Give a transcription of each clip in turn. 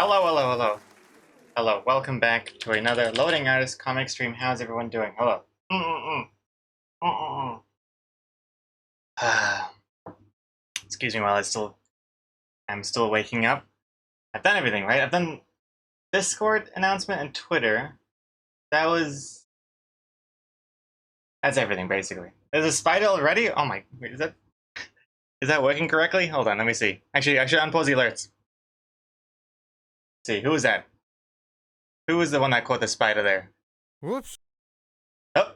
Hello, hello, hello. Hello, welcome back to another Loading Artist comic stream. How's everyone doing? Hello. Excuse me while I'm still waking up. I've done everything, right? I've done Discord announcement and Twitter. That's everything basically. There's a spider already? Oh my, wait, is that working correctly? Hold on, let me see. Actually, I should unpause the alerts. Let's see, who was that? Who was the one that caught the spider there? Whoops. Oh,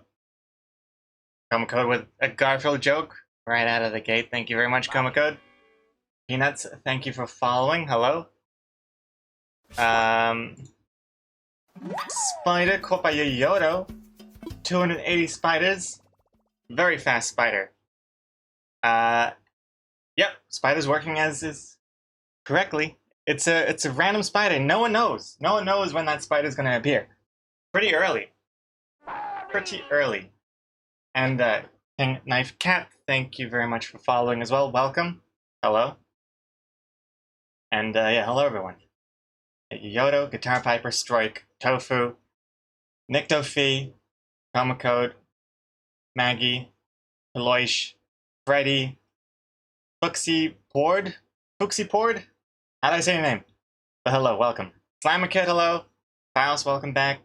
Coma Code with a Garfield joke right out of the gate. Thank you very much, Coma Code. Peanuts, thank you for following. Hello. Spider caught by Yoyoto. 280 spiders. Very fast spider. Yep, spider's working as is correctly. It's a random spider. No one knows. No one knows when that spider's gonna appear. Pretty early. Pretty early. And King Knife Cat, thank you very much for following as well. Welcome. Hello. And yeah, hello everyone. Yoyoto, Guitar Piper, Strike, Tofu, Nyctophi, Comacode, Maggie, Eloish, Freddy, Fuxie Pord? Fuxie Pord? How do I say your name? But hello, welcome. Slammerkid, hello. Faust, welcome back.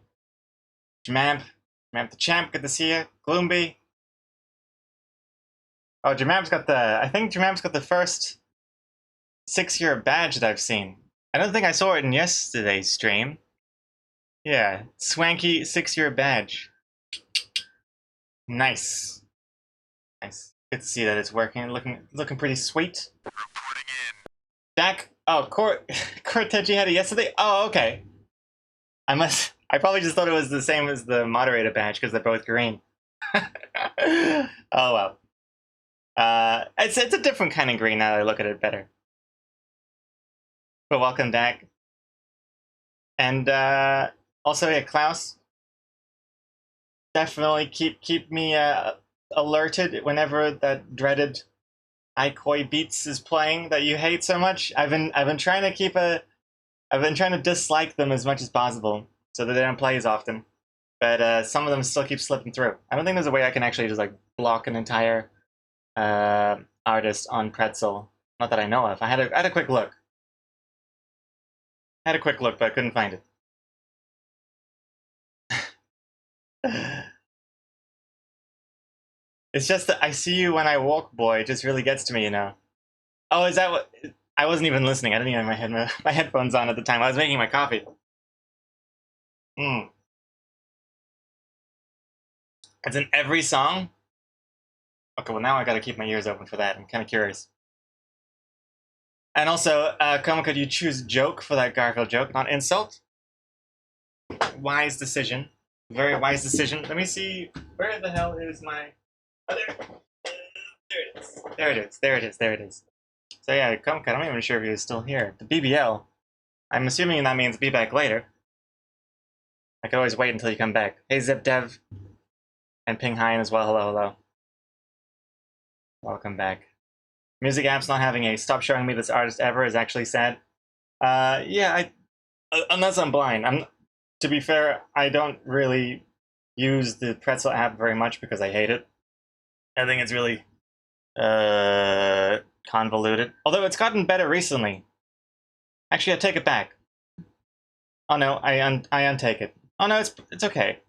Jamamp, Jamamp the Champ, good to see you. Gloomby. Oh, I think Jamamp's got the first 6-year badge that I've seen. I don't think I saw it in yesterday's stream. Yeah, swanky 6-year badge. Nice. Nice. Good to see that it's working. Looking pretty sweet. Reporting in. Jack. Oh, Corteji had it yesterday. Oh, okay. I probably just thought it was the same as the moderator badge because they're both green. Oh well. It's a different kind of green now that I look at it better. But welcome back. And also, yeah, Klaus. Definitely keep me alerted whenever that dreaded Ikoi Beats is playing that you hate so much. I've been trying to dislike them as much as possible so that they don't play as often. But some of them still keep slipping through. I don't think there's a way I can actually just like block an entire artist on Pretzel. Not that I know of. I had a quick look. But I couldn't find it. It's just that I see you when I walk, boy. It just really gets to me, you know. Oh, is that what? I wasn't even listening. I didn't even have my headphones on at the time. I was making my coffee. It's in every song? Okay, well now I gotta keep my ears open for that. I'm kind of curious. And also, Como, could you choose joke for that Garfield joke, not insult? Wise decision. Very wise decision. Let me see. Where the hell is my... Oh, there it is. There it is. So yeah, Como, I'm not even sure if he was still here. The BBL. I'm assuming that means be back later. I could always wait until you come back. Hey, ZipDev. And Ping Hien as well. Hello. Welcome back. Music app's not having a stop showing me this artist ever is actually sad. Yeah, unless I'm blind. To be fair, I don't really use the Pretzel app very much because I hate it. I think it's really convoluted. Although it's gotten better recently. Actually, I take it back. Oh no, I untake it. Oh no, it's okay.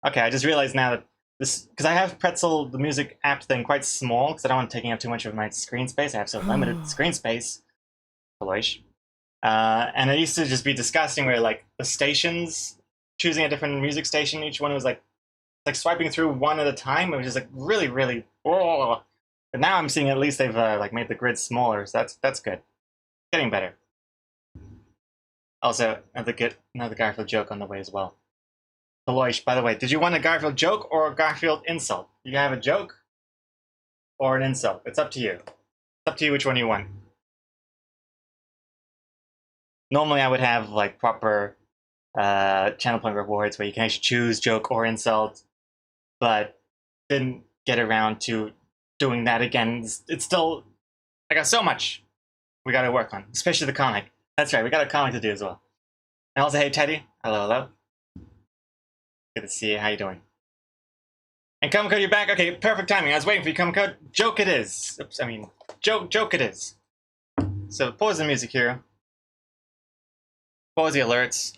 Okay, I just realized now that because I have Pretzel, the music app thing, quite small because I don't want it taking up too much of my screen space. I have so limited screen space. And it used to just be disgusting where like the stations, choosing a different music station, each one was like swiping through one at a time. It was just like really. Oh. But now I'm seeing at least they've like made the grid smaller, so that's good. Getting better. Also, another Garfield joke on the way as well. Aloysh, by the way, did you want a Garfield joke or a Garfield insult? You have a joke or an insult. It's up to you. It's up to you which one you want. Normally I would have like proper channel point rewards where you can actually choose joke or insult, but didn't get around to doing that again. It's still, I got so much we gotta work on, especially the comic. That's right, we got a comic to do as well. And also, hey Teddy. Hello, hello. Good to see you. How you doing? And Kamiko, you're back. Okay, perfect timing. I was waiting for you, Kamiko. Joke it is. Oops, I mean, joke it is. So pause the music here. Pause the alerts.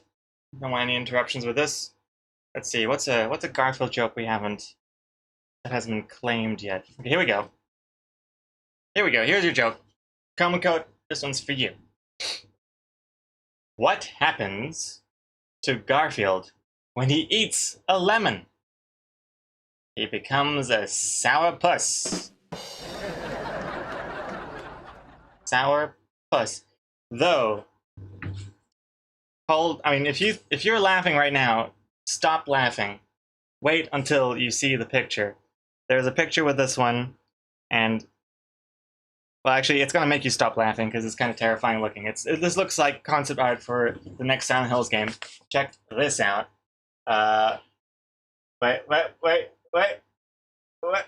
Don't want any interruptions with this. Let's see. What's a Garfield joke we haven't that hasn't been claimed yet? Okay, here we go. Here we go. Here's your joke. Kamiko, this one's for you. What happens to Garfield when he eats a lemon? He becomes a sour puss. Sour puss. Though, hold. I mean, if you're laughing right now, stop laughing. Wait until you see the picture. There's a picture with this one, and well, actually, it's gonna make you stop laughing because it's kind of terrifying looking. This looks like concept art for the next Silent Hills game. Check this out. Wait. Hold on.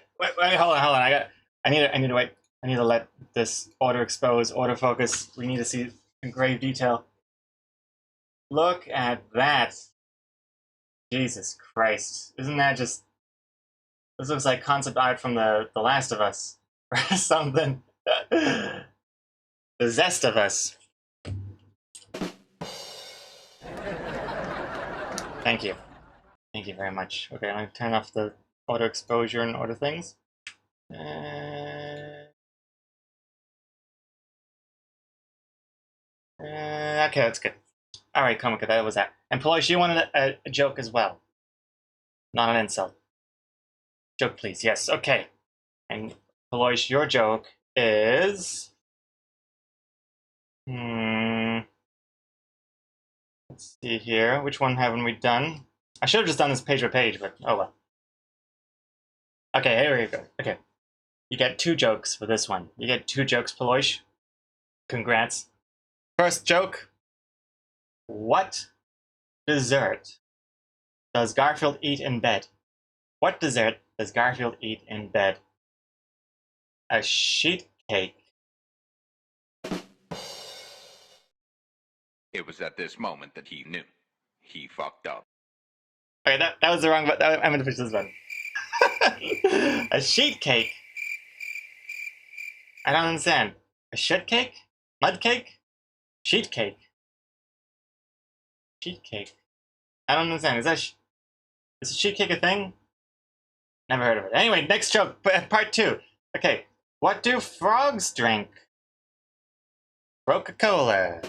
I need to wait. I need to let this auto expose, autofocus. We need to see in grave detail. Look at that. Jesus Christ. Isn't that just... This looks like concept art from the Last of Us. Or something. The Zest of Us. Thank you. Thank you very much. Okay, I'm going to turn off the auto exposure and auto things. Okay, that's good. Alright, Komika, that was that. And Polish, you wanted a joke as well. Not an insult. Joke, please. Yes, okay. And Polish, your joke is... Let's see here. Which one haven't we done? I should have just done this page by page, but oh well. Okay, here we go. Okay. You get 2 jokes for this one. You get 2 jokes, Polish. Congrats. First joke. What dessert does Garfield eat in bed? What dessert does Garfield eat in bed? A sheet cake. It was at this moment that he knew. He fucked up. Okay, that was the wrong button. I'm gonna push this button. A sheet cake? I don't understand. A shit cake? Mud cake? Sheet cake? Sheet cake? I don't understand. Is a sheet cake a thing? Never heard of it. Anyway, next joke, part 2. Okay, what do frogs drink? Coca-Cola.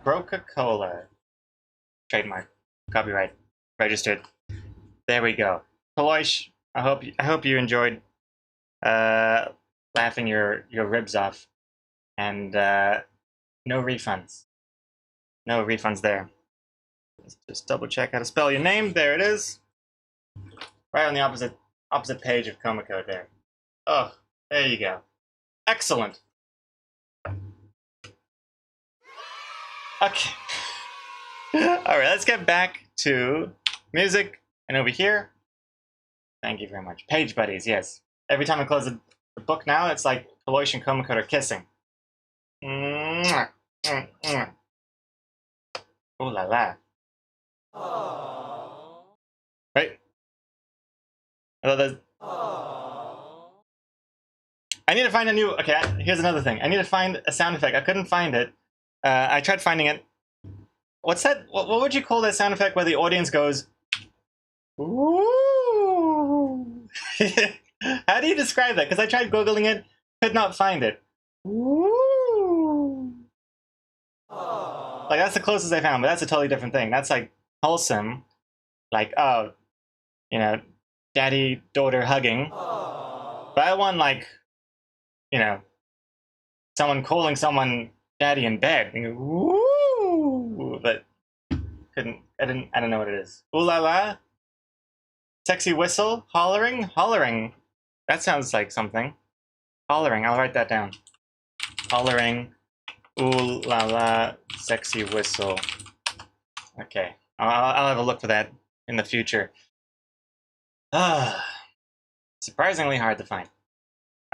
Coca-Cola. Trademark. Copyright. Registered. There we go. Palosh, I hope you enjoyed laughing your ribs off. And no refunds. No refunds there. Let's just double check how to spell your name. There it is. Right on the opposite page of Komiko there. Oh, there you go. Excellent. Okay. Alright, let's get back to music. And over here, thank you very much. Page buddies, yes. Every time I close the book now, it's like Aloysius and Komiko are kissing. Mwah, mwah. Ooh la la. Aww. Right? I need to find a new... Okay, here's another thing. I need to find a sound effect. I couldn't find it. I tried finding it. What's that? What would you call that sound effect where the audience goes... Ooh. How do you describe that? Because I tried Googling it, could not find it. Ooh. Like, that's the closest I found, but that's a totally different thing. That's like wholesome. Like, oh, you know, daddy, daughter hugging. But I want, like, you know, someone calling someone daddy in bed. Ooh. But couldn't, I don't know what it is. Ooh la la. Sexy whistle? Hollering? Hollering. That sounds like something. Hollering. I'll write that down. Hollering. Ooh la la. Sexy whistle. Okay. I'll have a look for that in the future. Surprisingly hard to find.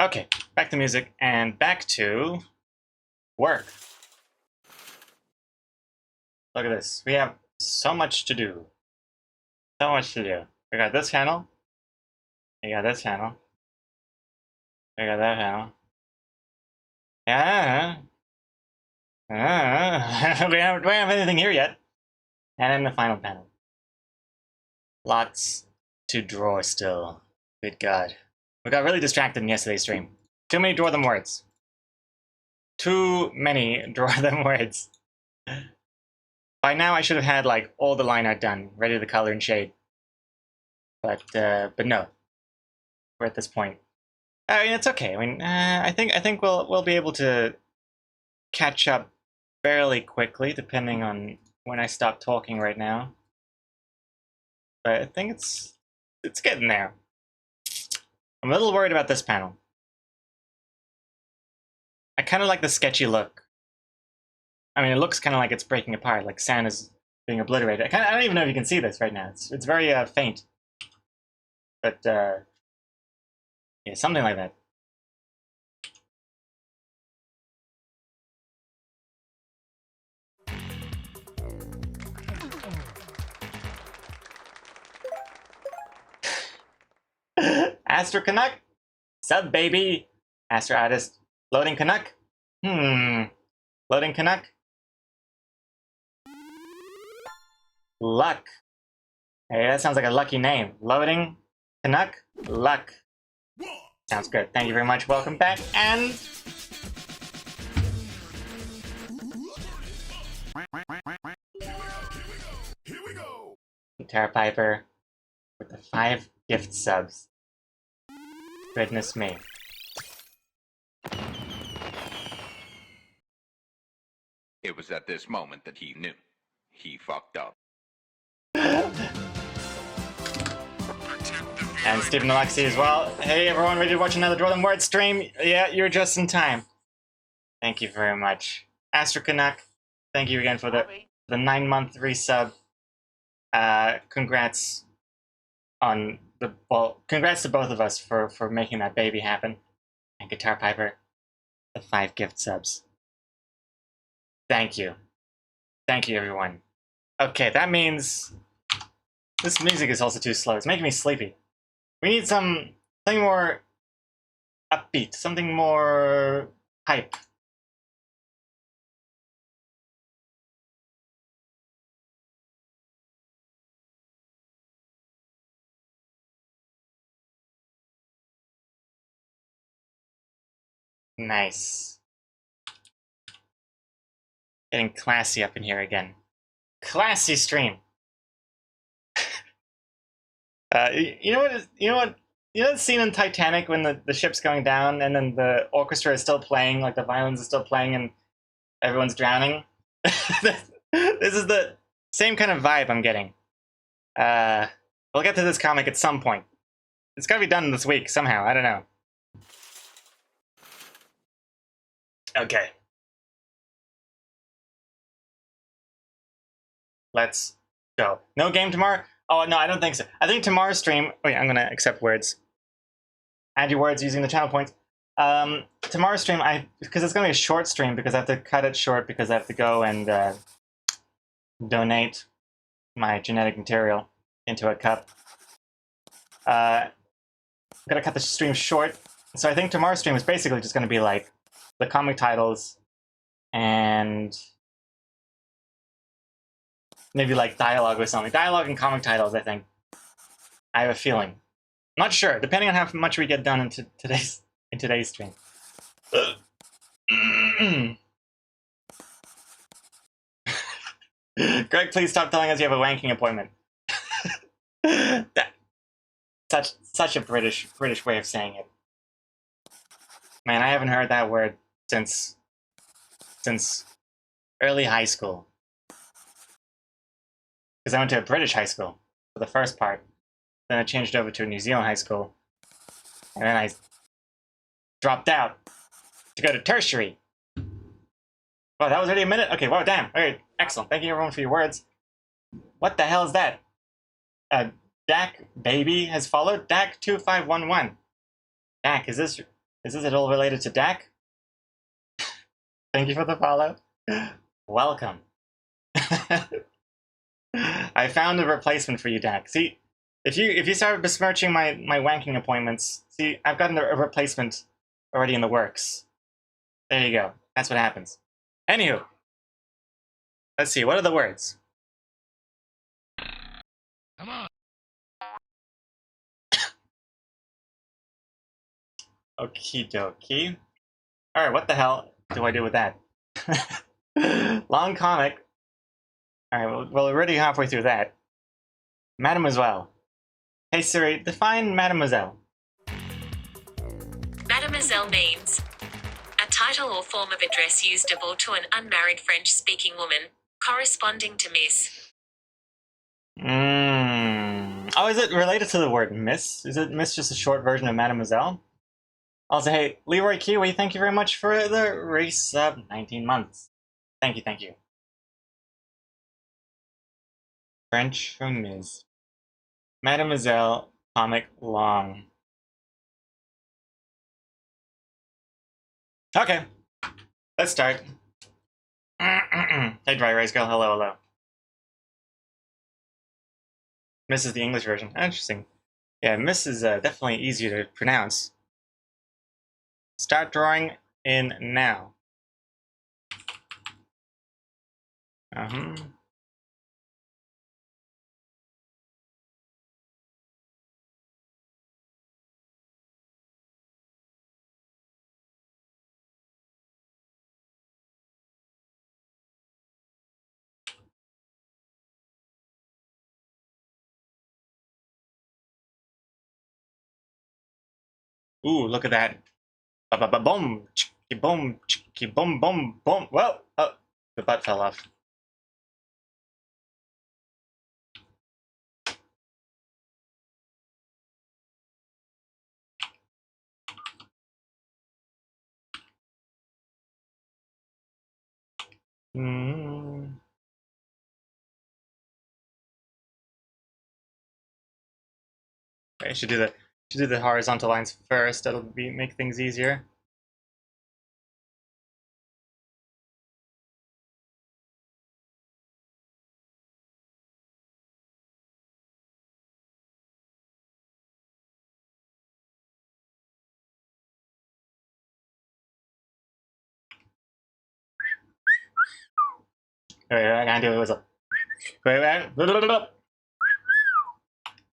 Okay. Back to music and back to work. Look at this. We have so much to do. So much to do. We got this panel. We got this panel. We got that panel. Yeah. We don't have anything here yet. And then the final panel. Lots to draw still. Good God. We got really distracted in yesterday's stream. Too many draw them words. Too many draw them words. By now I should have had like all the line art done, ready to color and shade. But no. We're at this point. I mean, it's okay. I mean, I think we'll be able to catch up fairly quickly, depending on when I stop talking right now. But I think it's getting there. I'm a little worried about this panel. I kind of like the sketchy look. I mean, it looks kind of like it's breaking apart, like sand is being obliterated. I don't even know if you can see this right now. It's very faint. But yeah, something like that. Astro Canuck, sub baby. Astro Artist, loading Canuck. Loading Canuck. Luck. Hey, that sounds like a lucky name. Loading Canuck. Luck. Sounds good. Thank you very much. Welcome back. And Here we go. Guitar Piper with the 5 gift subs. Goodness me. It was at this moment that he knew. He fucked up. And Stephen Alexi as well. Hey everyone, ready to watch another Draw Them Words stream? Yeah, you're just in time. Thank you very much. Astro Canuck, thank you again for the 9-month resub. Congrats on the congrats to both of us for making that baby happen. And Guitar Piper, the 5 gift subs. Thank you. Thank you everyone. Okay, that means this music is also too slow. It's making me sleepy. We need something more upbeat, something more hype. Nice. Getting classy up in here again. Classy stream. You know what? You know the scene in Titanic when the ship's going down and then the orchestra is still playing, like the violins are still playing, and everyone's drowning. This is the same kind of vibe I'm getting. We'll get to this comic at some point. It's got to be done this week somehow. I don't know. Okay. Let's go. No game tomorrow? Oh, no, I don't think so. I think tomorrow's stream... Wait, I'm going to accept words. Add your words using the channel points. Tomorrow's stream, because it's going to be a short stream, because I have to cut it short, because I have to go and donate my genetic material into a cup. I'm going to cut the stream short. So I think tomorrow's stream is basically just going to be like the comic titles and maybe like dialogue or something. Dialogue and comic titles, I think. I have a feeling. Not sure, depending on how much we get done into today's stream. Greg, please stop telling us you have a wanking appointment. Such a British way of saying it. Man, I haven't heard that word since early high school. Because I went to a British high school for the first part. Then I changed over to a New Zealand high school. And then I dropped out to go to tertiary. Oh, that was already a minute? Okay, wow, damn. Okay, excellent. Thank you everyone for your words. What the hell is that? Dak Baby has followed? Dak2511. Dak, is this at all related to Dak? Thank you for the follow. Welcome. I found a replacement for you, Dak. See, if you start besmirching my wanking appointments, see, I've gotten a replacement already in the works. There you go. That's what happens. Anywho, let's see. What are the words? Come on. Okie dokie. Alright, what the hell do I do with that? Long comic. Alright, well, we're already halfway through that. Mademoiselle. Hey Siri, define Mademoiselle. Mademoiselle means a title or form of address used of or to an unmarried French-speaking woman, corresponding to Miss. Oh, is it related to the word Miss? Is it Miss just a short version of Mademoiselle? Also, hey, Leroy Kiwi, thank you very much for the race of 19 months. Thank you, thank you. French from Ms. Mademoiselle, comic long. Okay, let's start. Hey, Dry Rice Girl, hello, hello. Miss is the English version. Interesting. Yeah, Miss is definitely easier to pronounce. Start drawing in now. Ooh, look at that. Ba-ba-ba-boom, chicky-boom, chicky-boom, boom, boom. Whoa! Oh, the butt fell off. I should do the horizontal lines first. That'll make things easier. Wait, I gotta do it with a. Wait.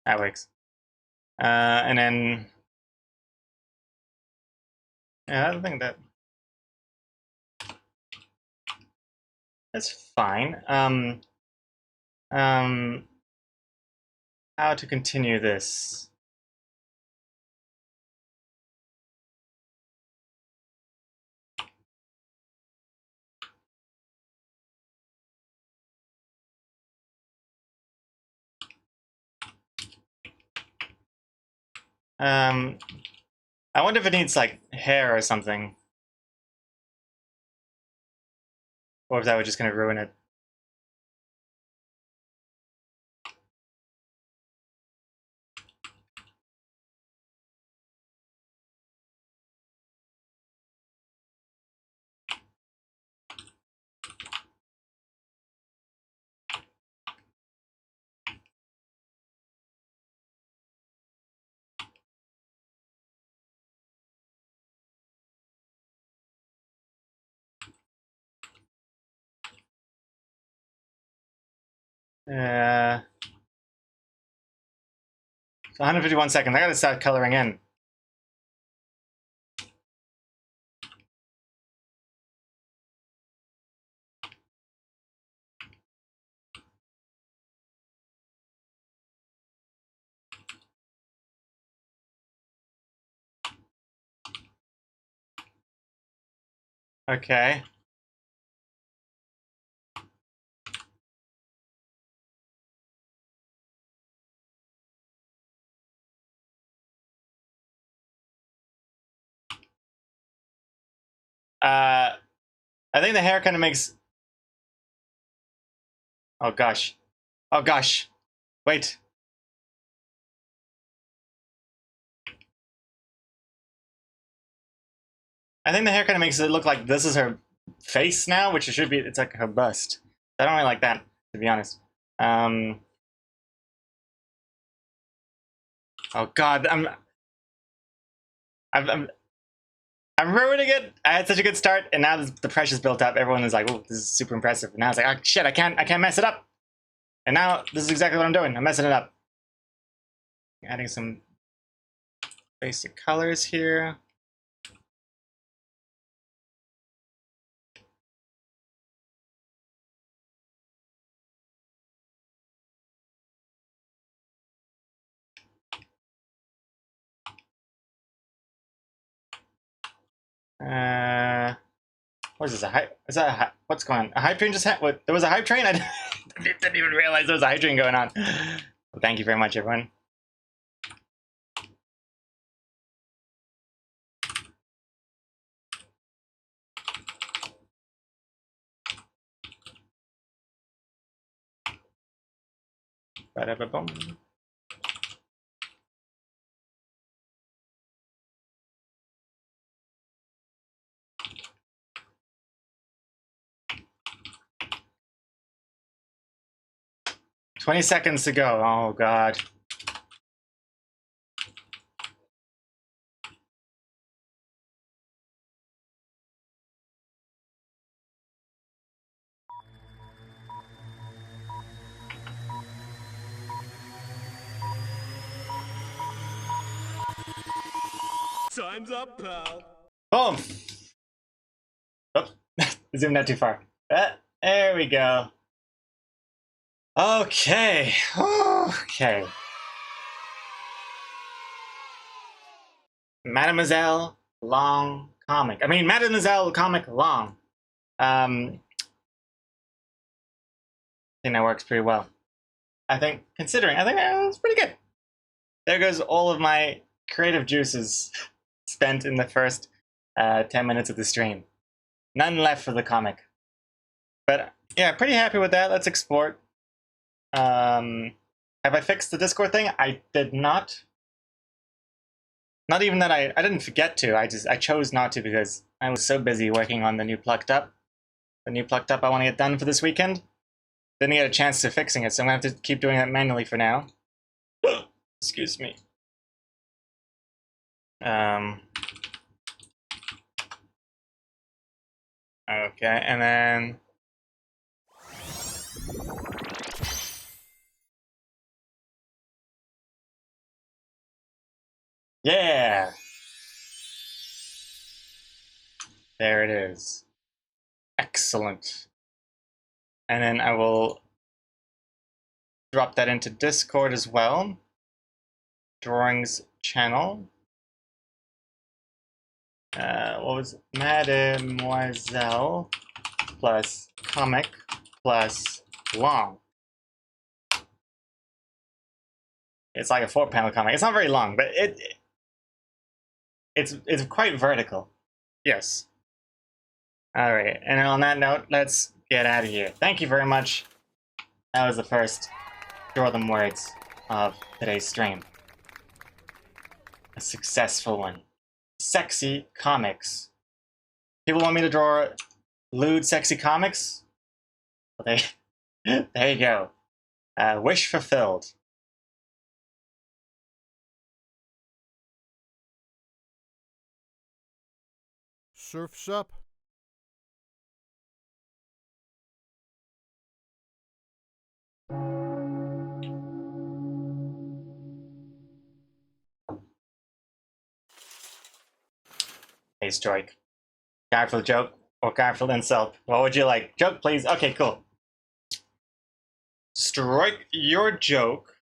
That works. And then. Yeah, I don't think that's fine. How to continue this? I wonder if it needs like hair or something, or if that was just gonna ruin it. So 151 seconds. I gotta start coloring in. Okay. I think the hair kind of makes. Oh gosh. Oh gosh. Wait. I think the hair kind of makes it look like this is her face now, which it should be. It's like her bust. I don't really like that, to be honest. Oh God, I'm I'm ruining it. I had such a good start, and now the pressure's built up. Everyone is like, "Oh, this is super impressive." And now it's like, "Oh shit, I can't mess it up." And now this is exactly what I'm doing. I'm messing it up. Adding some basic colors here. What is this? A hype? Is that a hype? What's going on? A hype train just had? What? There was a hype train? I didn't even realize there was a hype train going on. Well, thank you very much, everyone. Ba-da-ba-boom. "20 seconds to go." Oh God. Time's up, pal. Boom. Oops. Zoomed out too far. There we go. Okay. Okay. Mademoiselle Long comic. I mean, Mademoiselle comic long. I think that works pretty well. I think that was pretty good. There goes all of my creative juices spent in the first 10 minutes of the stream. None left for the comic. But yeah, pretty happy with that. Let's export. Have I fixed the Discord thing? I did not. Not even that I didn't forget to. I chose not to because I was so busy working on the new Plucked Up. The new Plucked Up I want to get done for this weekend. Didn't get a chance to fixing it, so I'm gonna have to keep doing that manually for now. Excuse me. Okay, and then yeah, there it is. Excellent. And then I will drop that into Discord as well. Drawings channel. What was it? Mademoiselle plus comic plus long. It's like a 4-panel comic. It's not very long, but it's quite vertical. Yes. All right. And on that note, let's get out of here. Thank you very much. That was the first Draw Them words of today's stream. A successful one. Sexy comics. People want me to draw lewd, sexy comics? Well, there you go. Wish fulfilled. Surf's up. Hey, Strike. Garfield joke or Garfield insult? What would you like? Joke, please. Okay, cool. Strike, your joke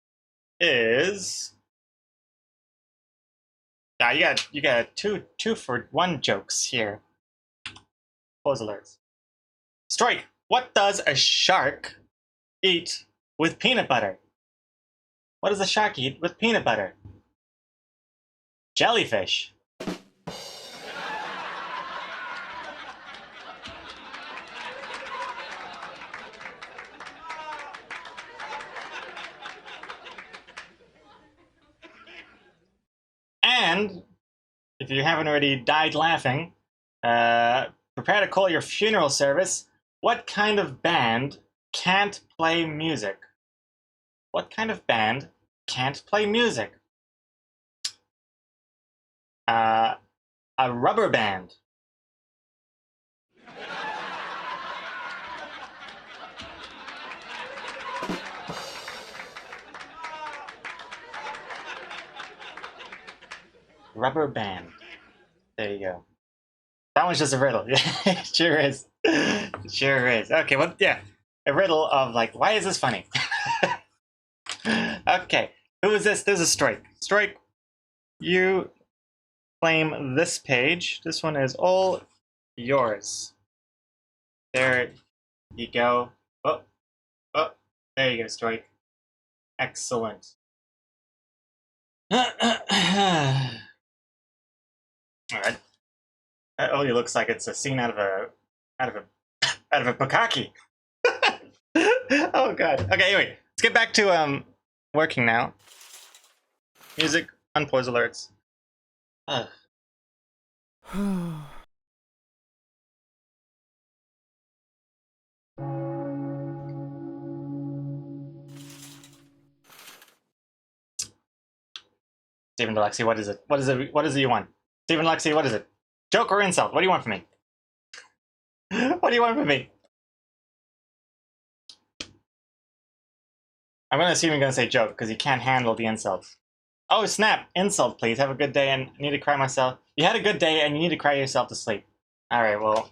is. You got two for one jokes here. Pause alerts. Strike. What does a shark eat with peanut butter? What does a shark eat with peanut butter? Jellyfish. And if you haven't already died laughing, Prepare to call your funeral service. What kind of band can't play music? What kind of band can't play music? A rubber band. Rubber band. There you go. That one's just a riddle. Yeah, it sure is. It sure is. Okay, well, yeah. A riddle of, like, why is this funny? Okay, who is this? There's a Strike. Strike, you claim this page. This one is all yours. There you go. Oh, oh, there you go, Strike. Excellent. All right. That only looks like it's a scene out of a bukkake. Oh god. Okay, anyway, let's get back to working now. Music, unpause alerts. Ugh. Stephen Alexi, what is it? What is it? What is it you want? Stephen Alexi, what is it? Joke or insult? What do you want from me? What do you want from me? I'm gonna assume you're gonna say joke because you can't handle the insults. Oh snap! Insult, please. Have a good day and I need to cry myself. You had a good day and you need to cry yourself to sleep. All right, well,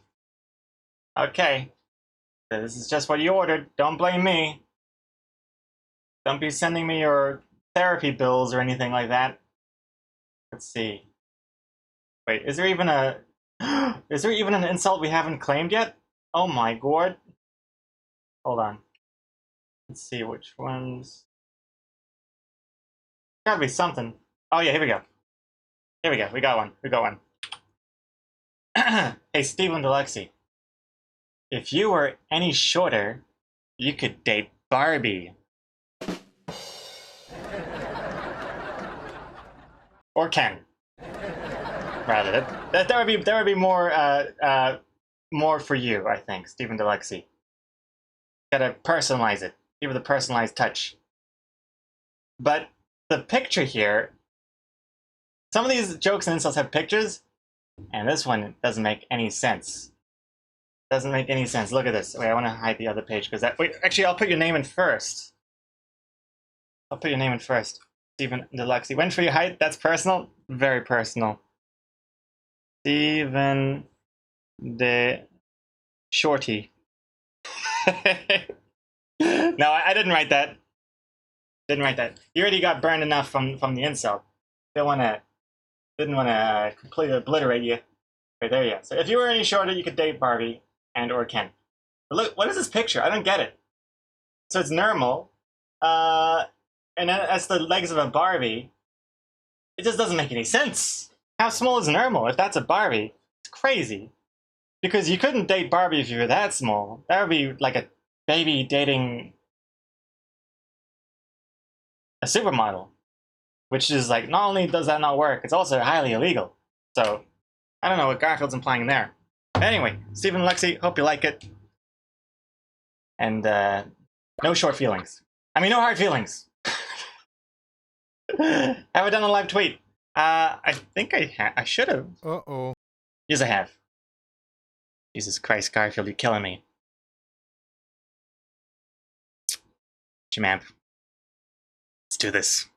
okay. This is just what you ordered. Don't blame me. Don't be sending me your therapy bills or anything like that. Let's see. Wait, is there even a... is there even an insult we haven't claimed yet? Oh my god. Hold on. Let's see which ones... Gotta be something. Oh yeah, here we go. Here we go. We got one. We got one. Hey, Stephen Alexi. If you were any shorter, you could date Barbie. Or Ken. Rather, that would be more for you, I think, Stephen Alexi. Gotta personalize it. Give it a personalized touch. But the picture here, some of these jokes and insults have pictures, and this one doesn't make any sense. Doesn't make any sense. Look at this. Wait, I want to hide the other page because that. Wait, actually, I'll put your name in first. I'll put your name in first. Stephen Alexi. When for your height? That's personal. Very personal. Stephen de Shorty. No, I didn't write that. Didn't write that. You already got burned enough from the insult. Didn't want to completely obliterate you. Okay, there you go. So if you were any shorter, you could date Barbie and or Ken. But look, what is this picture? I don't get it. So it's normal, and then that's the legs of a Barbie. It just doesn't make any sense. How small is normal? If that's a Barbie, it's crazy. Because you couldn't date Barbie if you were that small. That would be like a baby dating a supermodel. Which is like, not only does that not work, it's also highly illegal. So, I don't know what Garfield's implying there. Anyway, Stephen Alexi, hope you like it. And, no short feelings. I mean, no hard feelings. Have I done a live tweet? I think I should have. Uh-oh. Yes, I have. Jesus Christ, Garfield, you're killing me. Jamamp. Let's do this.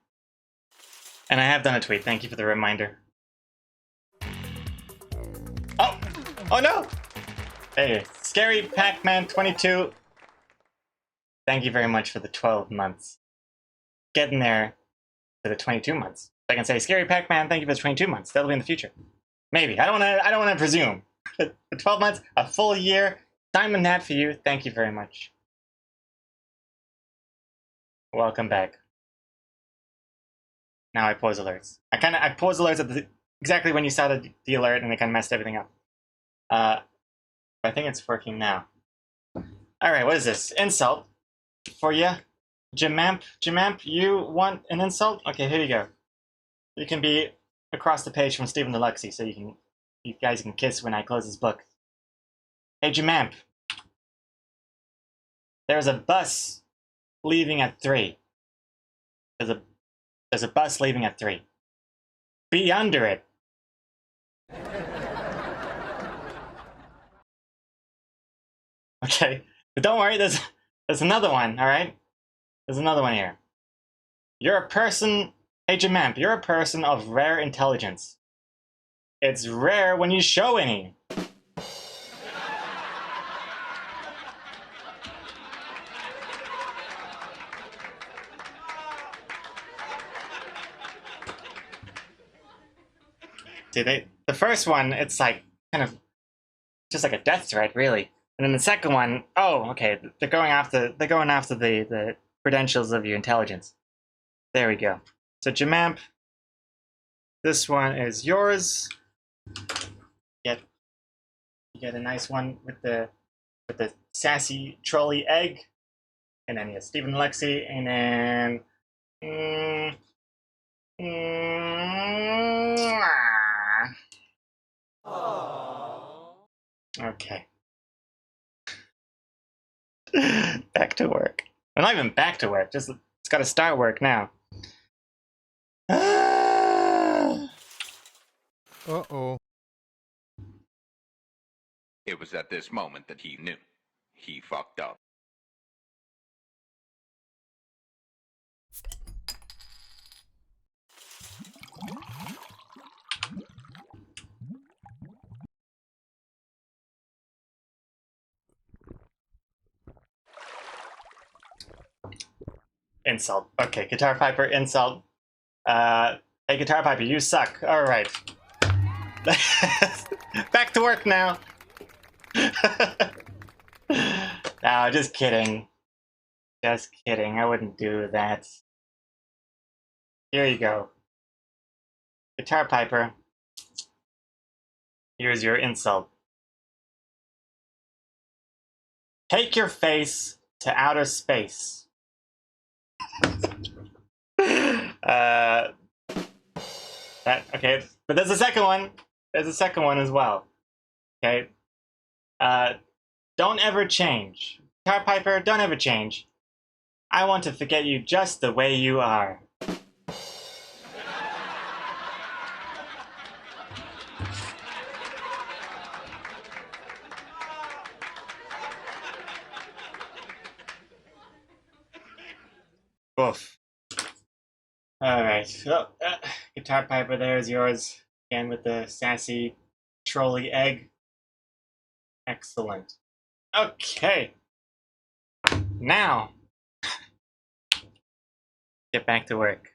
And I have done a tweet. Thank you for the reminder. Oh! Oh no! Hey, Scary Pac-Man 22. Thank you very much for the 12 months. Getting there to the 22 months. I can say, Scary Pac-Man, thank you for the 22 months. That'll be in the future. Maybe. I don't want to presume. The 12 months, a full year. Simon Nat for you. Thank you very much. Welcome back. Now I pause alerts. I pause alerts at exactly when you started the alert, and it kind of messed everything up. I think it's working now. All right, what is this? Insult for you, Jamamp. Jamamp, you want an insult? Okay, here you go. You can be across the page from Stephen Alexi, so you guys can kiss when I close this book. Hey, Jamamp. There's a bus leaving at 3. There's a bus leaving at 3. Be under it. Okay, but don't worry, there's another one, alright? There's another one here. You're a person, hey Jamamp, you're a person of rare intelligence. It's rare when you show any. See, the first one, it's like kind of just like a death threat, really. And then the second one, oh, okay, they're going after the credentials of your intelligence. There we go. So Jamamp, this one is yours. You get a nice one with the sassy trolley egg, and then you have Stephen Lexi, and then okay. Back to work. Well, not even back to work. Just it's got to start work now. Uh-oh. It was at this moment that he knew. He fucked up. Insult. Okay, Guitar Piper, insult. Hey, Guitar Piper, you suck. All right. Back to work now. No, just kidding. Just kidding. I wouldn't do that. Here you go. Guitar Piper. Here's your insult. Take your face to outer space. Okay, but there's a second one. There's a second one as well. Okay. Don't ever change. Guitar Piper, don't ever change. I want to forget you just the way you are. Oof. Alright, so, Guitar Piper, there's yours. Again with the sassy trolley egg. Excellent. Okay. Now, get back to work.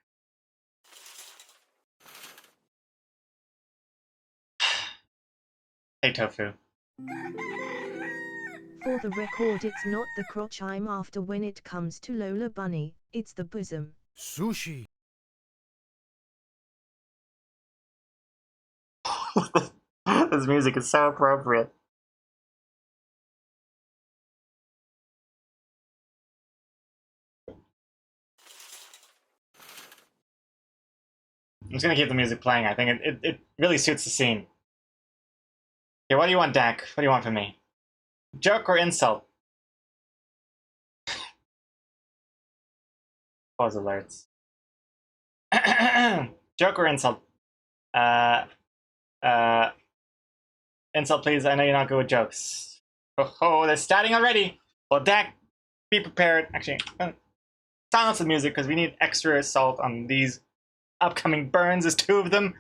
Hey, Tofu. For the record, it's not the crotch I'm after when it comes to Lola Bunny, it's the bosom. Sushi. This music is so appropriate. I'm just gonna keep the music playing. I think it really suits the scene. Okay, what do you want, Dak? What do you want from me? Joke or insult? Pause alerts. Joke or insult? Insult, please. I know you're not good with jokes. Oh, they're starting already. Well, Dak, be prepared. Actually, silence the music because we need extra assault on these upcoming burns. There's 2 of them.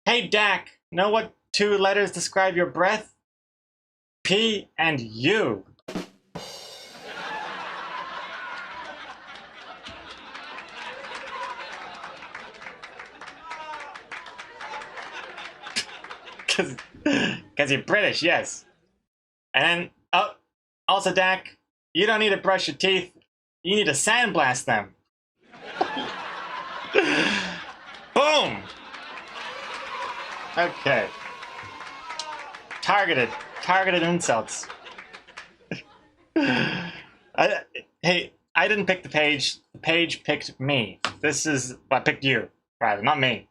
Hey, Dak, know what 2 letters describe your breath? P and U. Because you're British, yes. And then, oh, also, Dak, you don't need to brush your teeth. You need to sandblast them. Boom! Okay. Targeted insults. Hey, I didn't pick the page. The page picked me. This is, well, I picked you, rather, not me.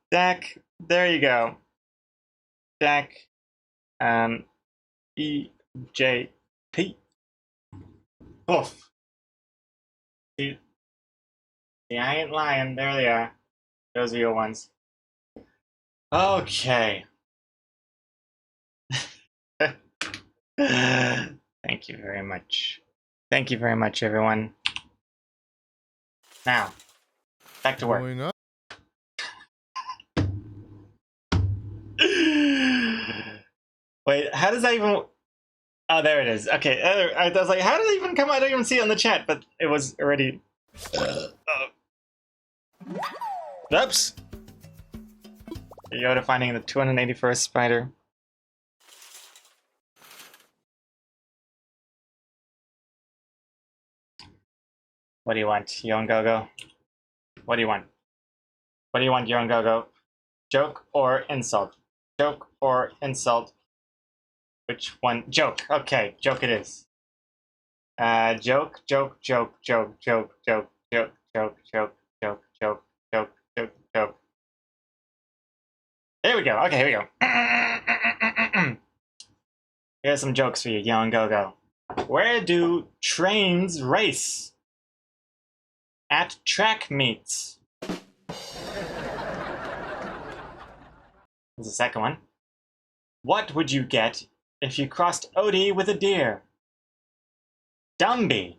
Dak, there you go. Dak, EJP. Oof. See, I ain't lying. There they are. Those are your ones. Okay. Thank you very much. Thank you very much, everyone. Now, back to work. Going up. Wait, how does that even... Oh, there it is. Okay, I was like, how did it even come? I don't even see it on the chat, but it was already... Oops! Here you go to finding the 281st spider. What do you want, Yon Gogo? What do you want? What do you want, Yon Gogo? Joke or insult? Joke or insult? Which one? Joke. Okay, joke it is. Joke, joke, joke, joke, joke, joke, joke, joke, joke, joke, joke, joke, joke, joke. There we go. Okay, here we go. Here's some jokes for you, Yon Gogo. Where do trains race? At track meets. There's a second one. What would you get if you crossed Odie with a deer? Dumby.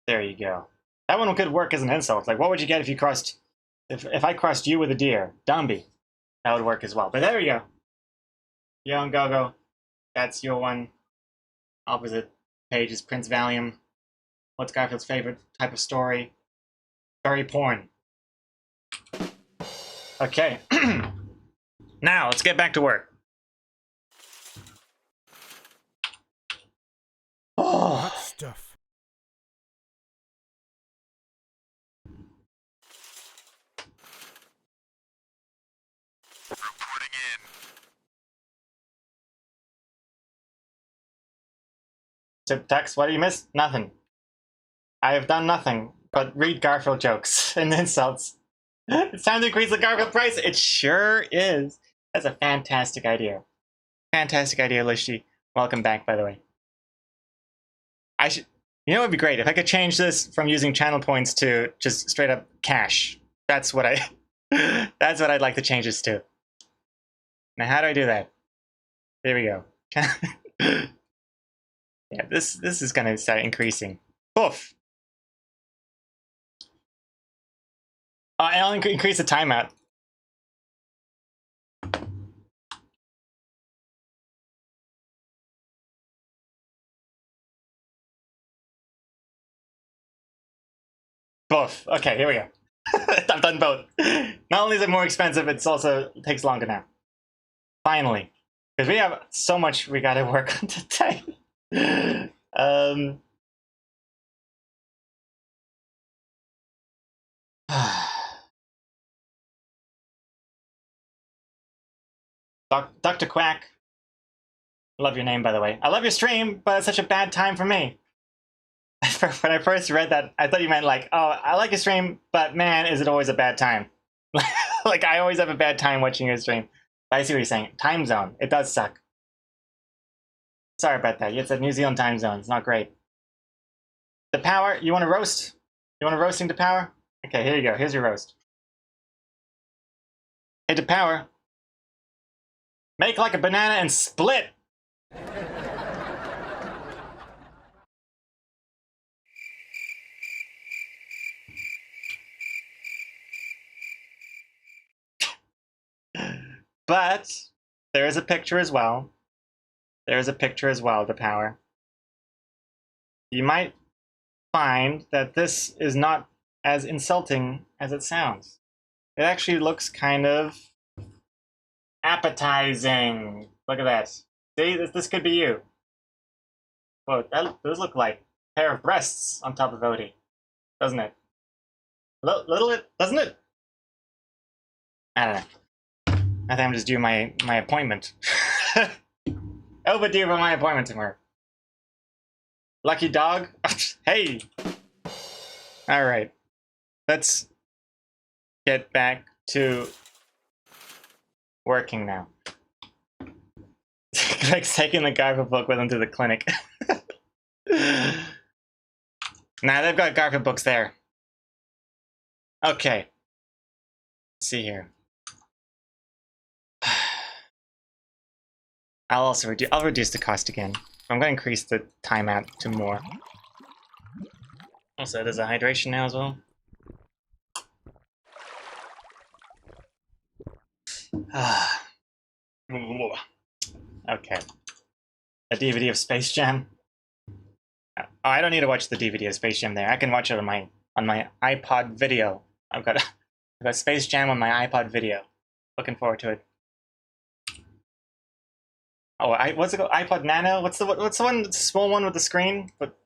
There you go. That one could work as an insult. Like, what would you get if you crossed... If I crossed you with a deer? Dumby. That would work as well. But there you go. Young Gogo. That's your one. Opposite page is Prince Valium. What's Garfield's favorite type of story? Story porn. Okay. Now, let's get back to work. Hot Oh, stuff. Tip text, what do you miss? Nothing. I have done nothing but read Garfield jokes and insults. It's time to increase the Garfield price. It sure is. That's a fantastic idea. Fantastic idea, Lishti. Welcome back, by the way. I should... You know what would be great? If I could change this from using channel points to just straight up cash. That's what I... That's what I'd like to change this to. Now, how do I do that? There we go. Yeah, this is going to start increasing. Poof! I'll increase the timeout. Both. Okay, here we go. I've done both. Not only is it more expensive, it takes longer now. Finally. Because we have so much we gotta work on today. Dr. Quack. Love your name, by the way. I love your stream, but it's such a bad time for me. When I first read that, I thought you meant like, oh, I like your stream, but man, is it always a bad time. Like, I always have a bad time watching your stream. But I see what you're saying. Time zone. It does suck. Sorry about that. It's a New Zealand time zone. It's not great. The power, you want to roast? You want a roasting to power? Okay, here you go. Here's your roast. Hey, to power. Make like a banana and split. But there is a picture as well. There is a picture as well, the power. You might find that this is not as insulting as it sounds. It actually looks kind of appetizing. Look at that. See, this could be you. Whoa, those look like a pair of breasts on top of Odie, doesn't it? Little bit, doesn't it? I don't know. I think I'm just doing my appointment. Overdue for my appointment tomorrow. Lucky dog? Hey! Alright. Let's get back to working now. Like taking the Garfield book with him to the clinic. Nah, they've got Garfield books there. Okay. Let's see here. I'll reduce the cost again. I'm going to increase the timeout to more. Also, there's a hydration now as well. Okay. A DVD of Space Jam. Oh, I don't need to watch the DVD of Space Jam there. I can watch it on my iPod video. I've got Space Jam on my iPod video. Looking forward to it. Oh, what's it called? iPod Nano? What's the one? The small one with the screen, but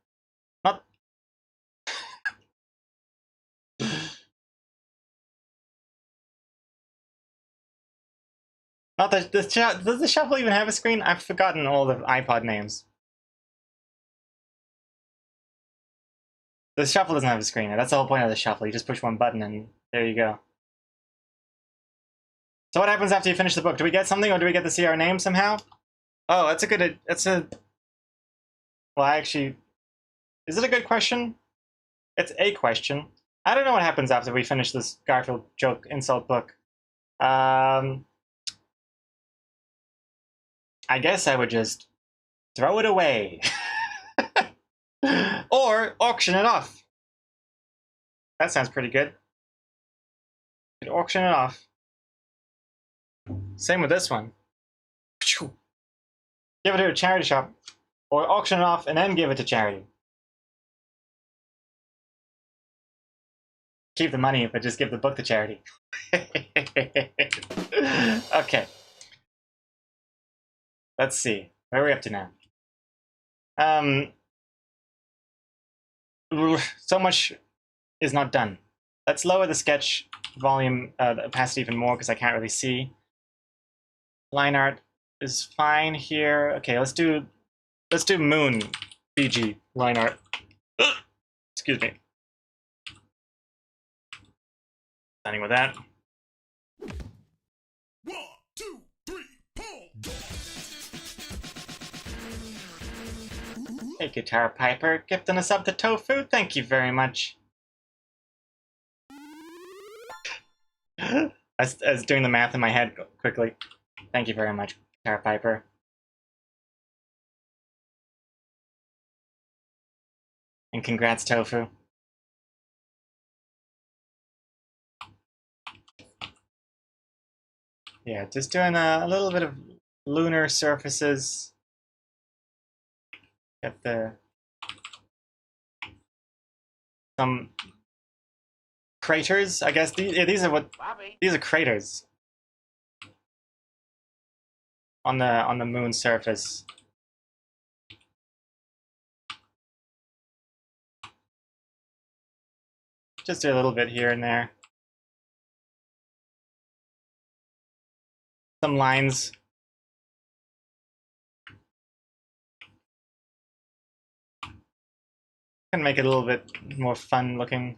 not. Not does the Shuffle even have a screen? I've forgotten all the iPod names. The Shuffle doesn't have a screen. That's the whole point of the Shuffle. You just push one button and there you go. So what happens after you finish the book? Do we get something, or do we get to see our name somehow? Oh, well, actually, is it a good question? It's a question. I don't know what happens after we finish this Garfield joke insult book. I guess I would just throw it away. Or auction it off. That sounds pretty good. Could auction it off. Same with this one. Give it to a charity shop. Or auction it off and then give it to charity. Keep the money, but just give the book to charity. Okay. Let's see. Where are we up to now? So much is not done. Let's lower the sketch volume, the opacity even more because I can't really see. Line art is fine here. Okay, let's do Moon BG line art. Excuse me. Starting with that. 1, 2, 3, pull! Hey, Guitar Piper, gifting us up to Tofu. Thank you very much. I was doing the math in my head quickly. Thank you very much, Guitar Piper. And congrats, Tofu. Yeah, just doing a little bit of lunar surfaces. Get some craters, I guess. These are craters on the moon surface. Just do a little bit here and there. Some lines. Can make it a little bit more fun looking.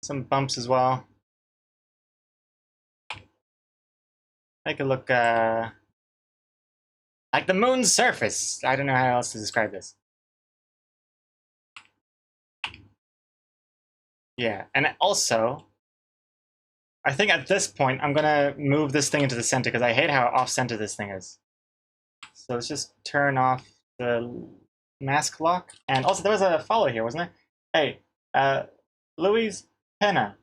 Some bumps as well. Make it look like the moon's surface. I don't know how else to describe this. Yeah, and also, I think at this point I'm gonna move this thing into the center because I hate how off-center this thing is. So let's just turn off the mask lock. And also, there was a follow here, wasn't there? Hey, Luis Pena.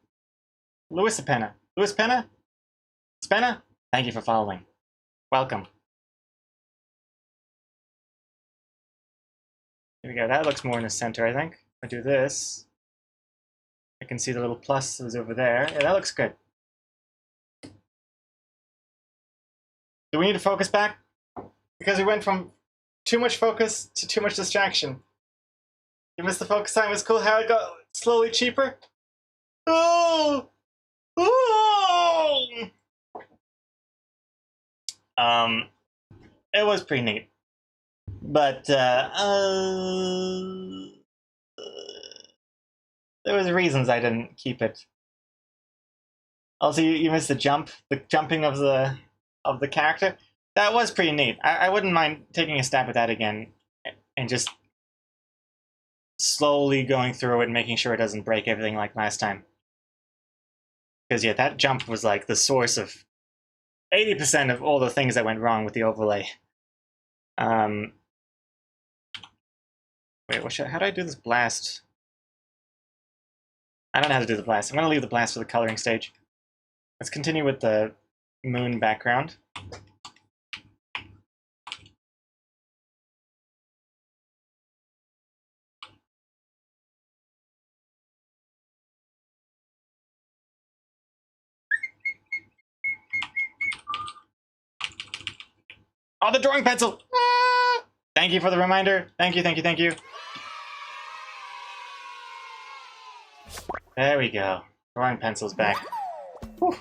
Luis Pena. Luis Pena? Spena? Thank you for following. Welcome. Here we go. That looks more in the center, I think. I do this. I can see the little plus is over there. Yeah, that looks good. Do we need to focus back? Because we went from too much focus to too much distraction. You missed the focus time. It was cool how it got slowly cheaper. Oh! Oh! It was pretty neat, but there was reasons I didn't keep it. Also, you missed the jumping of the character. That was pretty neat. I wouldn't mind taking a stab at that again, and just slowly going through it and making sure it doesn't break everything like last time. Because yeah, that jump was like the source of 80% of all the things that went wrong with the overlay. Wait, how do I do this blast? I don't know how to do the blast. I'm gonna leave the blast for the coloring stage. Let's continue with the moon background. Oh, the drawing pencil! Ah! Thank you for the reminder. Thank you, thank you, thank you. There we go. Drawing pencil's back. Whew.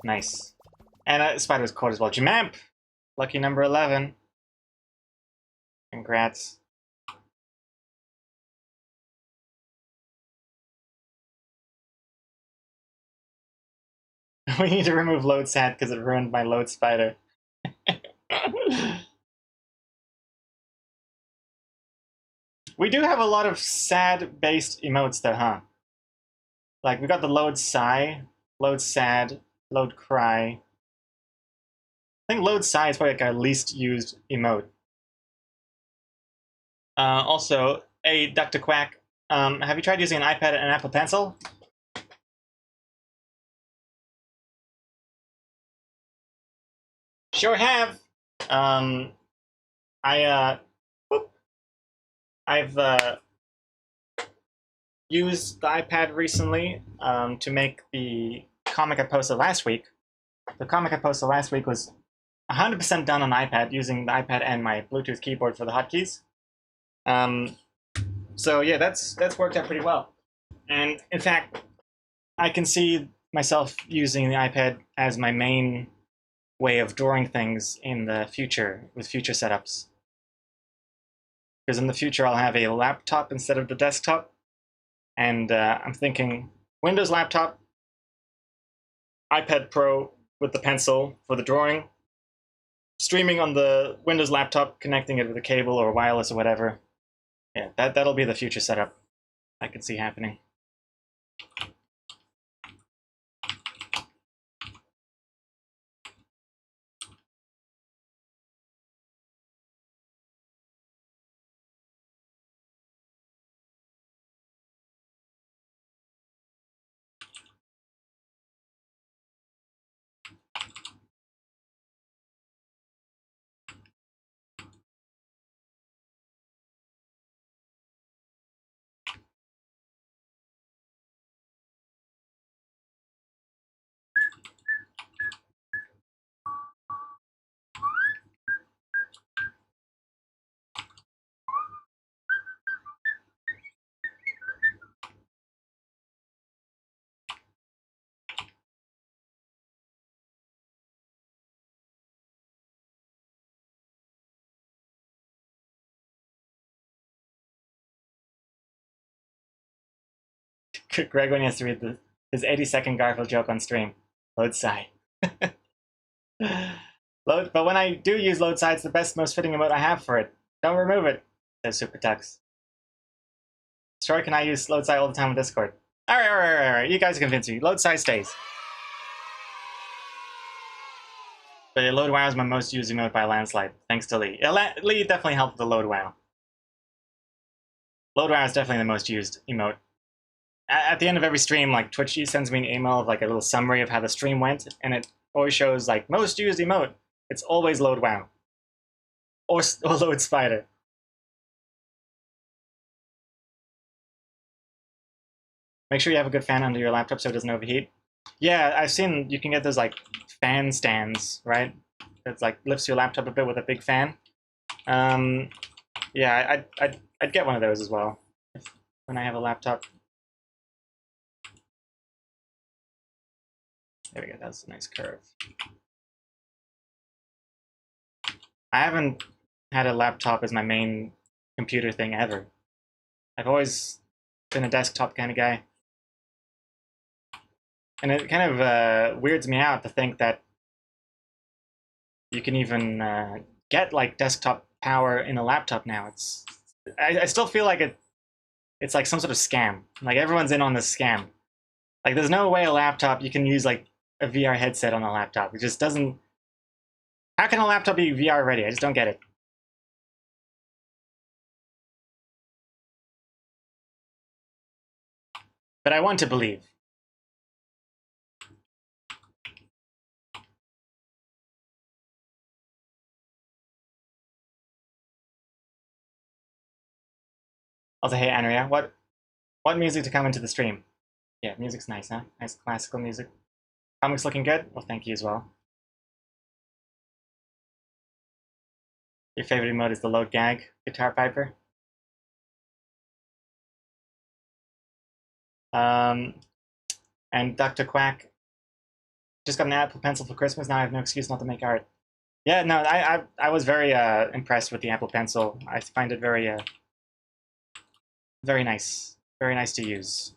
Nice. And Spider's caught as well. Jimamp! Lucky number 11. Congrats. We need to remove load sad because it ruined my load spider. We do have a lot of sad-based emotes though, huh? Like, we got the load sigh, load sad, load cry. I think load sigh is probably like our least used emote. Also, hey, Dr. Quack, have you tried using an iPad and an Apple Pencil? Sure have. I've used the iPad recently to make the comic I posted last week. The comic I posted last week was 100% done on iPad using the iPad and my Bluetooth keyboard for the hotkeys. So yeah, that's worked out pretty well. And in fact, I can see myself using the iPad as my main way of drawing things in the future with future setups. Because in the future, I'll have a laptop instead of the desktop. And I'm thinking Windows laptop, iPad Pro with the pencil for the drawing, streaming on the Windows laptop, connecting it with a cable or wireless or whatever. Yeah, that'll be the future setup I can see happening. Greg when he has to read his 80-second Garfield joke on stream. Load sigh. Load, but when I do use load sigh, it's the best, most fitting emote I have for it. Don't remove it, says Super Tux. Sure, can I use load sigh all the time on Discord? Alright. You guys convince me. Load sigh stays. But yeah, load wow is my most used emote by a landslide, thanks to Lee. Yeah, Lee definitely helped with the load wow. Load wow is definitely the most used emote. At the end of every stream, like Twitch sends me an email of like a little summary of how the stream went, and it always shows like most used emote. It's always load wow. Or load spider. Make sure you have a good fan under your laptop so it doesn't overheat. Yeah, I've seen you can get those like fan stands, right? It's like lifts your laptop a bit with a big fan. Yeah, I'd get one of those as well when I have a laptop. There we go. That's a nice curve. I haven't had a laptop as my main computer thing ever. I've always been a desktop kind of guy. And it kind of weirds me out to think that you can even get like desktop power in a laptop now. I still feel like it's like some sort of scam. Like everyone's in on this scam. Like there's no way a laptop you can use like a VR headset on a laptop. It just doesn't. How can a laptop be VR ready? I just don't get it. But I want to believe. Also, hey Andrea, what music to come into the stream? Yeah, music's nice, huh? Nice classical music. Comics looking good? Well, thank you as well. Your favorite emote is the low gag guitar piper. And Dr. Quack just got an Apple Pencil for Christmas. Now I have no excuse not to make art. Yeah, no, I was very impressed with the Apple Pencil. I find it very very nice to use.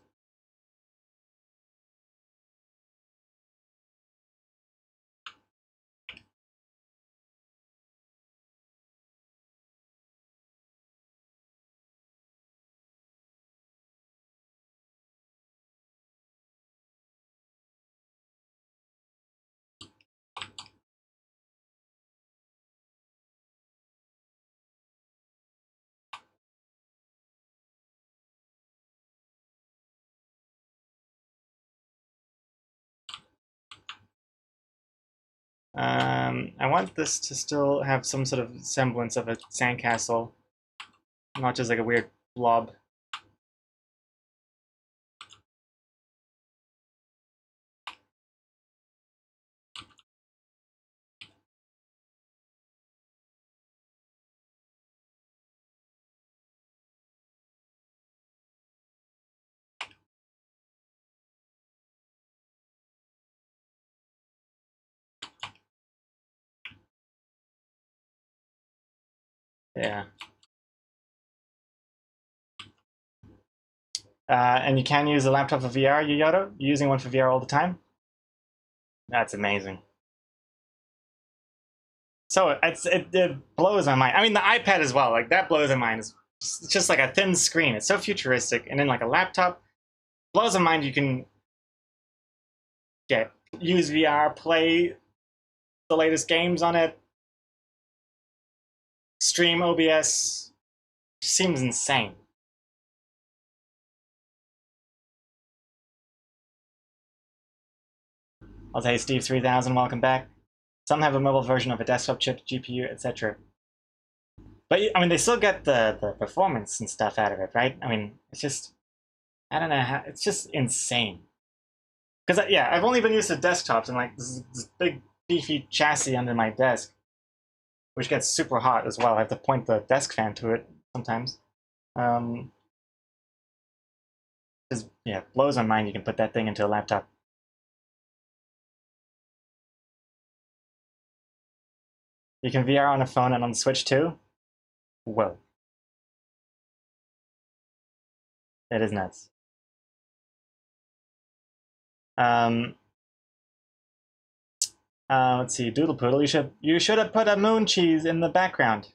I want this to still have some sort of semblance of a sandcastle, not just like a weird blob. Yeah. And you can use a laptop for VR, Yoyoto? You're using one for VR all the time? That's amazing. So it blows my mind. I mean, the iPad as well. Like that blows my mind. It's just like a thin screen. It's so futuristic. And then like a laptop blows my mind. You can use VR, play the latest games on it, stream OBS. Seems insane. I'll say Steve 3000, welcome back. Some have a mobile version of a desktop chip, GPU, etc. But I mean, they still get the performance and stuff out of it, right? I mean, it's just I don't know how it's just insane. Because yeah, I've only been used to desktops and like this big beefy chassis under my desk, which gets super hot as well. I have to point the desk fan to it sometimes. Just yeah, blows my mind. You can put that thing into a laptop. You can VR on a phone and on the Switch too. Whoa, that is nuts. Um, let's see, Doodle Poodle. You should have put a moon cheese in the background.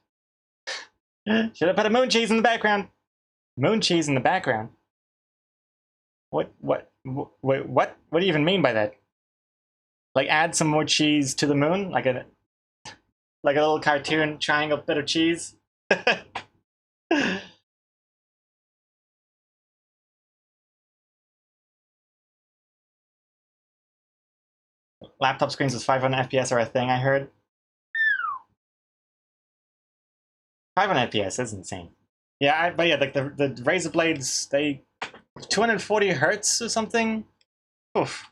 Should have put a moon cheese in the background. Moon cheese in the background. What do you even mean by that? Like add some more cheese to the moon, like a little cartoon triangle bit of cheese. Laptop screens with 500 FPS are a thing. I heard 500 FPS is insane. Yeah, but yeah, like the Razer blades, they 240 hertz or something. Oof.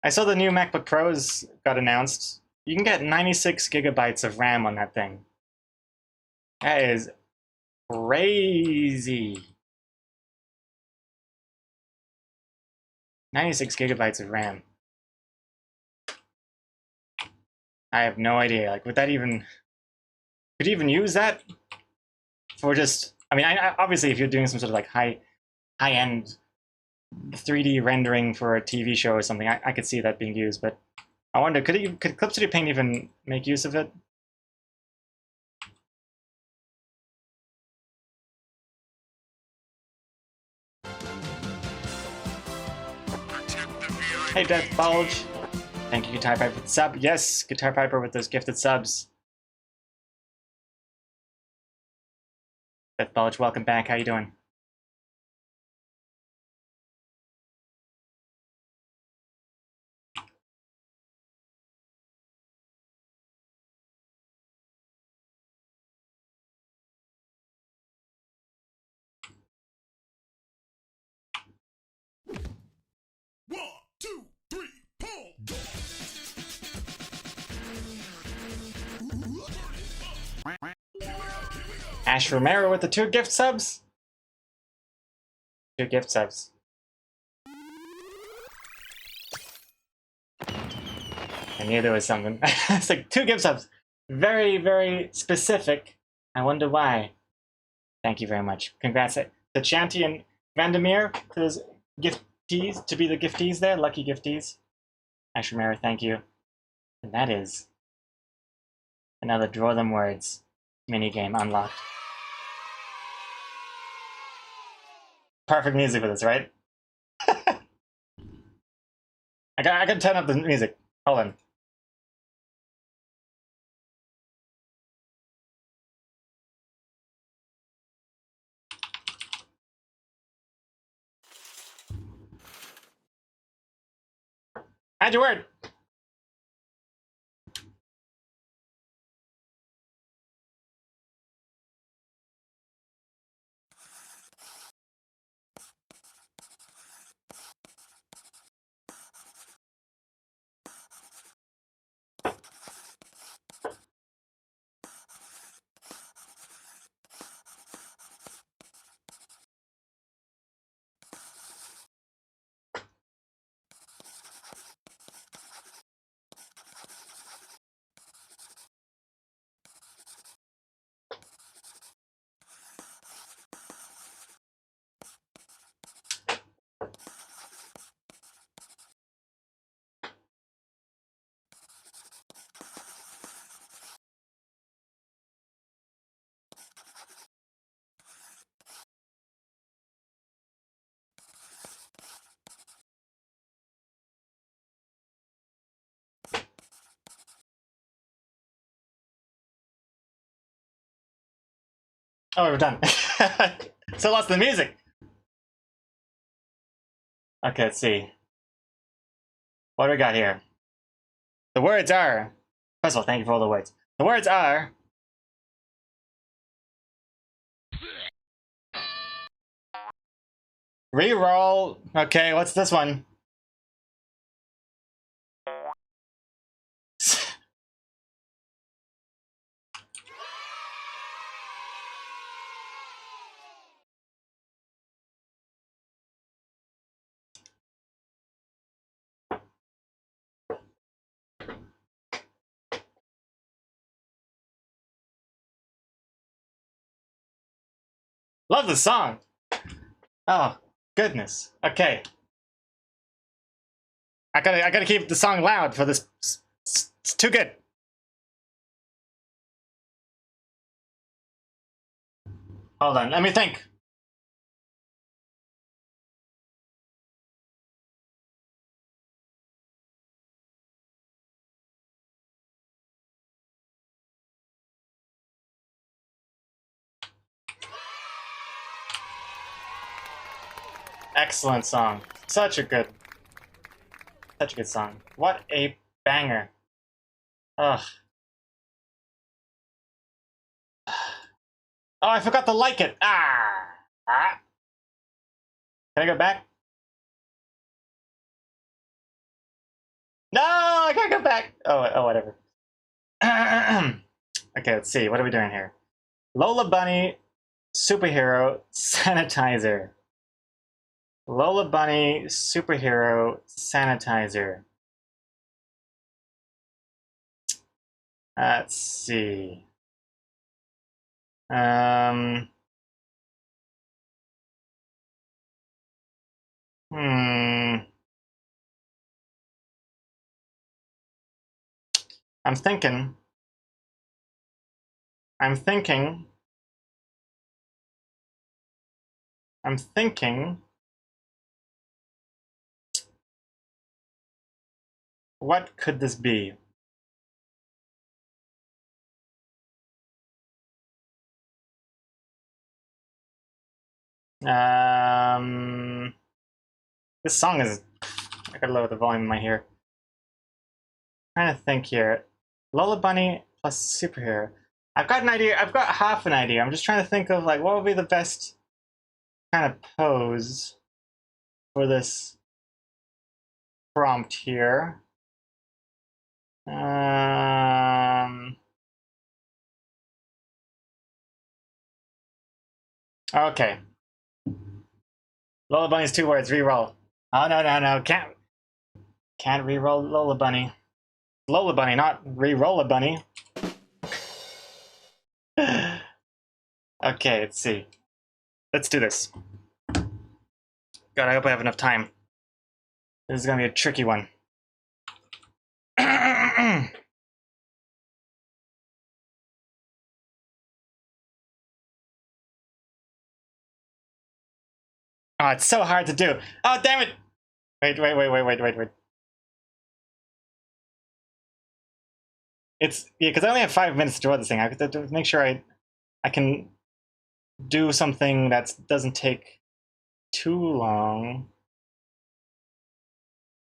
I saw the new MacBook Pros got announced. You can get 96 gigabytes of RAM on that thing. That is crazy. 96 gigabytes of RAM. I have no idea. Like, would that even Could you even use that for just? I mean, obviously, if you're doing some sort of like high-end 3D rendering for a TV show or something, I could see that being used. But I wonder, could Clip Studio Paint even make use of it? Hey, Death Bulge. Thank you, Guitar Piper, for the sub. Yes, Guitar Piper with those gifted subs. Death Bulge, welcome back. How you doing? One, two, three, pull. Go. Ash Romero with the 2 gift subs. 2 gift subs. I knew there was something. It's like 2 gift subs. Very, very specific. I wonder why. Thank you very much. Congrats to Chanty and Vandermeer for those giftees, to be the giftees there. Lucky giftees. Ash Romero, thank you. And that is another Draw Them Words minigame unlocked. Perfect music for this, right? I gotta turn up the music. Hold on. Add your word. Oh, we're done. So lost the music. Okay, let's see. What do we got here? The words are. First of all, thank you for all the words. The words are. Reroll. Okay, what's this one? Love the song. Oh, goodness. Okay. I gotta keep the song loud for this. It's too good. Hold on, let me think. Excellent song. Such a good song. What a banger. Ugh. Oh, I forgot to like it. Ah. Can I go back? No, I can't go back. Oh, whatever. Okay, let's see. What are we doing here? Lola Bunny, superhero, sanitizer. Lola Bunny, superhero, sanitizer. Let's see. Um. Hmm. I'm thinking. I'm thinking. I'm thinking. What could this be? This song is. I gotta lower the volume in my ear. Trying to think here. Lola Bunny plus superhero. I've got an idea. I've got half an idea. I'm just trying to think of like what would be the best kind of pose for this prompt here. Okay. Lola Bunny's 2 words. Reroll. Oh no! Can't reroll Lola Bunny. Lola Bunny, not re-roll a bunny. Okay, let's see. Let's do this. God, I hope I have enough time. This is gonna be a tricky one. Oh, it's so hard to do. Oh, damn it! Wait. It's yeah, because I only have 5 minutes to draw this thing. I have to make sure I can do something that doesn't take too long.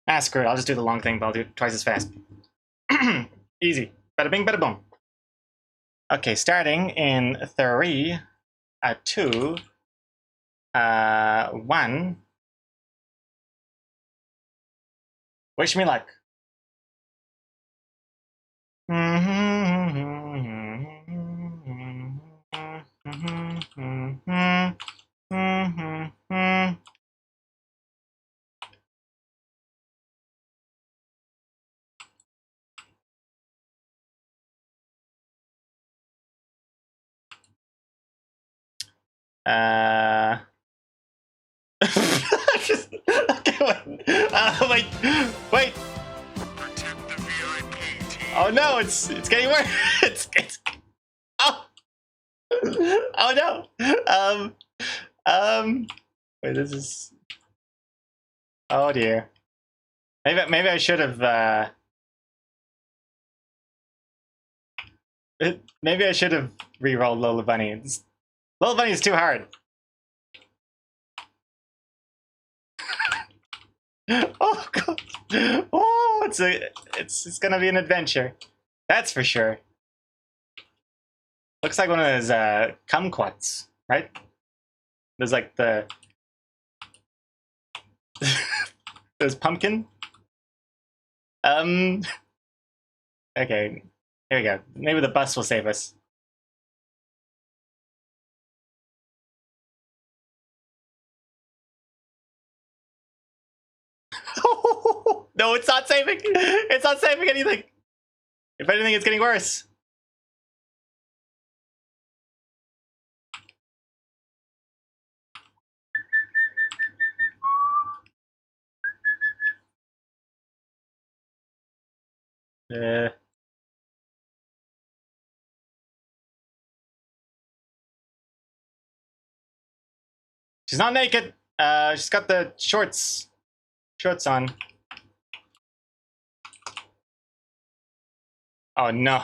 Ah, screw it. I'll just do the long thing, but I'll do it twice as fast. Easy. Bada bing, bada boom. Okay, starting in 3, 2, 1. Wish me luck. Okay, wait. Oh no, it's getting worse. It's oh oh no. Wait, this is. Oh dear. Maybe I should have. Maybe I should have re-rolled Lola Bunny. Lola Bunny is too hard. Oh god. Oh, it's gonna be an adventure. That's for sure. Looks like one of those kumquats, right? There's like the there's pumpkin. Okay, here we go. Maybe the bus will save us. No, it's not saving. It's not saving anything. If anything, it's getting worse. Uh, she's not naked. She's got the shorts on. Oh no.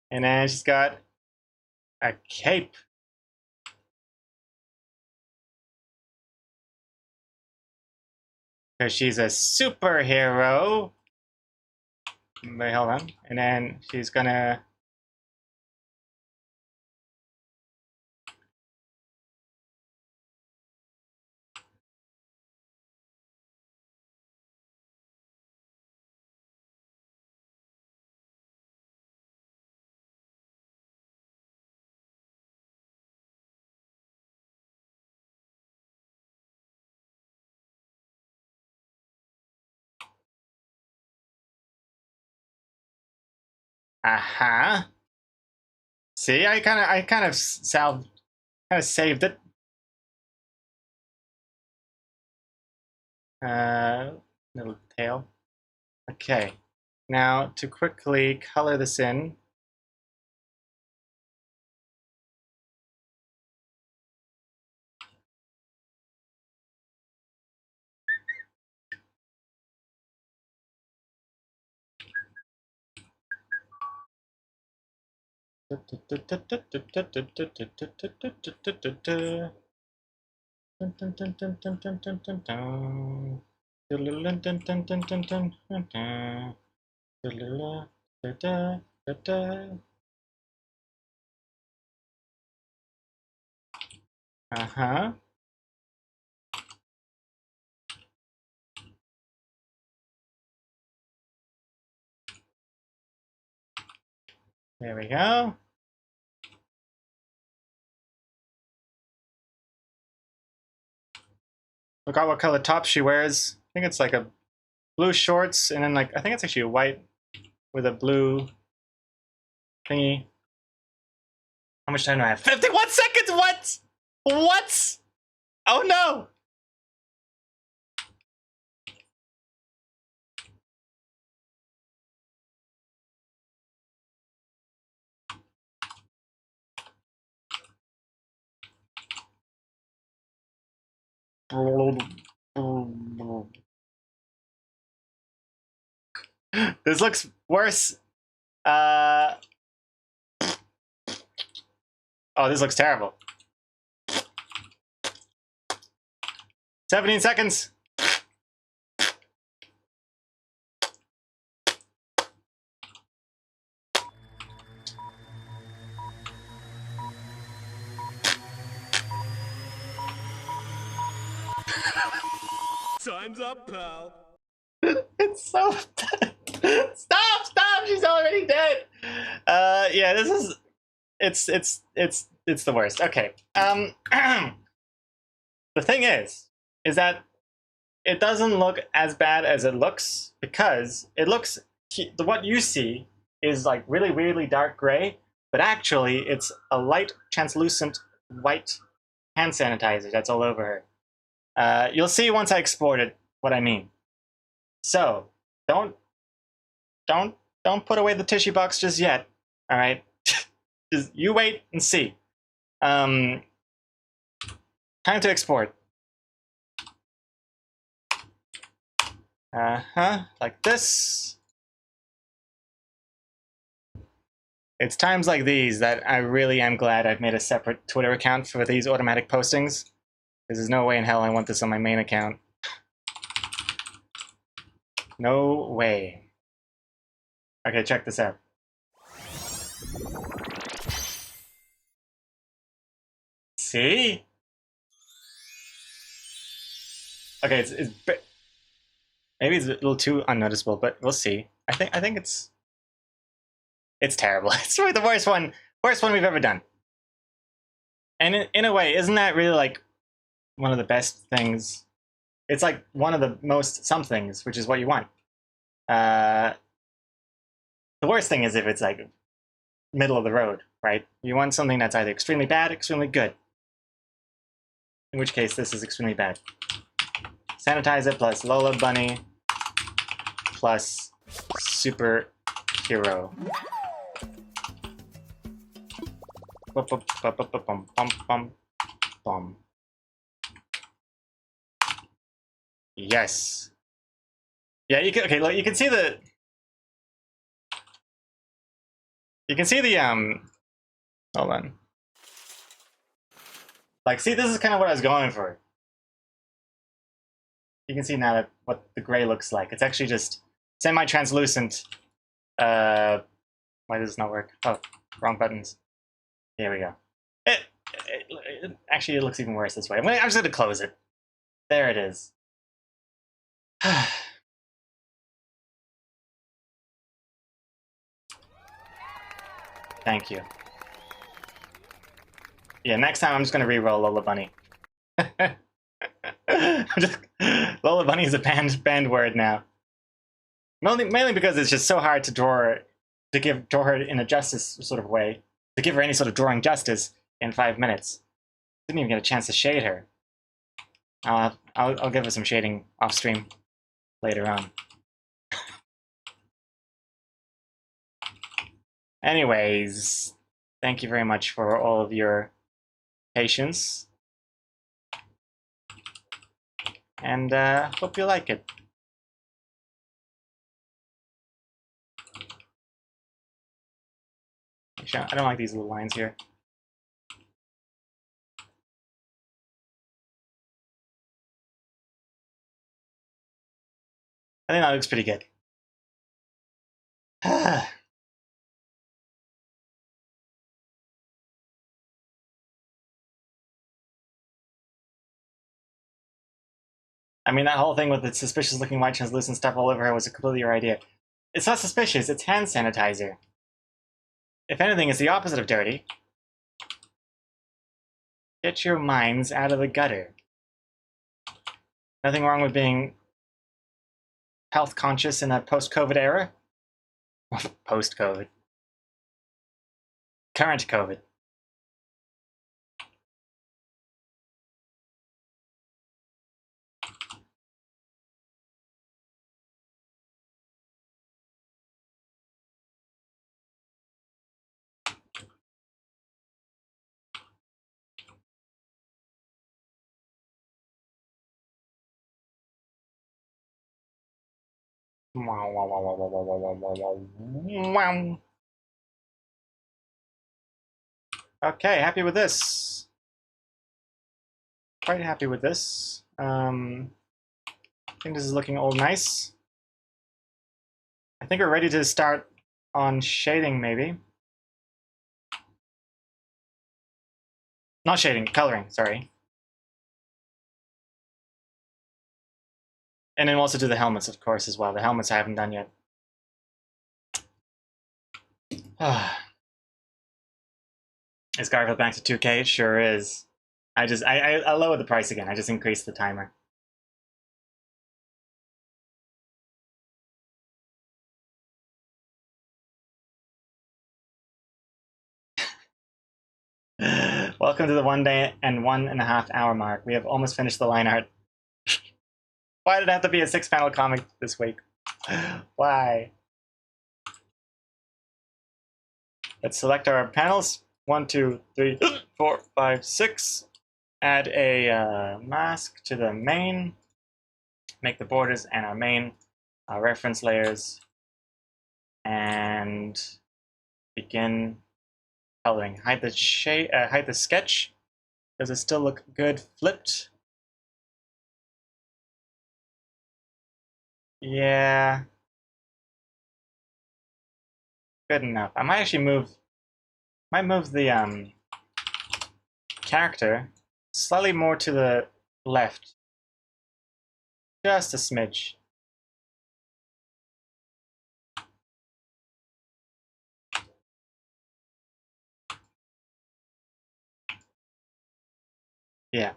And then she's got a cape. Because she's a superhero. Wait, hold on. And then she's gonna. Uh-huh. See, I kind of saved it. Little tail. Okay. Now to quickly color this in. Uh-huh. There we go. Look at what color top she wears. I think it's like a blue shorts and then like I think it's actually a white with a blue thingy. How much time do I have? 51 seconds! What? What? Oh no! This looks worse. Oh, this looks terrible. 17 seconds. Time's up, pal. It's so stop! She's already dead. Yeah, this is it's the worst. Okay. The thing is that it doesn't look as bad as it looks because it looks what you see is like really weirdly dark gray, but actually it's a light translucent white hand sanitizer that's all over her. You'll see once I export it what I mean. So don't put away the tissue box just yet. All right, just you wait and see. Time to export. Like this. It's times like these that I really am glad I've made a separate Twitter account for these automatic postings. Because there's no way in hell I want this on my main account. No way. Okay, check this out. See? Okay, maybe it's a little too unnoticeable, but we'll see. I think it's terrible. It's really the worst one we've ever done. And in a way, isn't that really like one of the best things? It's like one of the most somethings, which is what you want. The worst thing is if it's like middle of the road, right? You want something that's either extremely bad, extremely good. In which case, this is extremely bad. Sanitizer plus Lola Bunny plus superhero. Yes. Yeah, you can. Okay, look, you can see the. You can see the Hold on. Like, see, this is kind of what I was going for. You can see now that what the gray looks like. It's actually just semi-translucent. Why does this not work? Oh, wrong buttons. Here we go. Actually, it looks even worse this way. I'm just going to close it. There it is. Thank you. Yeah, next time I'm just going to re-roll Lola Bunny. Lola Bunny is a banned word now. Mainly because it's just so hard to draw to draw her in a justice sort of way, to give her any sort of drawing justice in 5 minutes. Didn't even get a chance to shade her. I'll give her some shading off stream later on. Anyways, thank you very much for all of your patience, and hope you like it. Actually, I don't like these little lines here. I think that looks pretty good. I mean, that whole thing with the suspicious looking white translucent stuff all over her was completely your idea. It's not suspicious, it's hand sanitizer. If anything, it's the opposite of dirty. Get your minds out of the gutter. Nothing wrong with being health conscious in a post-COVID era. Post-COVID. Current COVID. Okay, happy with this. Quite happy with this. I think this is looking all nice. I think we're ready to start on shading, maybe. Not shading, coloring, sorry. And then we'll also do the helmets, of course, as well. The helmets I haven't done yet. Is Garfield back to 2K? It sure is. I lowered the price again. I just increased the timer. Welcome to the 1 day and 1.5 hour mark. We have almost finished the line art. Why did it have to be a 6-panel comic this week? Why? Let's select our panels. 1, 2, 3, 4, 5, 6. Add a mask to the main. Make the borders and our main reference layers. And begin coloring. Hide the sketch. Does it still look good flipped? Yeah. Good enough. I might actually move the character slightly more to the left. Just a smidge. Yeah.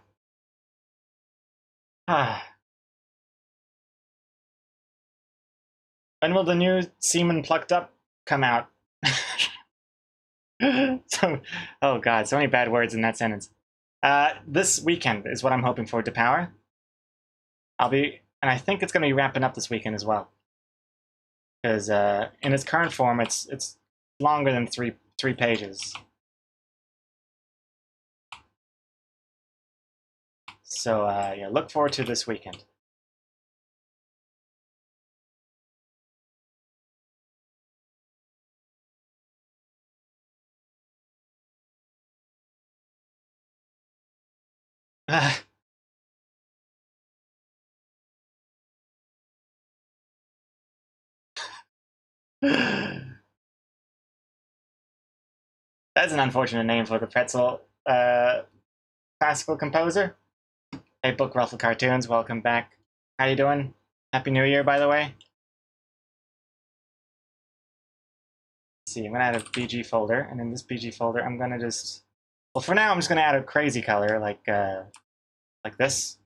When will the new Semen Plucked Up come out? Oh god, so many bad words in that sentence. This weekend is what I'm hoping for to power. And I think it's going to be wrapping up this weekend as well. Because in its current form, it's longer than three pages. So yeah, look forward to this weekend. That's an unfortunate name for the pretzel classical composer. Hey, Book Ruffle Cartoons, welcome back. How you doing? Happy New Year, by the way. Let's see, I'm gonna add a BG folder, and in this BG folder, I'm gonna just, well, for now, I'm just gonna add a crazy color like this,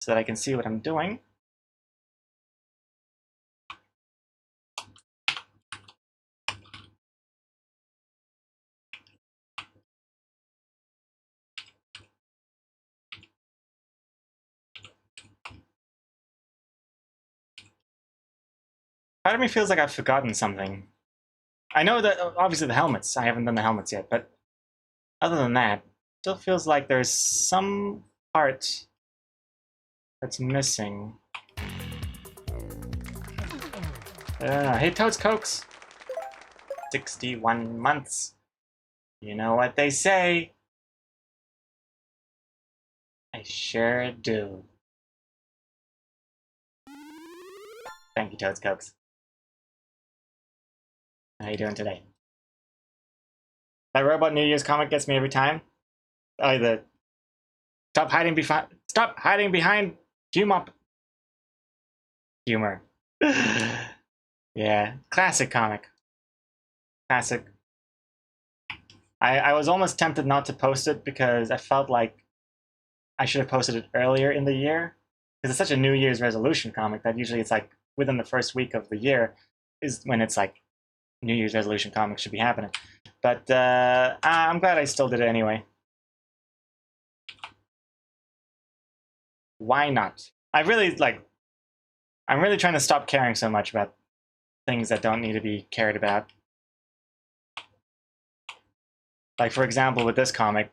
so that I can see what I'm doing. Part of me feels like I've forgotten something. I know that obviously the helmets. I haven't done the helmets yet, but other than that, it still feels like there's some part that's missing. Hey, Toads Cokes. 61 months. You know what they say. I sure do. Thank you, Toads Cokes. How you doing today? That Robot New Year's comic gets me every time. Oh, the stop hiding behind humor. Yeah, classic comic. Classic. I was almost tempted not to post it because I felt like I should have posted it earlier in the year. Because it's such a New Year's resolution comic that usually it's like within the first week of the year is when it's like New Year's resolution comics should be happening. But I'm glad I still did it anyway. Why not? I'm really trying to stop caring so much about things that don't need to be cared about. Like, for example, with this comic,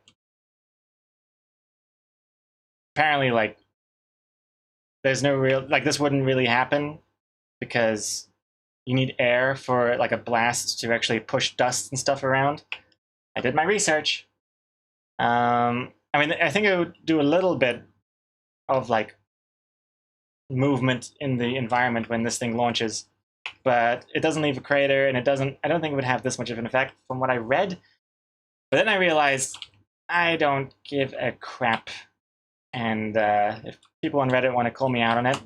apparently, like, there's no real, like, this wouldn't really happen because you need air for, like, a blast to actually push dust and stuff around. I did my research. I mean, I think it would do a little bit of, like, movement in the environment when this thing launches, but it doesn't leave a crater, and I don't think it would have this much of an effect from what I read. But then I realized I don't give a crap, and if people on Reddit want to call me out on it,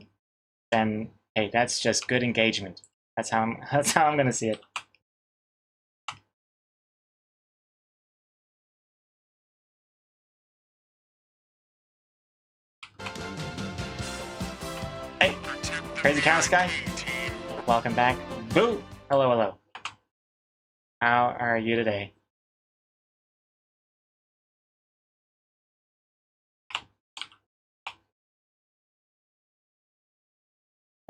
then hey, that's just good engagement. That's how I'm gonna see it. Hey, Crazy Cow Sky, welcome back. Boo! Hello, hello. How are you today?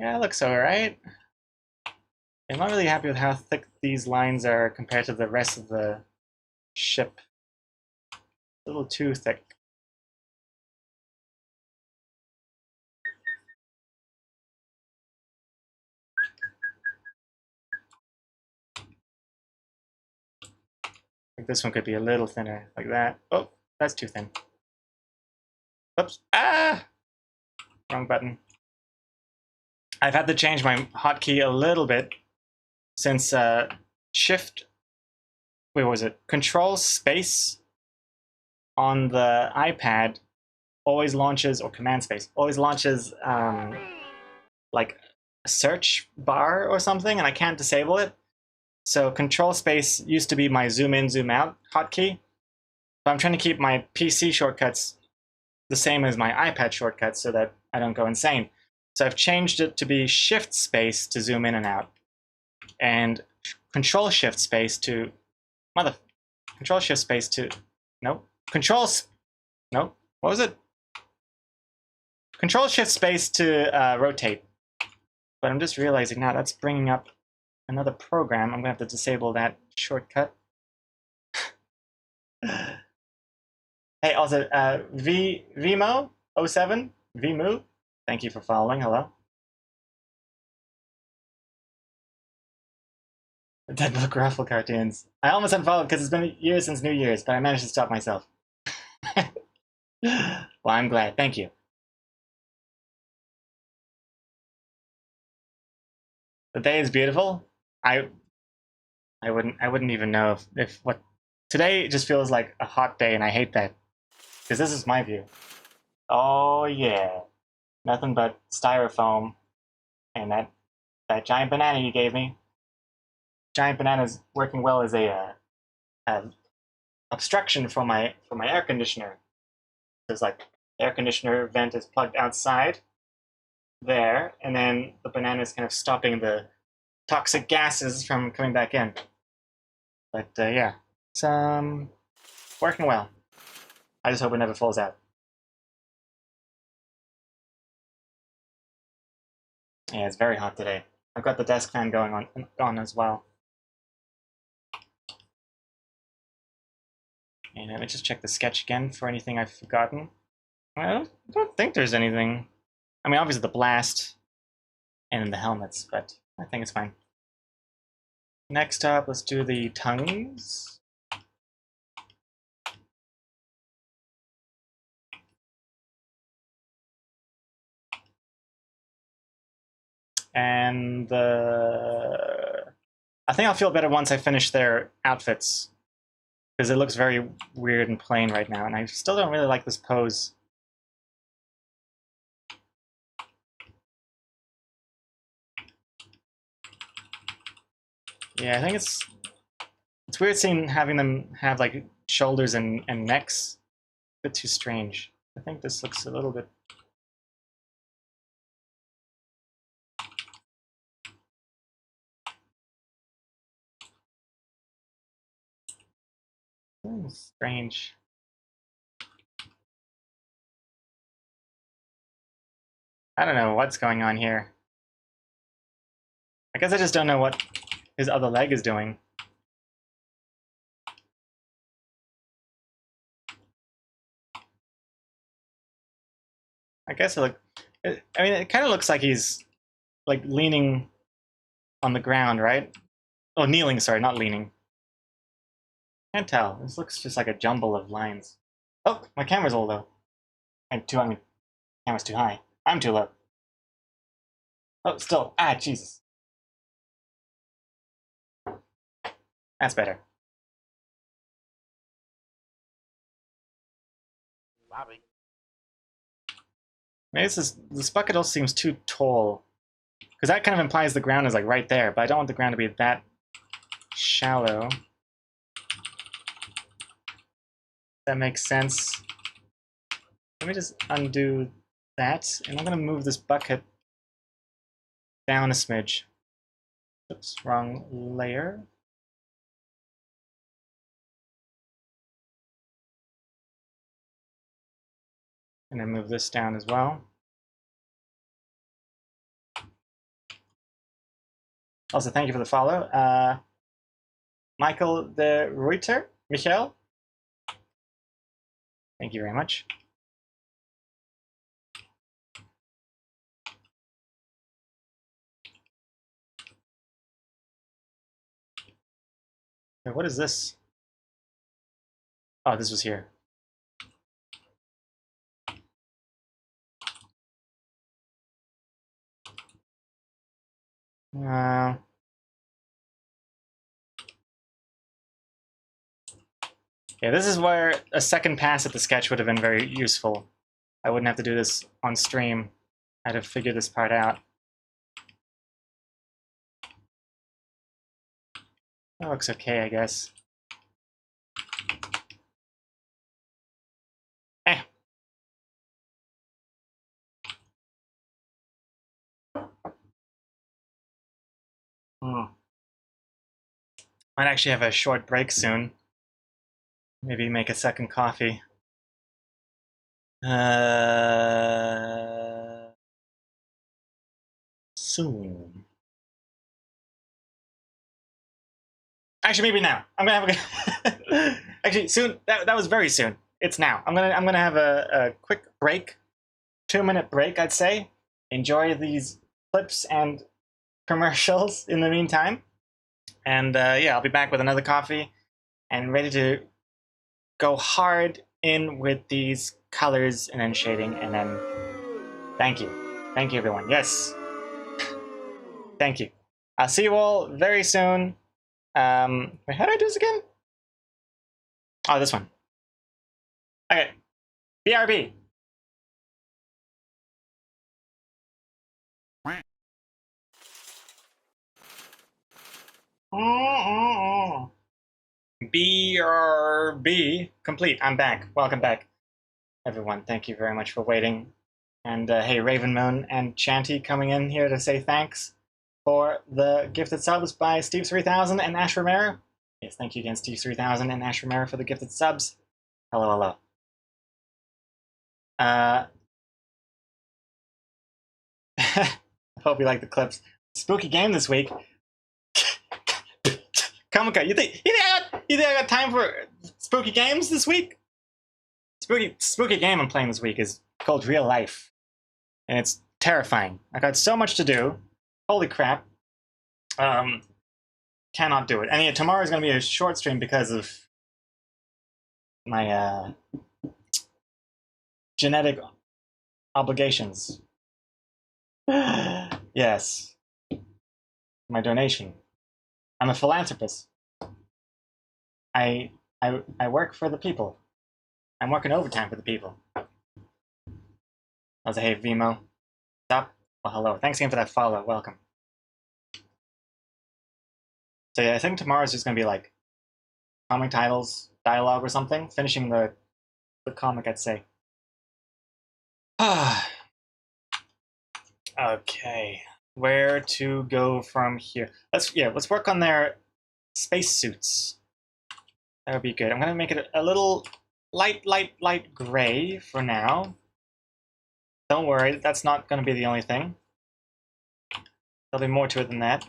Yeah, it looks alright. I'm not really happy with how thick these lines are compared to the rest of the ship. A little too thick. I think this one could be a little thinner, like that. Oh, that's too thin. Oops. Ah! Wrong button. I've had to change my hotkey a little bit since Shift. Wait, what was it? Control Space on the iPad always launches, or Command Space always launches like a search bar or something, and I can't disable it. So Control Space used to be my zoom in, zoom out hotkey. But I'm trying to keep my PC shortcuts the same as my iPad shortcuts so that I don't go insane. So I've changed it to be Shift Space to zoom in and out, and Control Shift Space to Control Shift Space to nope. Nope. What was it? Control Shift Space to rotate. But I'm just realizing now that's bringing up another program. I'm gonna have to disable that shortcut. Hey, also Vmo07 Vmoo. Thank you for following. Hello. Dead Book Raffle cartoons. I almost unfollowed because it's been years since New Year's, but I managed to stop myself. Well, I'm glad. Thank you. The day is beautiful. I wouldn't even know if what today just feels like a hot day, and I hate that because this is my view. Oh yeah, nothing but styrofoam and that giant banana you gave me. Giant banana's working well as a obstruction for my air conditioner. There's like air conditioner vent is plugged outside there, and then the banana is kind of stopping the toxic gases from coming back in. But yeah, it's working well. I just hope it never falls out. Yeah, it's very hot today. I've got the desk fan going on as well. And let me just check the sketch again for anything I've forgotten. I don't think there's anything. I mean, obviously the blast and the helmets, but I think it's fine. Next up, let's do the tongues. And I think I'll feel better once I finish their outfits, because it looks very weird and plain right now, and I still don't really like this pose. Yeah, I think it's weird seeing having them have like shoulders and necks. A bit too strange. I think this looks a little bit. Strange. I don't know what's going on here. I guess I just don't know what his other leg is doing. I guess I mean, it kind of looks like he's like leaning on the ground, right? Oh, kneeling, sorry, not leaning. Can't tell. This looks just like a jumble of lines. Oh, my camera's all low. I mean, camera's too high. I'm too low. Oh, still. Ah, Jesus. That's better. Maybe this bucket also seems too tall. Because that kind of implies the ground is like right there, but I don't want the ground to be that shallow. That makes sense. Let me just undo that, and I'm going to move this bucket down a smidge. Oops, wrong layer. And then move this down as well. Also, thank you for the follow. Michael de Ruyter, Michael. Thank you very much. Wait, what is this? Oh, this was here. Yeah, this is where a second pass at the sketch would have been very useful. I wouldn't have to do this on stream. I'd have figured this part out. That looks okay, I guess. Eh. Might actually have a short break soon. Maybe make a second coffee. Soon. Actually, maybe now. I'm gonna have a actually soon. That was very soon. It's now. I'm gonna have a quick break, 2-minute break, I'd say. Enjoy these clips and commercials in the meantime, and yeah, I'll be back with another coffee and ready to go hard in with these colors and then shading, and then thank you everyone. Yes, thank you. I'll see you all very soon. Wait, how do I do this again? Oh, this one. Okay, BRB. BRB complete. I'm back. Welcome back, everyone. Thank you very much for waiting. And hey, Raven Moon and Chanty coming in here to say thanks for the gifted subs by Steve3000 and Ash Romero. Yes, thank you again, Steve3000 and Ash Romero, for the gifted subs. Hello, hello. I hope you like the clips. spooky game this week. Comica, you think I got time for spooky games this week? Spooky game I'm playing this week is called Real Life, and it's terrifying. I got so much to do. Holy crap! Cannot do it. And yeah, tomorrow is going to be a short stream because of my genetic obligations. Yes, my donation. I'm a philanthropist. I work for the people. I'm working overtime for the people. I was like, hey, Vimo. What's up? Well, hello. Thanks again for that follow. Welcome. So yeah, I think tomorrow's just going to be like comic titles, dialogue or something. Finishing the comic, I'd say. Okay. Where to go from here? Let's work on their spacesuits. That would be good. I'm going to make it a little light gray for now. Don't worry, that's not going to be the only thing. There'll be more to it than that.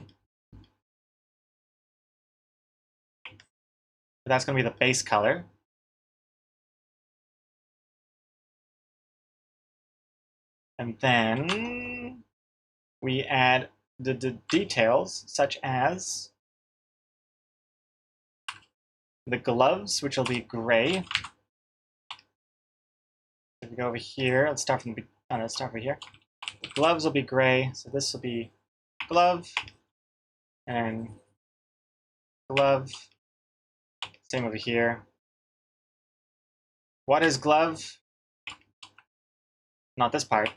But that's going to be the base color. And then we add the details, such as the gloves, which will be gray. If we go over here, let's start from the let's start over here. The gloves will be gray, so this will be glove and glove. Same over here. What is glove? Not this part,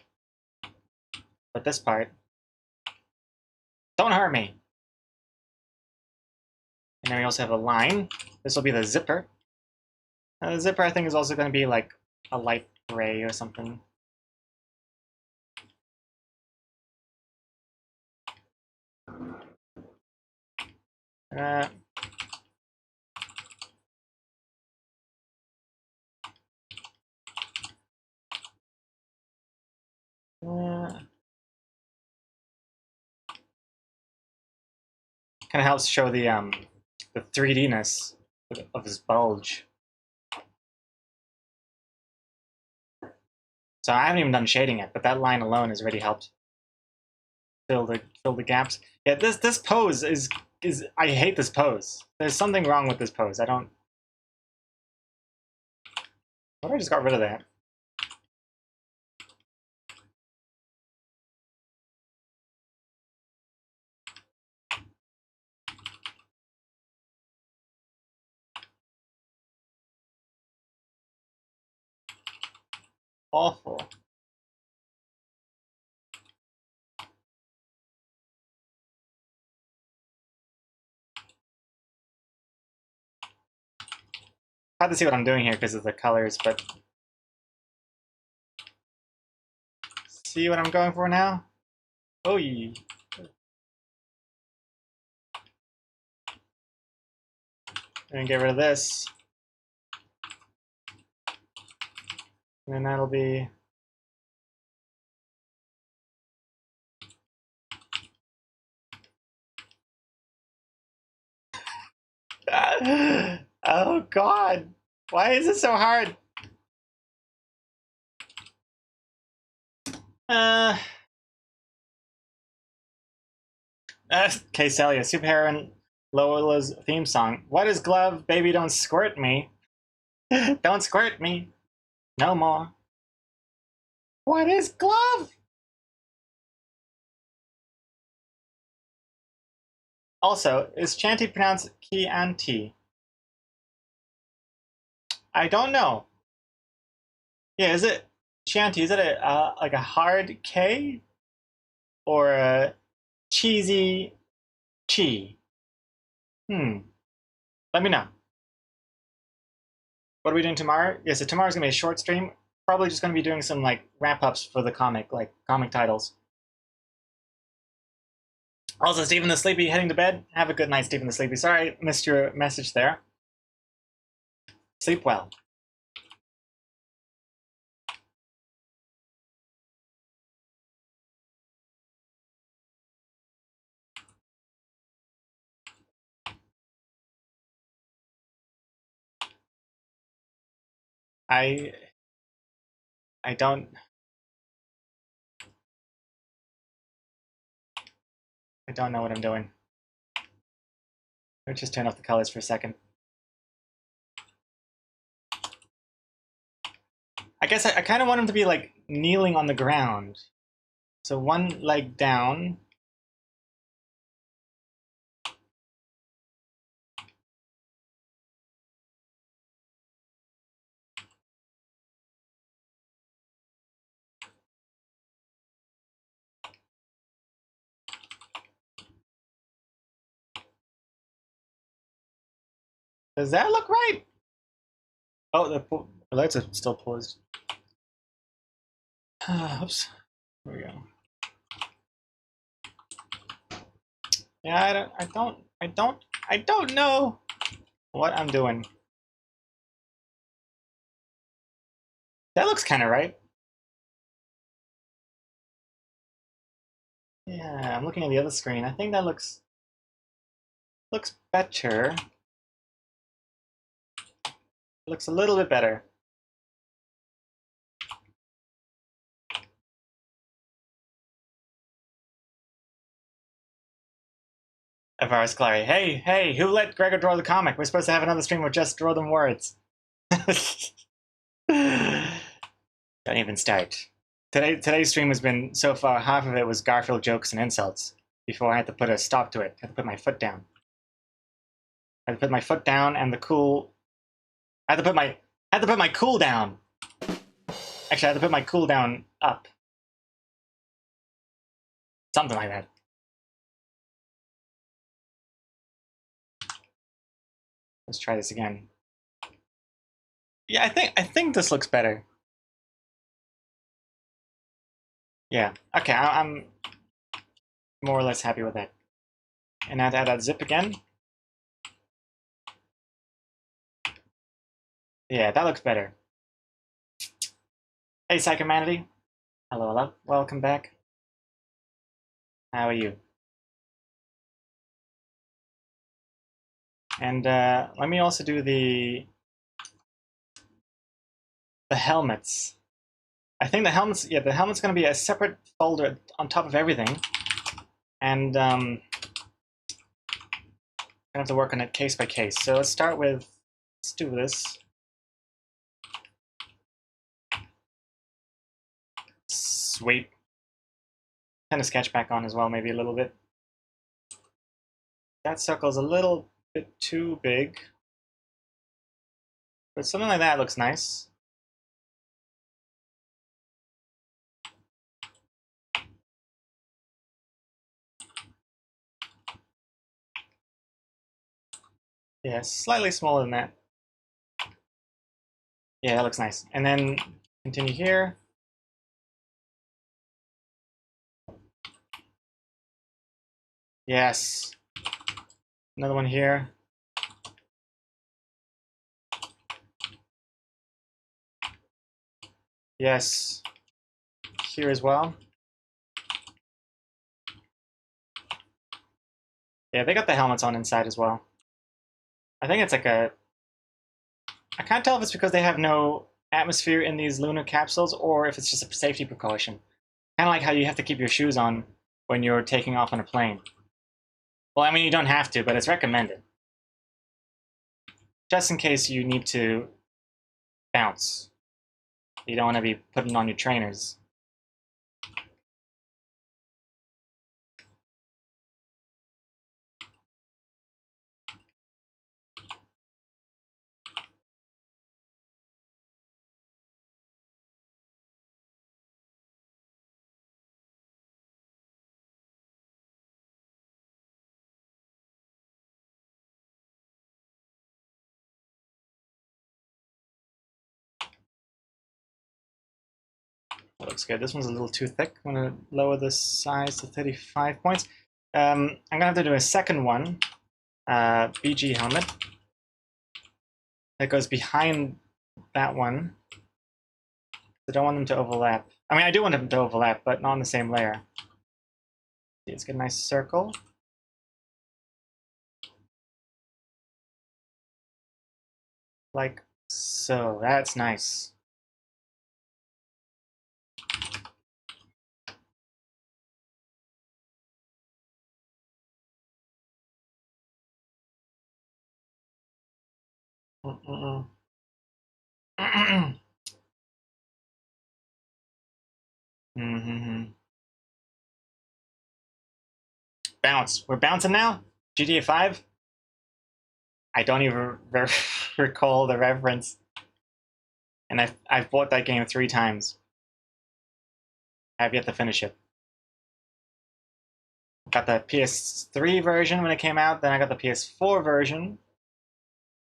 but this part. Don't hurt me. And then we also have a line. This will be the zipper. The zipper, I think, is also going to be like a light gray or something. Kind of helps show the 3D-ness of his bulge. So I haven't even done shading yet, but that line alone has already helped fill the gaps. Yeah, this pose is I hate this pose. There's something wrong with this pose. I don't. What if I just got rid of that? Awful. Hard to see what I'm doing here because of the colors, but see what I'm going for now? Oh, yeah. And get rid of this. And then that'll be oh god. Why is it so hard? Okay, Celia, superheroine Lola's theme song. What is glove? Baby, don't squirt me. Don't squirt me. No more. What is glove? Also, is Chanty pronounced Chianti? I don't know. Yeah, is it Chianti? Is it a like a hard K or a cheesy chi? Let me know. What are we doing tomorrow? Yeah, so tomorrow's gonna be a short stream. Probably just gonna be doing some like wrap-ups for the comic, like comic titles. Also, Stephen the Sleepy heading to bed. Have a good night, Stephen the Sleepy. Sorry I missed your message there. Sleep well. I don't know what I'm doing. Let's just turn off the colors for a second. I guess I kind of want him to be like kneeling on the ground. So one leg down. Does that look right? Oh, the lights are still paused. Oops. There we go. Yeah, I don't know what I'm doing. That looks kind of right. Yeah, I'm looking at the other screen. I think that looks better. Looks a little bit better. Avaris Clary. Hey, who let Gregor draw the comic? We're supposed to have another stream where just draw them words. Don't even start. Today's stream has been, so far, half of it was Garfield jokes and insults. Before I had to put a stop to it. I had to put my foot down. I had to put my foot down and the cool... I had to put my cool down. Actually, I had to put my cool down up. Something like that. Let's try this again. Yeah, I think this looks better. Yeah. Okay, I'm more or less happy with that. And now to add that zip again. Yeah, that looks better. Hey, Psychomanity. Hello. Welcome back. How are you? And let me also do the helmets. I think the helmet's going to be a separate folder on top of everything. And I'm going to have to work on it case by case. So let's start with, let's do this. Sweet. Kind of sketch back on as well, maybe a little bit. That circle's a little bit too big. But something like that looks nice. Yeah, slightly smaller than that. Yeah, that looks nice. And then continue here. Yes. Another one here. Yes. Here as well. Yeah, they got the helmets on inside as well. I think it's like a... I can't tell if it's because they have no atmosphere in these lunar capsules or if it's just a safety precaution. Kind of like how you have to keep your shoes on when you're taking off on a plane. Well, I mean, you don't have to, but it's recommended. Just in case you need to bounce. You don't want to be putting on your trainers. That looks good. This one's a little too thick. I'm going to lower the size to 35 points. I'm going to have to do a second one. BG helmet. That goes behind that one. I don't want them to overlap. I mean, I do want them to overlap, but not on the same layer. Let's get a nice circle. Like So that's nice. Bounce. We're bouncing now? GTA 5? I don't even recall the reference. And I've bought that game 3 times. I have yet to finish it. Got the PS3 version when it came out, then I got the PS4 version,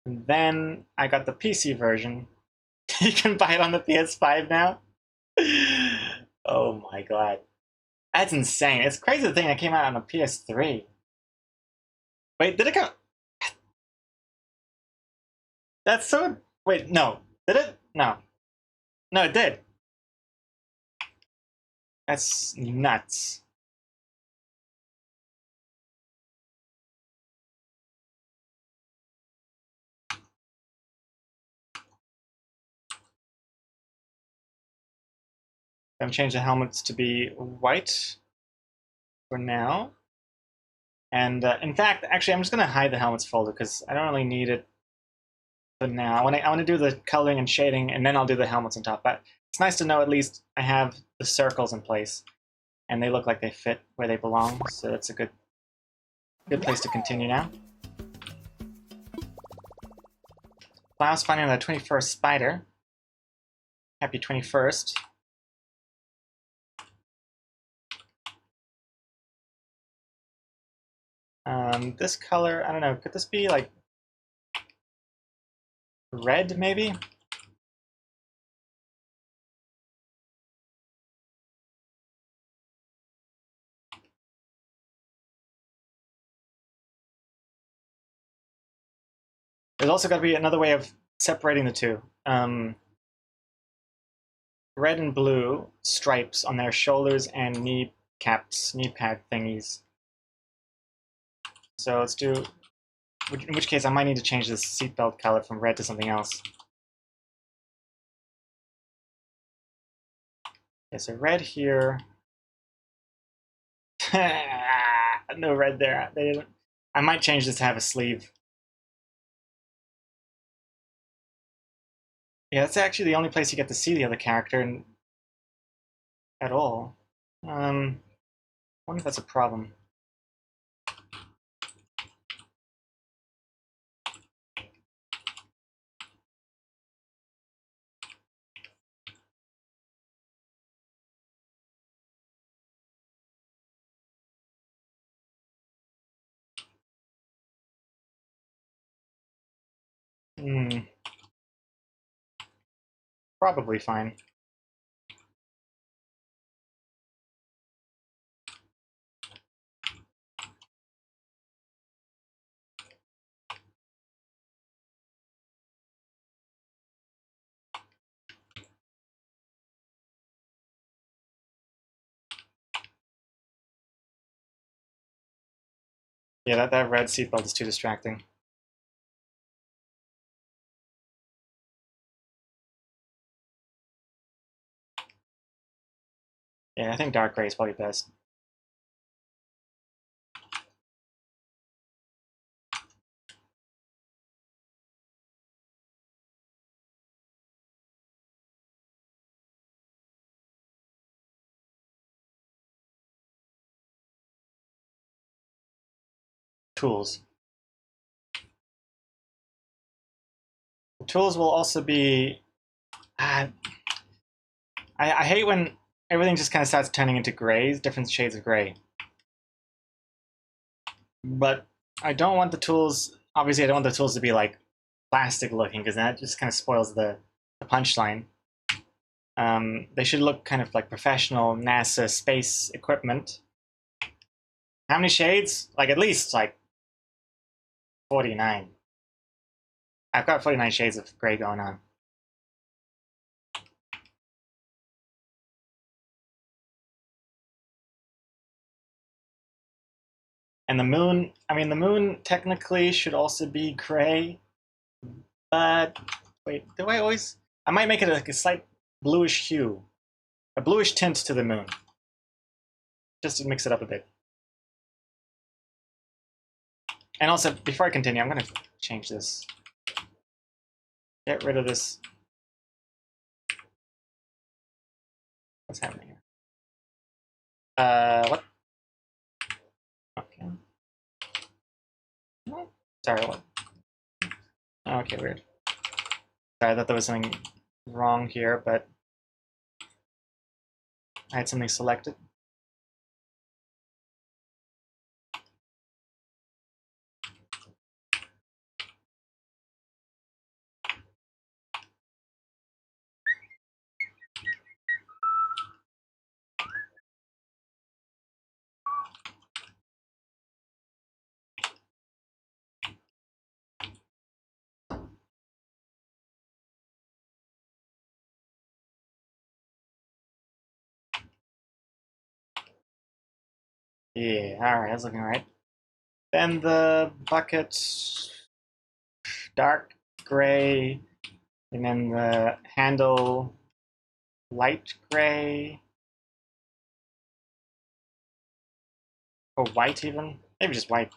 and then I got the PC version. You can buy it on the PS5 now? Oh my god. That's insane. It's crazy the thing that came out on a PS3. Wait, did it come? That's so... Wait, no. Did it? No. No, it did. That's nuts. I'm changing the helmets to be white for now. And in fact, actually, I'm just going to hide the helmets folder because I don't really need it for now. I want to do the coloring and shading, and then I'll do the helmets on top. But it's nice to know at least I have the circles in place, and they look like they fit where they belong. So that's a good place to continue now. Klaus finding the 21st spider. Happy 21st. This color, I don't know, could this be like red maybe? There's also got to be another way of separating the two. Red and blue stripes on their shoulders and knee caps, knee pad thingies. So let's do, in which case I might need to change this seatbelt color from red to something else. Okay, so red here. No red there. They didn't. I might change this to have a sleeve. Yeah, that's actually the only place you get to see the other character at all. I wonder if that's a problem. Probably fine. Yeah, that red seatbelt is too distracting. Yeah, I think dark gray is probably best. Tools. The tools will also be... I hate when everything just kind of starts turning into grays, different shades of gray. But I don't want the tools... Obviously, I don't want the tools to be like plastic looking because that just kind of spoils the punchline. They should look kind of like professional NASA space equipment. How many shades? Like at least like 49. I've got 49 shades of gray going on. And the moon, I mean, the moon technically should also be gray, but Wait, do I always? I might make it like a slight bluish hue. A bluish tint to the moon. Just to mix it up a bit. And also, before I continue, I'm going to change this. Get rid of this. What's happening here? What? Okay. Sorry, what? Okay, weird. Sorry, I thought there was something wrong here, but I had something selected. Yeah, alright, that's looking right. Then the bucket, dark gray, and then the handle, light gray, or white even. Maybe just white.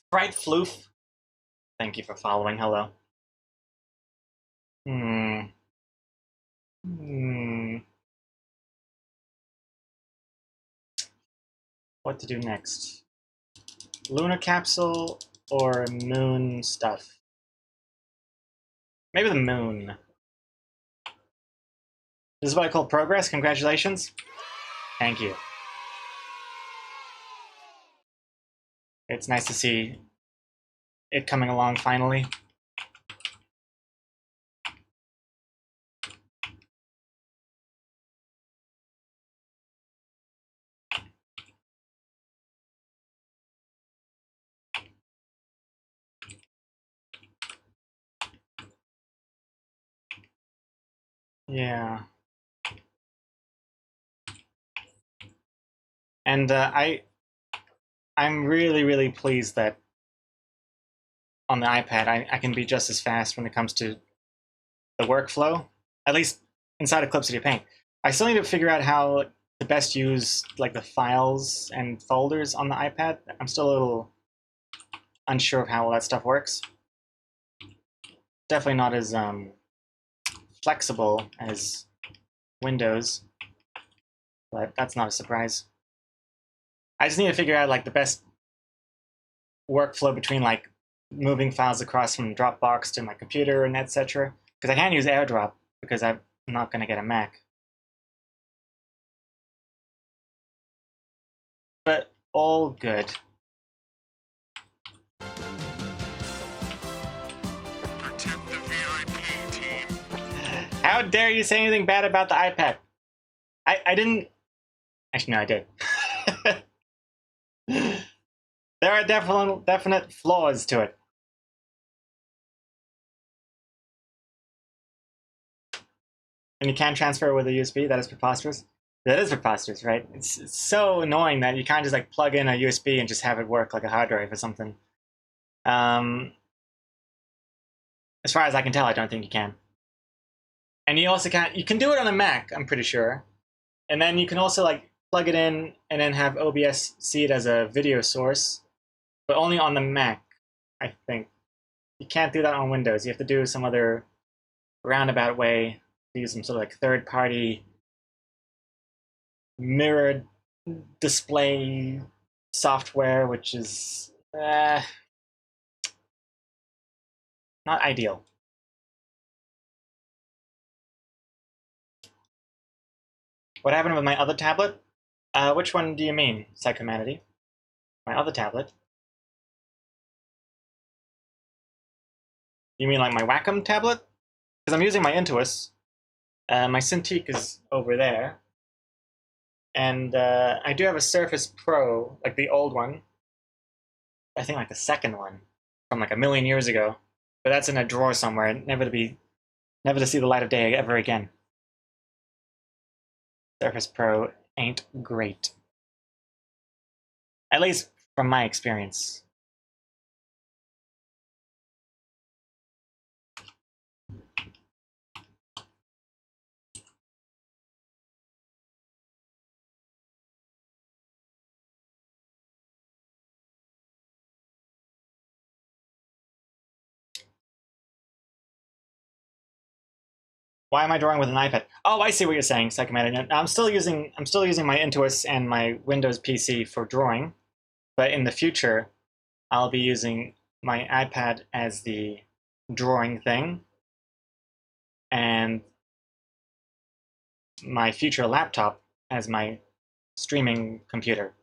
Bright floof. Thank you for following. Hello. Hmm. Hmm. What to do next? Lunar capsule or moon stuff? Maybe the moon. This is what I call progress. Congratulations. Thank you. It's nice to see it coming along finally. Yeah. And I'm really, really pleased that on the iPad I can be just as fast when it comes to the workflow, at least inside of Clip Studio Paint. I still need to figure out how to best use like the files and folders on the iPad. I'm still a little unsure of how all that stuff works. Definitely not as flexible as Windows, but that's not a surprise. I just need to figure out like the best workflow between like moving files across from Dropbox to my computer and etc. Because I can't use AirDrop because I'm not going to get a Mac. But all good. Protect the VIP team. How dare you say anything bad about the iPad? I didn't. Actually, no, I did. There are definite flaws to it. And you can't transfer with a USB. That is preposterous. That is preposterous, right? It's so annoying that you can't just like plug in a USB and just have it work like a hard drive or something. As far as I can tell, I don't think you can. And you also can't. You can do it on a Mac, I'm pretty sure. And then you can also like plug it in and then have OBS see it as a video source, but only on the Mac, I think. You can't do that on Windows. You have to do some other roundabout way to use some sort of like third-party mirrored display software, which is not ideal. What happened with my other tablet? Which one do you mean, Psychomanity? My other tablet? You mean like my Wacom tablet? Because I'm using my Intuos. My Cintiq is over there. And I do have a Surface Pro, like the old one. I think like the second one from like a million years ago. But that's in a drawer somewhere, never to see the light of day ever again. Surface Pro ain't great. At least from my experience. Why am I drawing with an iPad? Oh, I see what you're saying, Psychomatic. I'm still using my Intuos and my Windows PC for drawing, but in the future, I'll be using my iPad as the drawing thing, and my future laptop as my streaming computer.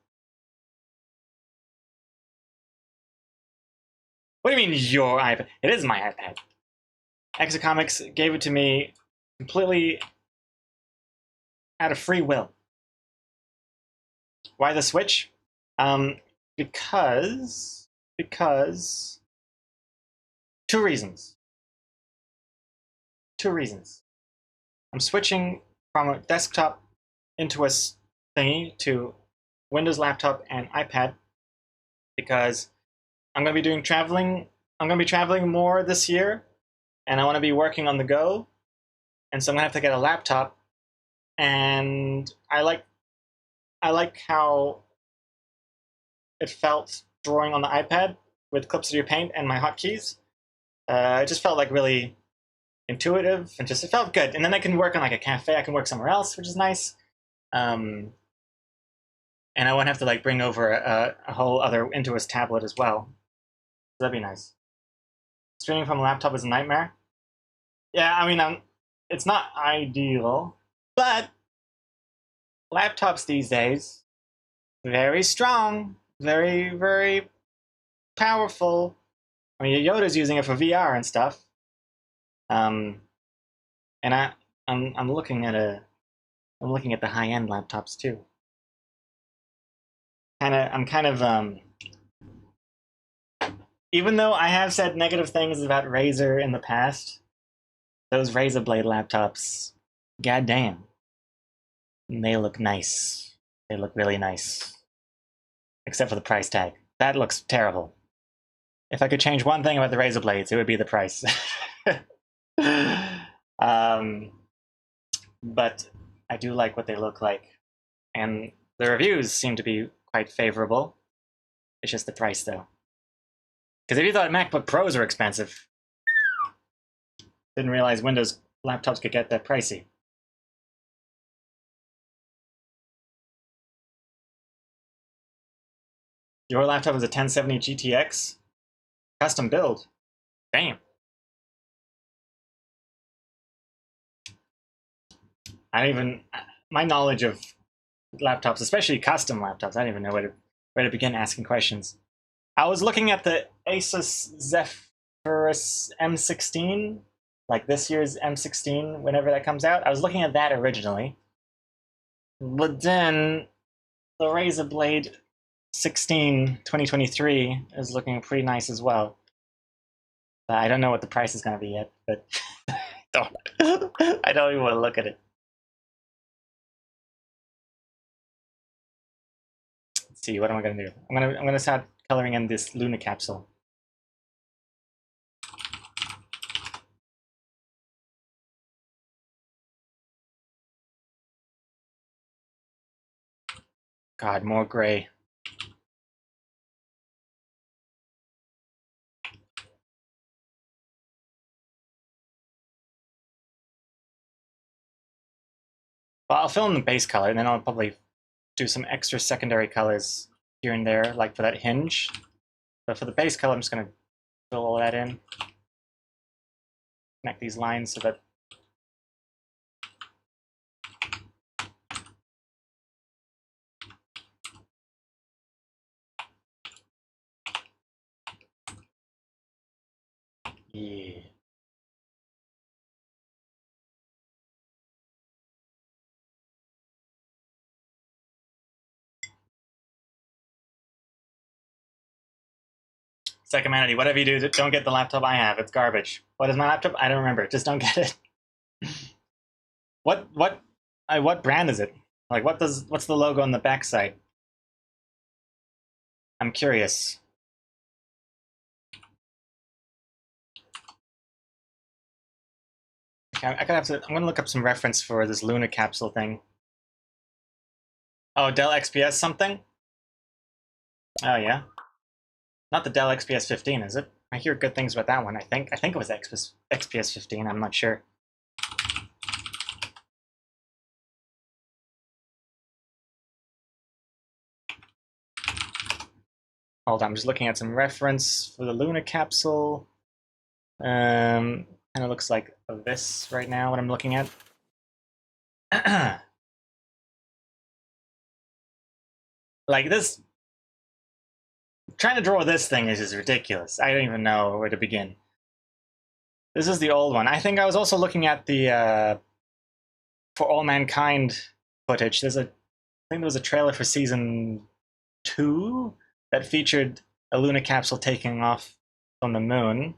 What do you mean your iPad? It is my iPad. Exocomics gave it to me completely out of free will. Why the Switch? Because two reasons. I'm switching from a desktop into a thingy to Windows laptop and iPad because I'm going to be doing traveling. I'm going to be traveling more this year, and I want to be working on the go. And so I'm going to have to get a laptop. And I like how it felt drawing on the iPad with Clip Studio Paint and my hotkeys. It just felt like really intuitive and just it felt good. And then I can work on like a cafe. I can work somewhere else, which is nice. And I won't have to like bring over a whole other Intuos tablet as well. So that'd be nice. Streaming from a laptop is a nightmare. Yeah, I mean, it's not ideal, but laptops these days, very strong, very, very powerful. I mean, Yoda's using it for VR and stuff. And I'm looking at the high-end laptops too. Even though I have said negative things about Razer in the past, those Razer Blade laptops, goddamn, they look nice. They look really nice. Except for the price tag. That looks terrible. If I could change one thing about the Razer Blades, it would be the price. But I do like what they look like. And the reviews seem to be quite favorable. It's just the price, though. Because if you thought MacBook Pros are expensive, didn't realize Windows laptops could get that pricey. Your laptop is a 1070 GTX? Custom build. Damn. My knowledge of laptops, especially custom laptops, I don't even know where to begin asking questions. I was looking at the Asus Zephyrus M16, like this year's M16, whenever that comes out. I was looking at that originally. But then the Razer Blade 16 2023 is looking pretty nice as well. I don't know what the price is going to be yet, but I don't even want to look at it. Let's see, what am I going to do? I'm going to start coloring in this Luna capsule. God, more gray. Well, I'll fill in the base color, and then I'll probably do some extra secondary colors here and there, like for that hinge. But for the base color, I'm just going to fill all that in. Connect these lines so that yeah. Psychomanity, whatever you do, don't get the laptop I have. It's garbage. What is my laptop? I don't remember. Just don't get it. What brand is it? Like, what's the logo on the backside? I'm curious. Okay, I'm gonna look up some reference for this lunar capsule thing. Oh, Dell XPS something? Oh yeah. Not the Dell XPS 15, is it? I hear good things about that one, I think. I think it was XPS 15, I'm not sure. Hold on, I'm just looking at some reference for the lunar capsule. Kind of looks like this right now, what I'm looking at. Like this, trying to draw this thing is just ridiculous. I don't even know where to begin. This is the old one. I think I was also looking at the For All Mankind footage. I think there was a trailer for season 2 that featured a lunar capsule taking off on the moon,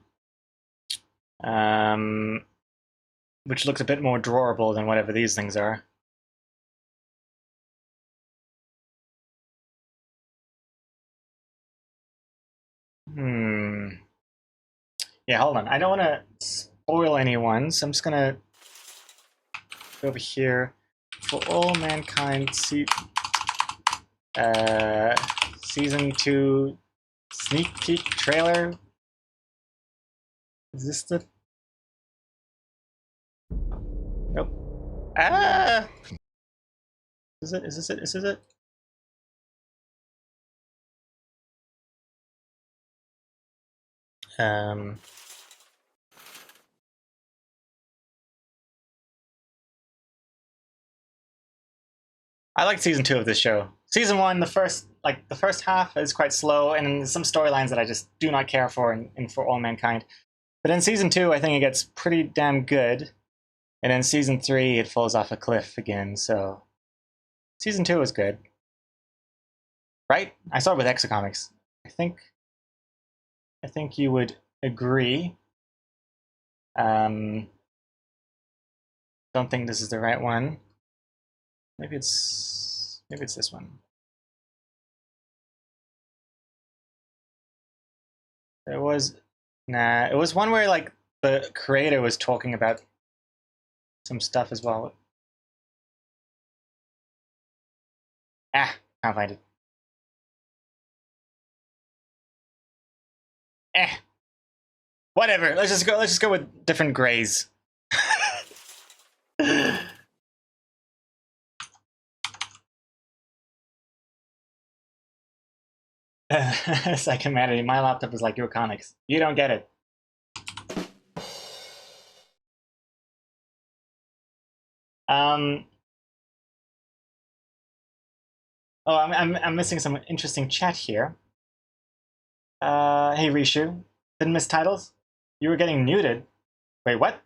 which looks a bit more drawable than whatever these things are. Yeah, hold on. I don't want to spoil anyone, so I'm just gonna go over here. For All Mankind, season 2 sneak peek trailer. Is this the? Nope. Ah! Is it? Is this it? Is this it? I liked season 2 of this show. Season 1, the first half is quite slow, and some storylines that I just do not care for in For All Mankind. But in season 2, I think it gets pretty damn good, and in season 3, it falls off a cliff again. So season 2 is good, right? I saw it with Exocomics. I think you would agree. Don't think this is the right one. Maybe it's this one. It was one where like the creator was talking about some stuff as well. Ah, can't find it. Whatever. Let's just go with different grays. Psychomanity. My laptop is like your comics. You don't get it. Oh, I'm missing some interesting chat here. Hey Rishu, didn't miss titles? You were getting muted. Wait, what?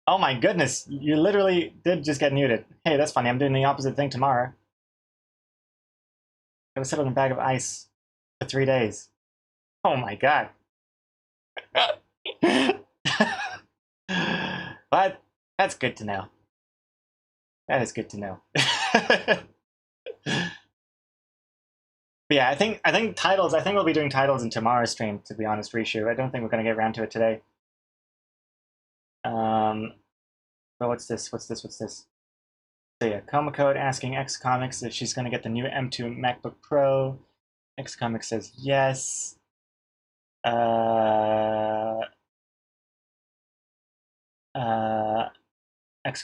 Oh my goodness, you literally did just get muted. Hey, that's funny. I'm doing the opposite thing tomorrow. I was sitting on a bag of ice for 3 days. Oh my god. But that's good to know. That is good to know. But yeah, I think titles. I think we'll be doing titles in tomorrow's stream. To be honest, Rishu, I don't think we're gonna get around to it today. But what's this? So yeah, Coma Code asking X Comics if she's gonna get the new M2 MacBook Pro. X Comics says yes. X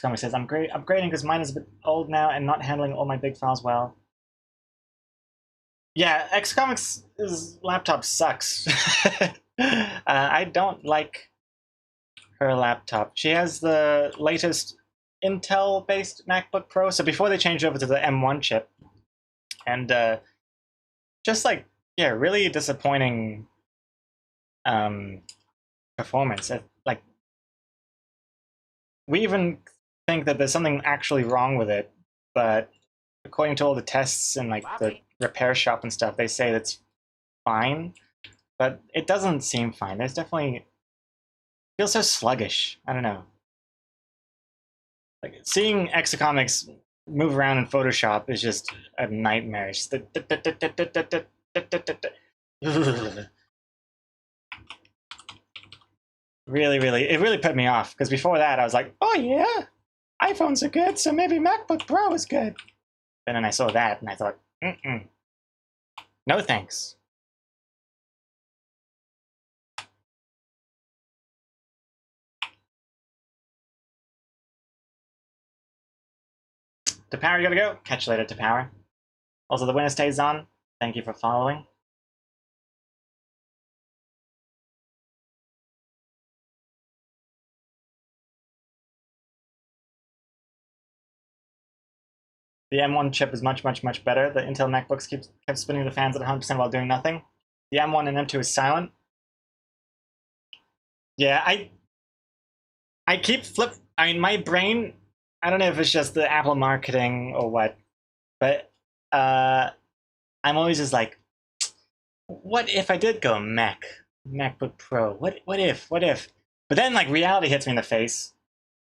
Comics says I'm upgrading because mine is a bit old now and not handling all my big files well. Yeah, X Comics' laptop sucks. I don't like her laptop. She has the latest Intel-based MacBook Pro. So before they changed over to the M1 chip, and just like really disappointing performance. Like we even think that there's something actually wrong with it, but according to all the tests and like the repair shop and stuff, they say that's fine, but it doesn't seem fine. There's definitely feels so sluggish. I don't know. Like seeing Exacomics move around in Photoshop is just a nightmare. It's just really, really, it really put me off because before that I was like, oh yeah, iPhones are good, so maybe MacBook Pro is good. And then I saw that and I thought, no thanks. To power, you gotta go. Catch you later, to power. Also, the winner stays on. Thank you for following. The M1 chip is much, much, much better. The Intel MacBooks kept spinning the fans at 100% while doing nothing. The M1 and M2 is silent. Yeah, I keep I mean, my brain, I don't know if it's just the Apple marketing or what, but I'm always just like, what if I did go MacBook Pro? What if? But then like reality hits me in the face,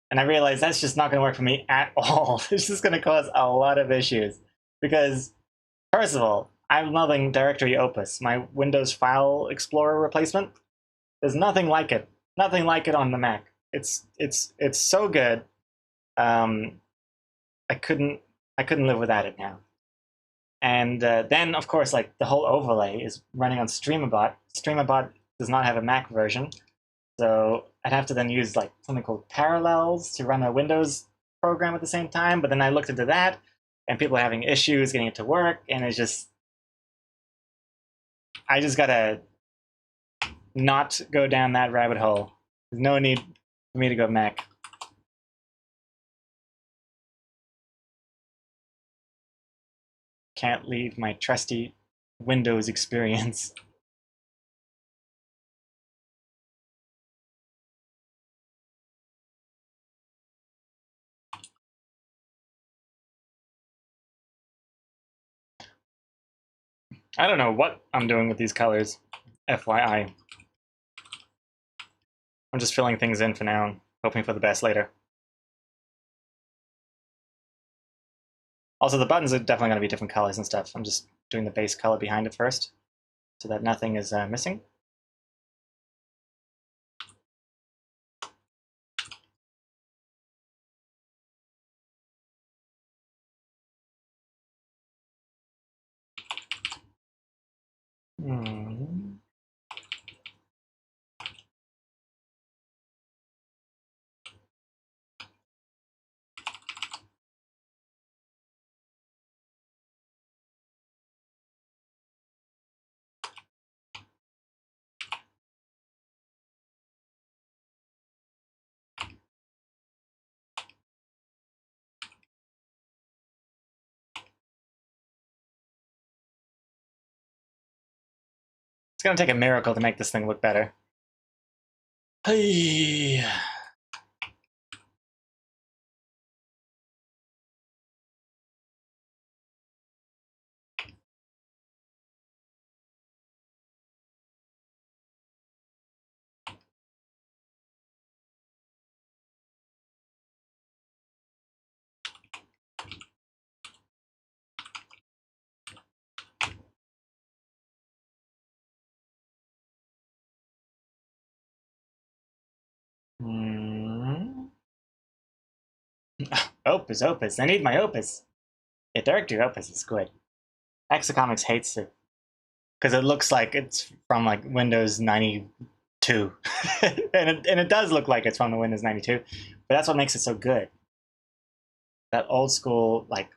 and I realize that's just not going to work for me at all. It's just going to cause a lot of issues because, first of all, I'm loving Directory Opus, my Windows File Explorer replacement. There's nothing like it. Nothing like it on the Mac. It's so good. I couldn't live without it now. And then, of course, like the whole overlay is running on StreamaBot. StreamaBot does not have a Mac version, so I'd have to then use like something called Parallels to run a Windows program at the same time. But then I looked into that, and people are having issues getting it to work, and it's just I just gotta not go down that rabbit hole. There's no need for me to go Mac. Can't leave my trusty Windows experience. I don't know what I'm doing with these colors, FYI. I'm just filling things in for now, hoping for the best later. Also, the buttons are definitely going to be different colors and stuff. I'm just doing the base color behind it first, so that nothing is missing. Hmm. It's going to take a miracle to make this thing look better. Hey. Hmm. Opus, Opus. I need my Opus. Yeah, Directory Opus is good. Exacomics hates it because it looks like it's from like Windows 92, and it does look like it's from the Windows 92. But that's what makes it so good. That old school, like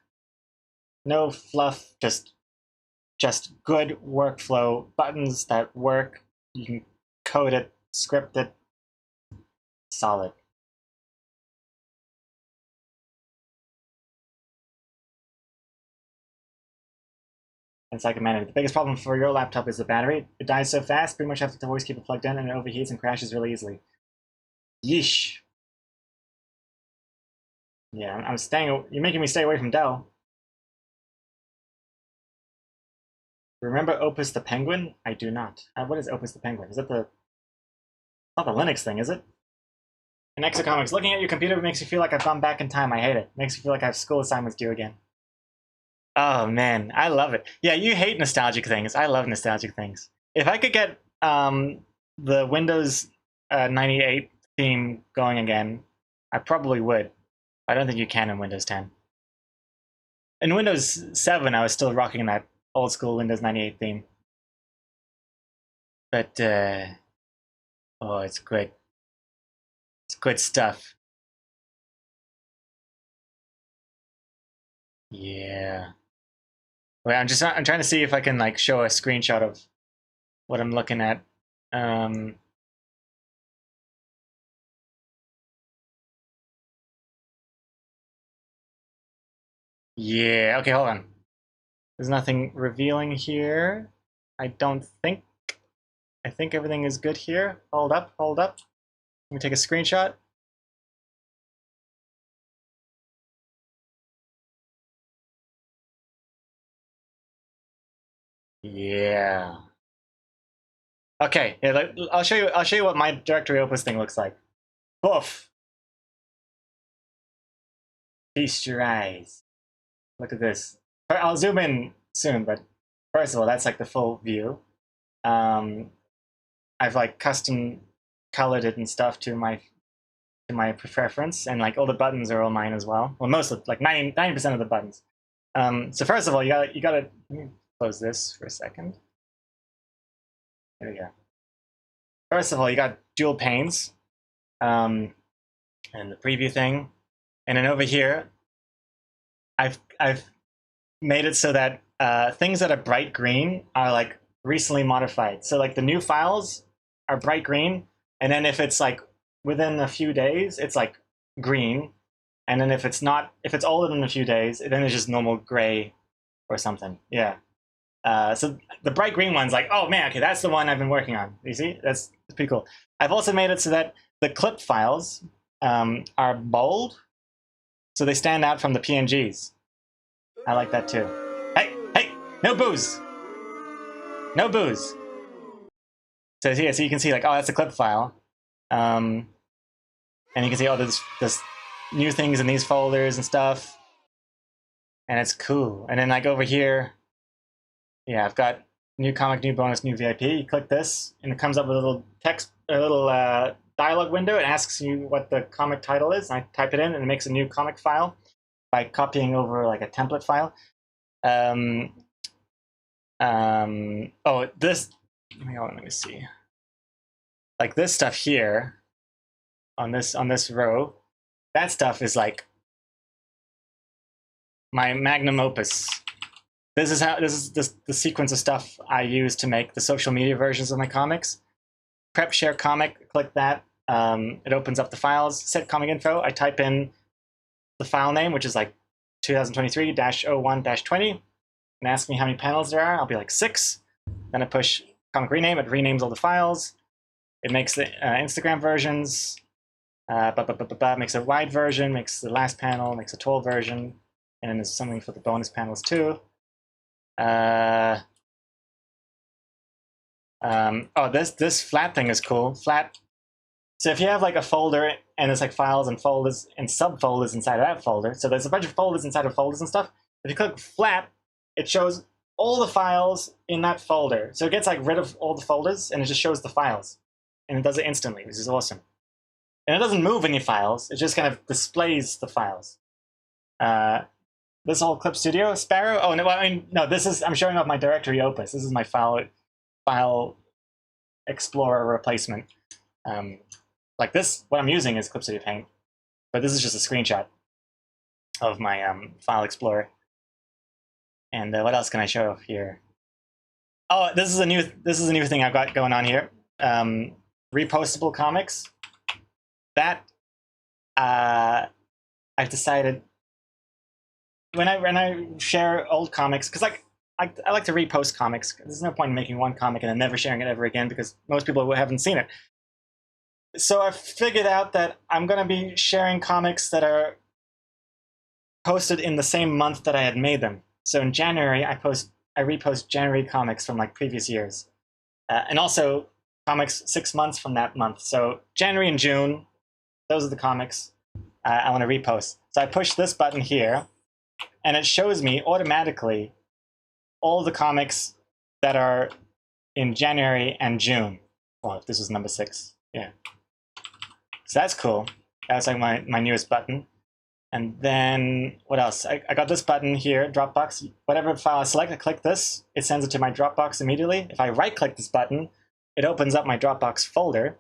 no fluff, just good workflow buttons that work. You can code it, script it, solid. It's like a man. The biggest problem for your laptop is the battery. It dies so fast, pretty much have to always keep it plugged in, and it overheats and crashes really easily. Yeesh. Yeah, I'm staying. You're making me stay away from Dell. Remember Opus the Penguin? I do not. What is Opus the Penguin? Is it the? Not the Linux thing, is it? In Exocomics, looking at your computer makes you feel like I've gone back in time. I hate it. Makes you feel like I have school assignments due again. Oh man, I love it. Yeah, you hate nostalgic things. I love nostalgic things. If I could get the Windows 98 theme going again, I probably would. I don't think you can in Windows 10. In Windows 7, I was still rocking that old school Windows 98 theme. But, oh, it's good. It's good stuff. Yeah. Wait, I'm trying to see if I can like show a screenshot of what I'm looking at. Yeah, okay, hold on. There's nothing revealing here. I don't think. I think everything is good here. Hold up, hold up. Let me take a screenshot. Yeah. Okay, yeah, I'll show you. I'll show you what my directory opus thing looks like. Poof. Feast your eyes. Look at this. I'll zoom in soon, but first of all, that's like the full view. I've like custom colored it and stuff to my preference, and like all the buttons are all mine as well. Well, most of like 90% of the buttons. So first of all, you gotta let me close this for a second. There we go. First of all, you got dual panes, and the preview thing, and then over here, I've made it so that things that are bright green are like recently modified. So like the new files are bright green, and then if it's like within a few days, it's like green, and then if it's older than a few days, then it's just normal gray or something. Yeah. So the bright green one's like, oh man, okay, that's the one I've been working on. You see, that's pretty cool. I've also made it so that the clip files are bold, so they stand out from the PNGs. I like that too. Hey, hey, no booze, no booze. So here, so you can see like, oh, that's a clip file, and you can see, oh, there's new things in these folders and stuff, and it's cool. And then like over here, yeah, I've got new comic, new bonus, new VIP. You click this, and it comes up with a little text, a little dialog window. It asks you what the comic title is. And I type it in, and it makes a new comic file by copying over like a template file. Oh, this. Let me see. Like this stuff here, on this row, that stuff is like my magnum opus. This is the sequence of stuff I use to make the social media versions of my comics. Prep share comic, click that. It opens up the files. Set comic info. I type in the file name, which is like 2023-01-20, and ask me how many panels there are. I'll be like 6. Then I push comic rename. It renames all the files. It makes the Instagram versions. Makes a wide version. Makes the last panel. Makes a tall version. And then there's something for the bonus panels too. Oh, this flat thing is cool. Flat. So if you have like a folder and there's like files and folders and subfolders inside of that folder, so there's a bunch of folders inside of folders and stuff. If you click flat, it shows all the files in that folder. So it gets like rid of all the folders and it just shows the files, and it does it instantly, which is awesome. And it doesn't move any files; it just kind of displays the files. This whole Clip Studio Sparrow. Oh no, I mean no. This is I'm showing off my directory opus. This is my file explorer replacement. Like this, what I'm using is Clip Studio Paint, but this is just a screenshot of my file explorer. And what else can I show here? Oh, this is a new thing I've got going on here. Repostable comics. That I've decided when I share old comics, because like I like to repost comics. There's no point in making one comic and then never sharing it ever again because most people haven't seen it. So I figured out that I'm going to be sharing comics that are posted in the same month that I had made them. So in January, I repost January comics from like previous years, and also comics 6 months from that month. So January and June, those are the comics I want to repost. So I push this button here, and it shows me automatically all the comics that are in January and June. Oh, this was number 6. Yeah. So that's cool. That's like my newest button. And then what else? I got this button here, Dropbox. Whatever file I select, I click this, it sends it to my Dropbox immediately. If I right-click this button, it opens up my Dropbox folder.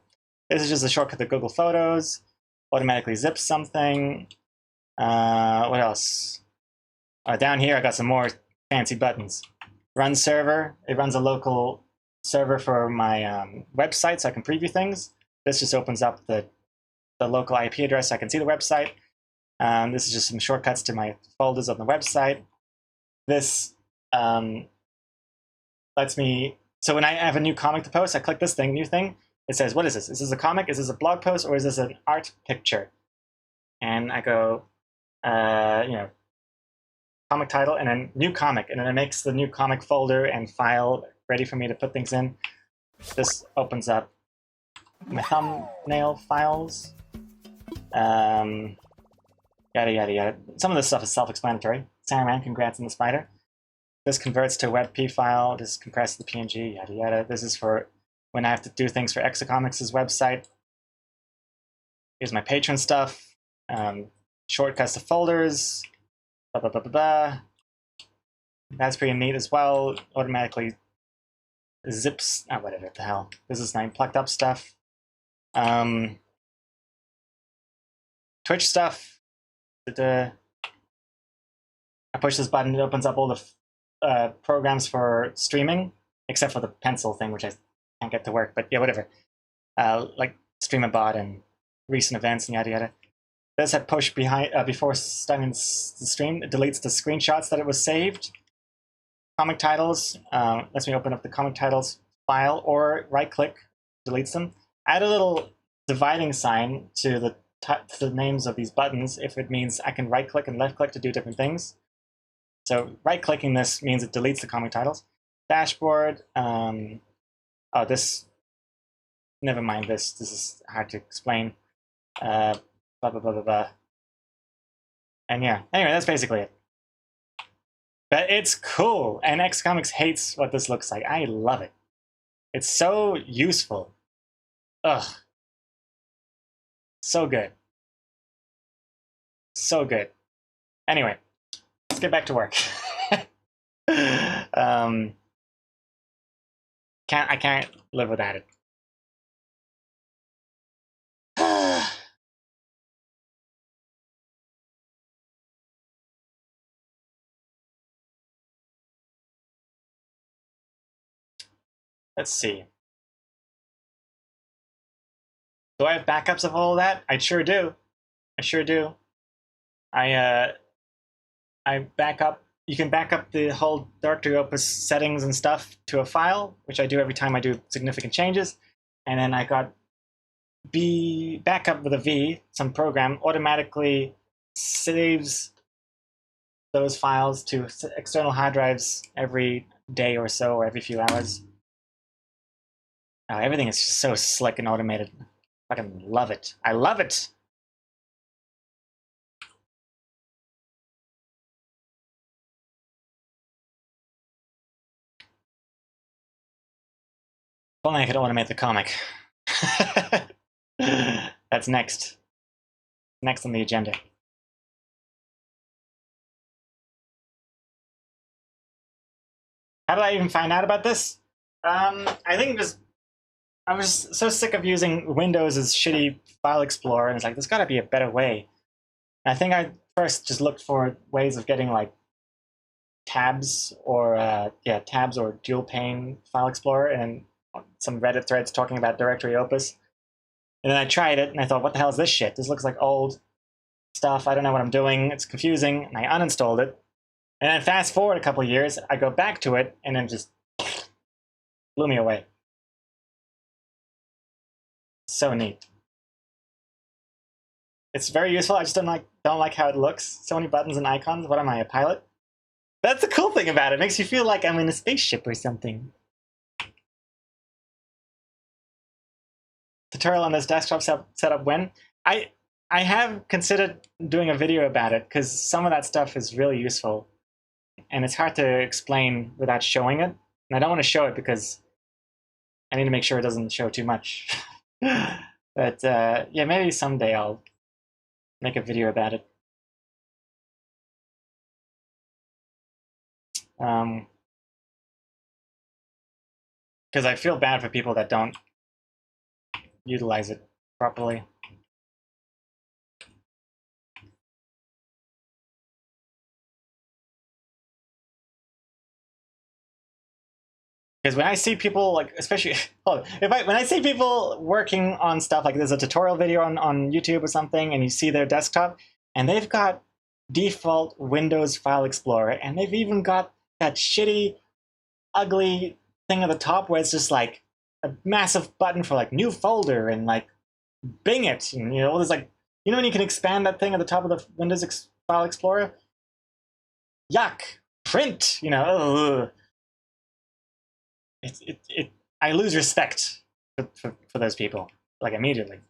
This is just a shortcut to Google Photos. Automatically zips something. What else? Down here, I got some more fancy buttons. Run server. It runs a local server for my website, so I can preview things. This just opens up the local IP address so I can see the website. This is just some shortcuts to my folders on the website. This lets me, so when I have a new comic to post, I click this thing, new thing. It says, what is this? Is this a comic? Is this a blog post? Or is this an art picture? And I go, comic title, and then new comic. And then it makes the new comic folder and file ready for me to put things in. This opens up my thumbnail files. Yada, yada, yada. Some of this stuff is self-explanatory. Saruman, congrats on the spider. This converts to a WebP file. This compresses the PNG, yada, yada. This is for when I have to do things for Exacomics' website. Here's my patron stuff. Shortcuts to folders. Blah, blah, blah, blah, blah. That's pretty neat as well. Automatically zips. Whatever the hell. This is my plucked up stuff. Twitch stuff. I push this button, it opens up all the programs for streaming, except for the pencil thing, which I can't get to work, but yeah, whatever. Like StreamAbot and recent events and yada yada. This I push before starting the stream. It deletes the screenshots that it was saved. Comic titles lets me open up the comic titles file, or right-click, deletes them. Add a little dividing sign to the names of these buttons if it means I can right-click and left-click to do different things. So right-clicking this means it deletes the comic titles. Dashboard. This. Never mind this. This is hard to explain. Blah, blah, blah, blah, blah. And yeah, anyway, that's basically it. But it's cool, and Xcomics hates what this looks like. I love it. It's so useful. Ugh. So good. So good. Anyway, let's get back to work. I can't live without it. Let's see. Do I have backups of all that? I sure do. I sure do. I back up. You can back up the whole Directory Opus settings and stuff to a file, which I do every time I do significant changes. And then I got backup with a V, some program automatically saves those files to external hard drives every day or so, or every few hours. Everything is just so slick and automated. I fucking love it. I love it. If only I could automate the comic. That's next. Next on the agenda. How did I even find out about this? I think I was so sick of using Windows as shitty file explorer, and it's like, there's got to be a better way. And I think I first just looked for ways of getting like tabs or dual pane file explorer, and some Reddit threads talking about Directory Opus. And then I tried it, and I thought, what the hell is this shit? This looks like old stuff. I don't know what I'm doing. It's confusing. And I uninstalled it. And then fast forward a couple of years, I go back to it, and then just blew me away. So neat. It's very useful. I just don't like how it looks. So many buttons and icons. What am I, a pilot? That's the cool thing about it. It makes you feel like I'm in a spaceship or something. Tutorial on this desktop setup when? I have considered doing a video about it because some of that stuff is really useful, and it's hard to explain without showing it. And I don't want to show it because I need to make sure it doesn't show too much. But yeah, maybe someday I'll make a video about it. Because I feel bad for people that don't utilize it properly. Because when I see people, like, especially when I see people working on stuff, like there's a tutorial video on YouTube or something, and you see their desktop, and they've got default Windows File Explorer, and they've even got that shitty, ugly thing at the top where it's just like a massive button for like new folder and like Bing it, and there's like, when you can expand that thing at the top of the Windows File Explorer. Yuck! Print, ugh. I lose respect for those people, like, immediately.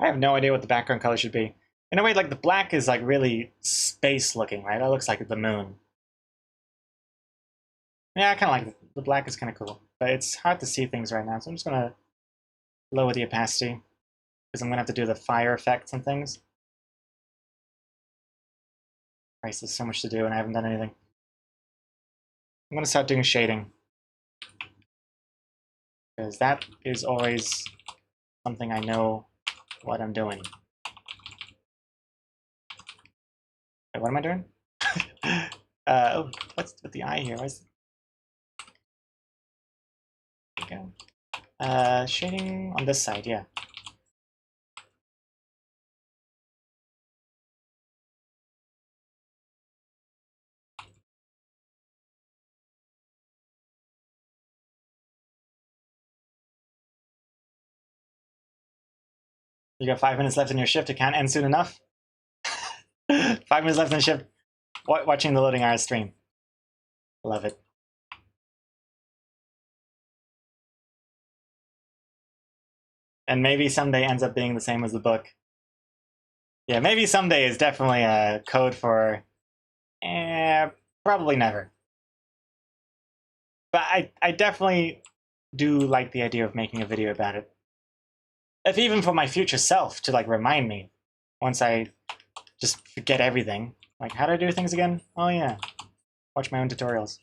I have no idea what the background color should be. In a way, like, the black is like really space looking, right? That looks like the moon. Yeah, I kind of like it. The black is kind of cool, but it's hard to see things right now, so I'm just gonna lower the opacity because I'm gonna have to do the fire effects and things. Christ, there's so much to do and I haven't done anything. I'm gonna start doing shading because that is always something I know what I'm doing. Wait, what am I doing? Oh, what's with the eye here? Where's... There we go. Shading on this side, yeah. You got 5 minutes left in your shift. It can't end soon enough. 5 minutes left in the shift. Watching the loading hours stream. Love it. And maybe someday ends up being the same as the book. Yeah, maybe someday is definitely a code for probably never. But I definitely do like the idea of making a video about it. If even for my future self to like remind me once I just forget everything. Like, how do I do things again? Oh yeah, watch my own tutorials.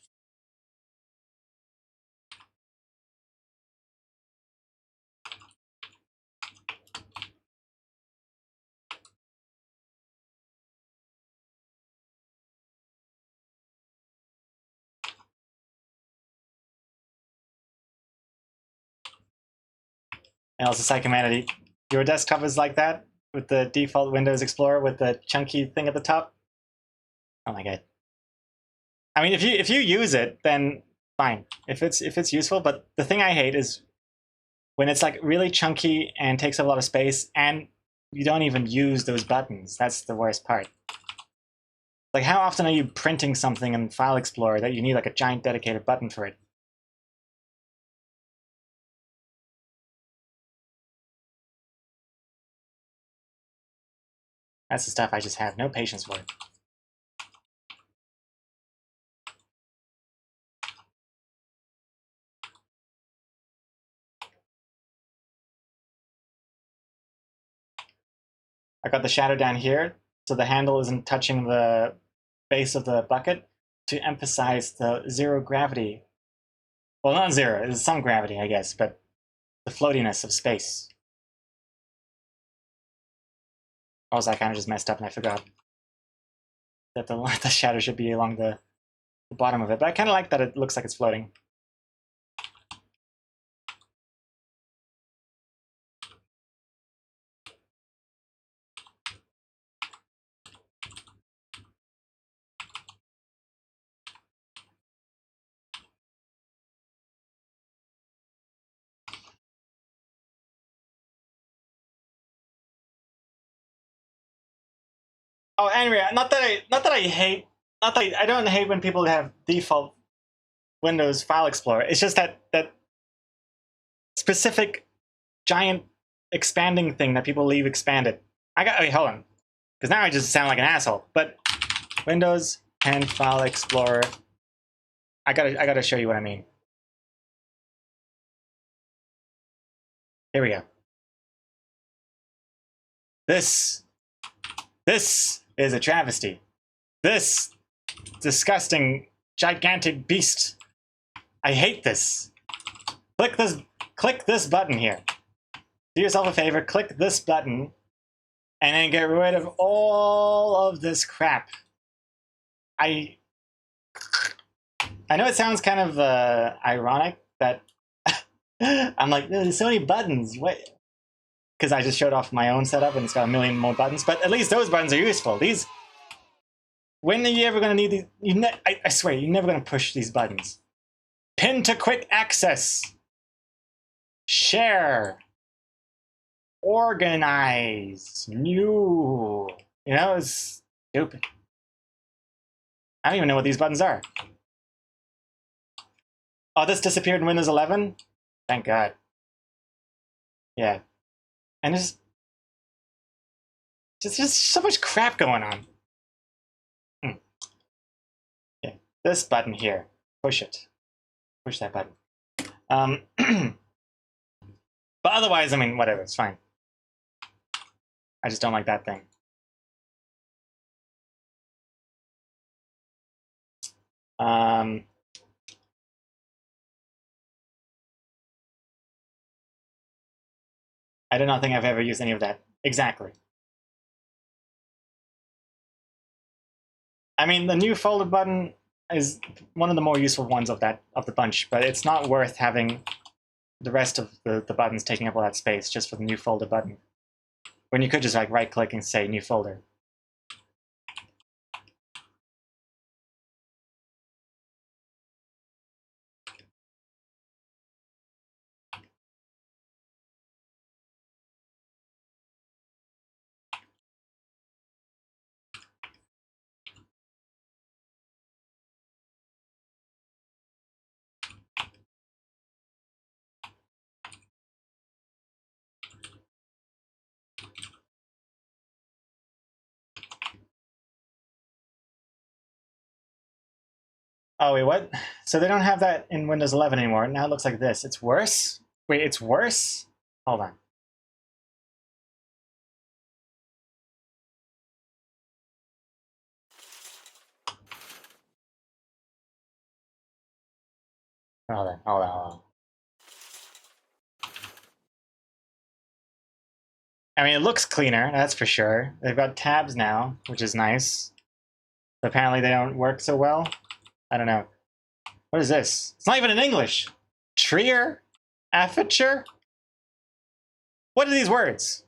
And also, Psychomanity, your desktop is like that with the default Windows Explorer with the chunky thing at the top. Oh my god. I mean, if you use it, then fine. If it's useful, but the thing I hate is when it's like really chunky and takes up a lot of space, and you don't even use those buttons. That's the worst part. Like, how often are you printing something in File Explorer that you need like a giant dedicated button for it? That's the stuff I just have no patience for. I got the shadow down here, so the handle isn't touching the base of the bucket to emphasize the zero gravity. Well, not zero, there's some gravity, I guess, but the floatiness of space. Also, I kind of just messed up and I forgot that the shadow should be along the bottom of it, but I kind of like that it looks like it's floating. Oh, anyway, I don't hate when people have default Windows File Explorer. It's just that specific giant expanding thing that people leave expanded. Wait, hold on, because now I just sound like an asshole. But Windows and File Explorer. I gotta show you what I mean. Here we go. This is a travesty. This disgusting, gigantic beast. I hate this. Click this button here. Do yourself a favor, click this button, and then get rid of all of this crap. I know it sounds kind of ironic that I'm like, there's so many buttons. What? Because I just showed off my own setup and it's got a million more buttons. But at least those buttons are useful. These, when are you ever going to need these? I swear, you're never going to push these buttons. Pin to quick access. Share. Organize. New. You know, it's stupid. I don't even know what these buttons are. Oh, this disappeared in Windows 11? Thank God. Yeah. And there's just so much crap going on. Yeah. This button here. Push it. Push that button. But otherwise, I mean, whatever, it's fine. I just don't like that thing. I do not think I've ever used any of that. Exactly. I mean, the new folder button is one of the more useful ones of the bunch, but it's not worth having the rest of the buttons taking up all that space just for the new folder button. When you could just like right click and say new folder. Oh, wait, what? So they don't have that in Windows 11 anymore. Now it looks like this. It's worse? Wait, it's worse? Hold on. Hold on. I mean, it looks cleaner, that's for sure. They've got tabs now, which is nice. But apparently they don't work so well. I don't know. What is this? It's not even in English. Trier? Aperture? What are these words?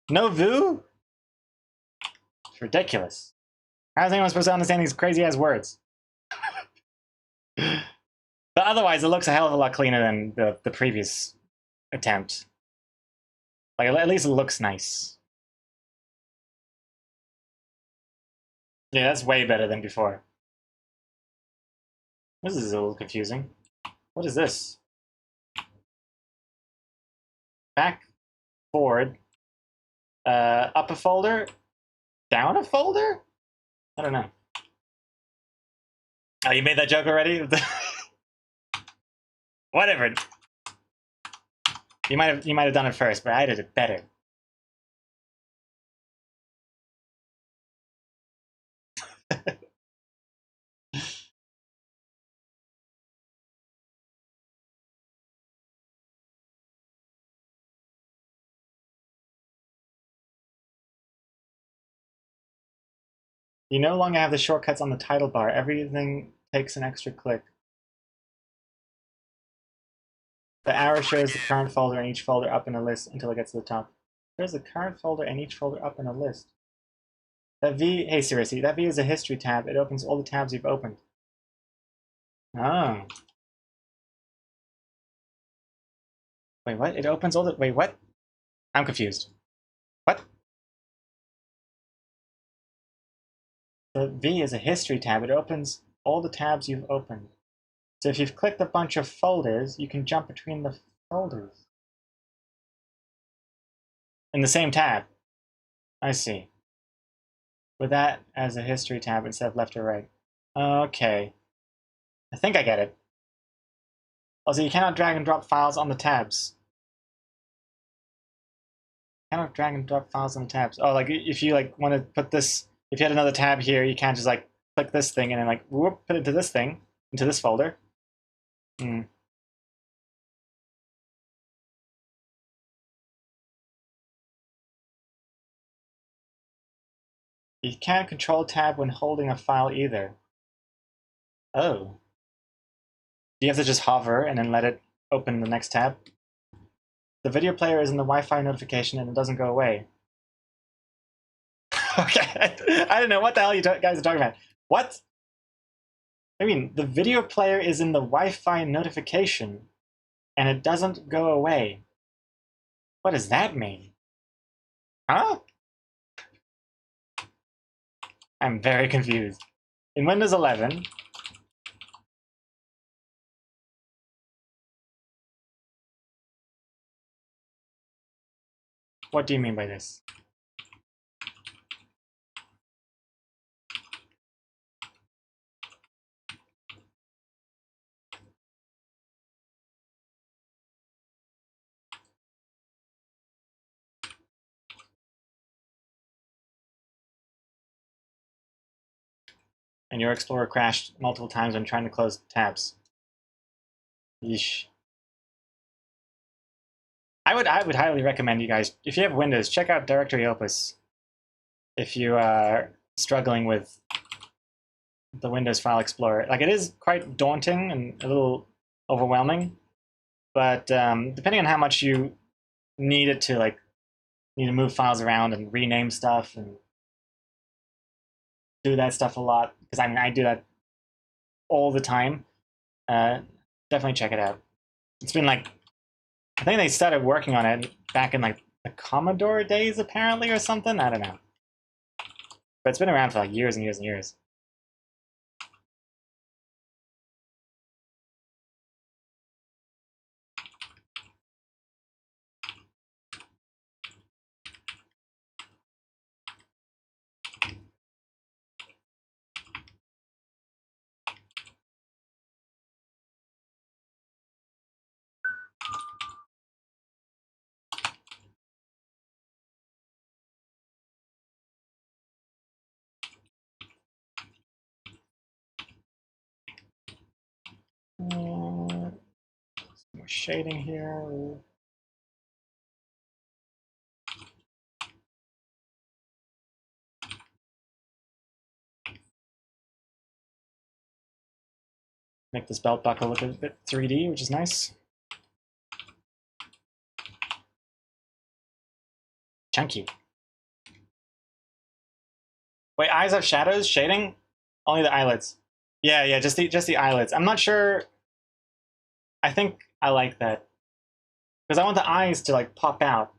Novu? It's ridiculous. How is anyone supposed to understand these crazy ass words? But otherwise, it looks a hell of a lot cleaner than the previous attempt. Like, at least it looks nice. Yeah, that's way better than before. This is a little confusing. What is this? Back, forward, up a folder, down a folder? I don't know. Oh, you made that joke already? Whatever. You might have done it first, but I did it better. You no longer have the shortcuts on the title bar. Everything takes an extra click. The arrow shows the current folder and each folder up in a list until it gets to the top. There's the current folder and each folder up in a list. That V, hey seriously, that V is a history tab. It opens all the tabs you've opened. Oh. Wait, what? It opens all the, wait, what? I'm confused. What? the V is a history tab. It opens all the tabs you've opened. So if you've clicked a bunch of folders, you can jump between the folders in the same tab. I see. With that as a history tab instead of left or right. Okay. I think I get it. Also, you cannot drag and drop files on the tabs. Cannot drag and drop files on the tabs. Oh, like if you like want to put this, if you had another tab here, you can't just like click this thing and then like whoop, put it into this thing, into this folder. Hmm. You can't control tab when holding a file either. Oh. Do you have to just hover and then let it open the next tab? The video player is in the Wi-Fi notification and it doesn't go away. Okay, I don't know what the hell you guys are talking about. What? I mean, the video player is in the Wi-Fi notification and it doesn't go away. What does that mean? Huh? I'm very confused. In Windows 11, what do you mean by this? And your Explorer crashed multiple times when trying to close tabs. Yeesh. I would highly recommend you guys, if you have Windows, check out Directory Opus. If you are struggling with the Windows File Explorer. Like, it is quite daunting and a little overwhelming, but depending on how much you need it to, like, need to move files around and rename stuff and do that stuff a lot, because I mean, I do that all the time. Definitely check it out. It's been like, I think they started working on it back in like the Commodore days, apparently, or something. I don't know. But it's been around for like years and years and years. Some more shading here. Make this belt buckle look a bit 3D, which is nice. Chunky. Wait, eyes have shadows? Shading? Only the eyelids. Yeah, just the eyelids. I'm not sure. I think I like that. Because I want the eyes to like pop out,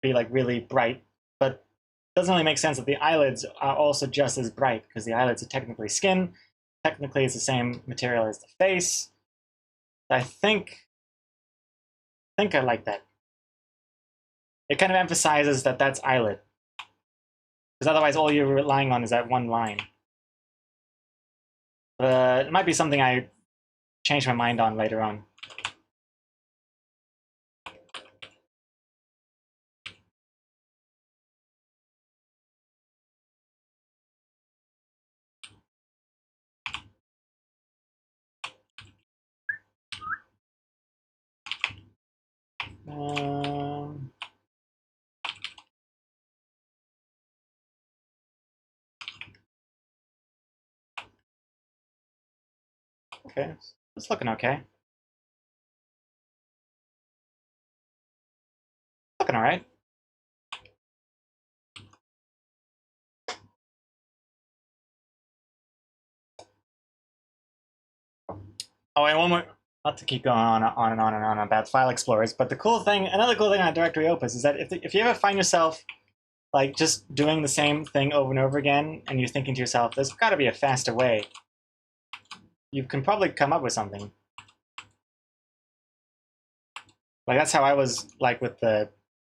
be like really bright, but it doesn't really make sense that the eyelids are also just as bright, because the eyelids are technically skin. Technically, it's the same material as the face. I think I like that. It kind of emphasizes that that's eyelid. Because otherwise all you're relying on is that one line. But it might be something I change my mind on later on. Um, okay, it's looking okay. Looking all right. Oh, and one more. Not to keep going on and on and on about file explorers, but the cool thing, another cool thing on Directory Opus is that if you ever find yourself like just doing the same thing over and over again, and you're thinking to yourself, there's got to be a faster way. You can probably come up with something. Like that's how I was like with the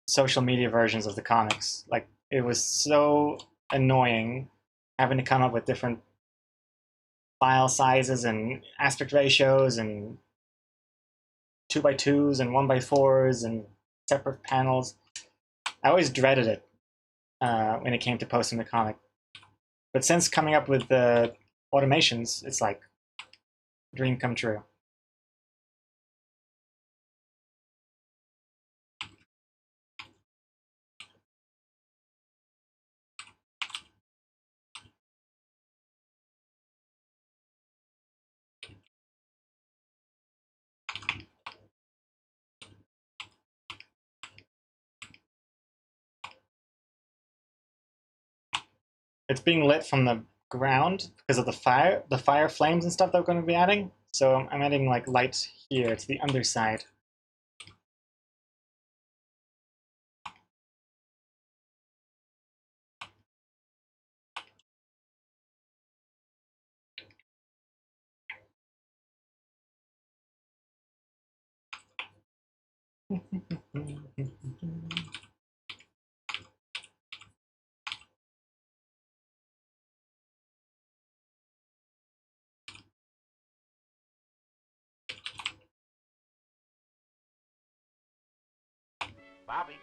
social media versions of the comics. Like it was so annoying having to come up with different file sizes and aspect ratios and 2x2s and 1x4s and separate panels. I always dreaded it when it came to posting the comic. But since coming up with the automations, it's like dream come true. It's being lit from the ground because of the fire flames and stuff that we're going to be adding. So I'm adding like light here to the underside. Bobby.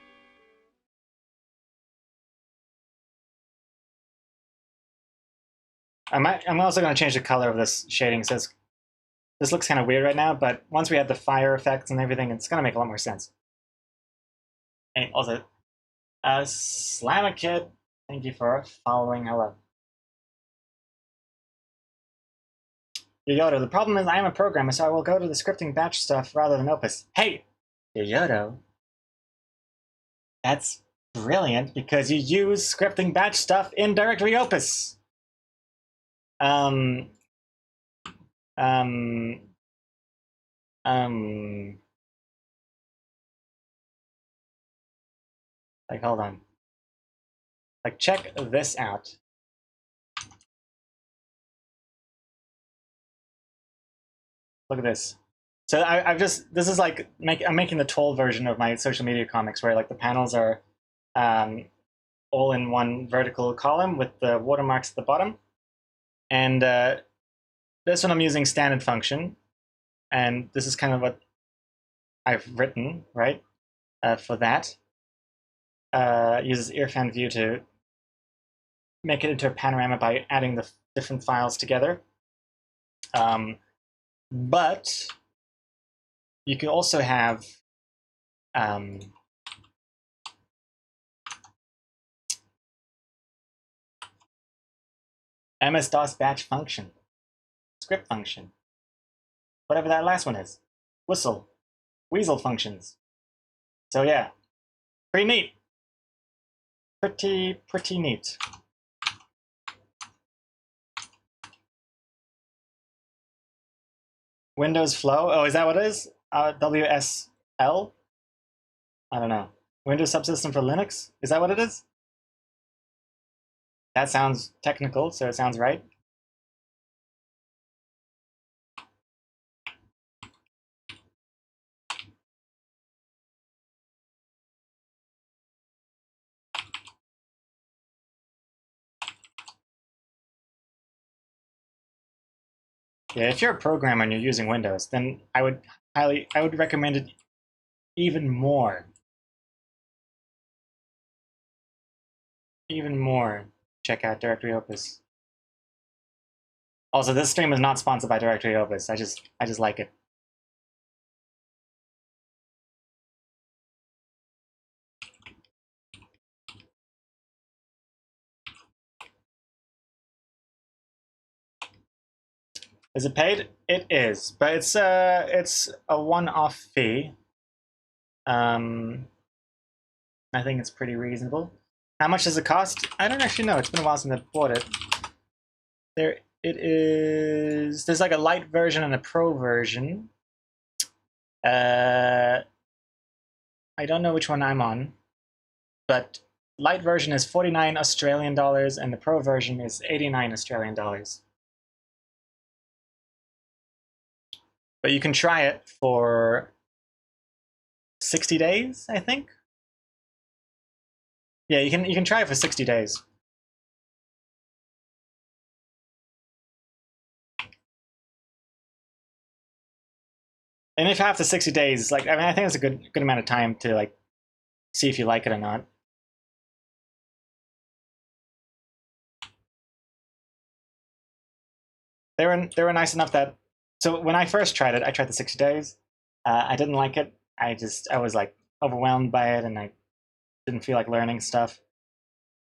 I'm also going to change the color of this shading. So this looks kind of weird right now, but once we have the fire effects and everything, it's going to make a lot more sense. And also, Slammer Kid, thank you for following. Hello. Yoyoto, the problem is I am a programmer, so I will go to the scripting batch stuff rather than Opus. Hey, Yoyoto, that's brilliant because you use scripting batch stuff in Directory Opus. Um, um, like, hold on. Like, check this out. Look at this. So I've just, this is like, I'm making the toll version of my social media comics where like the panels are all in one vertical column with the watermarks at the bottom. And this one I'm using standard function. And this is kind of what I've written, right, for that. Uses Irfan view to make it into a panorama by adding the different files together. But you can also have MS-DOS batch function, script function, whatever that last one is, weasel functions. So yeah, pretty neat. Pretty neat. Windows Flow. Oh, is that what it is? WSL? I don't know. Windows Subsystem for Linux? Is that what it is? That sounds technical, so it sounds right. Yeah, if you're a programmer and you're using Windows, then I would recommend it even more. Even more. Check out Directory Opus. Also, this stream is not sponsored by Directory Opus. I just like it. Is it paid? It is, but it's a one-off fee. I think it's pretty reasonable. How much does it cost? I don't actually know. It's been a while since I bought it. There it is. There's like a light version and a pro version. I don't know which one I'm on, but light version is 49 Australian dollars and the pro version is 89 Australian dollars. But you can try it for 60 days, I think. Yeah, you can try it for 60 days. And if after 60 days, like, I mean, I think it's a good amount of time to like see if you like it or not. They were nice enough that, so when I first tried it, I tried the 60 days. I didn't like it. I was like overwhelmed by it, and I didn't feel like learning stuff.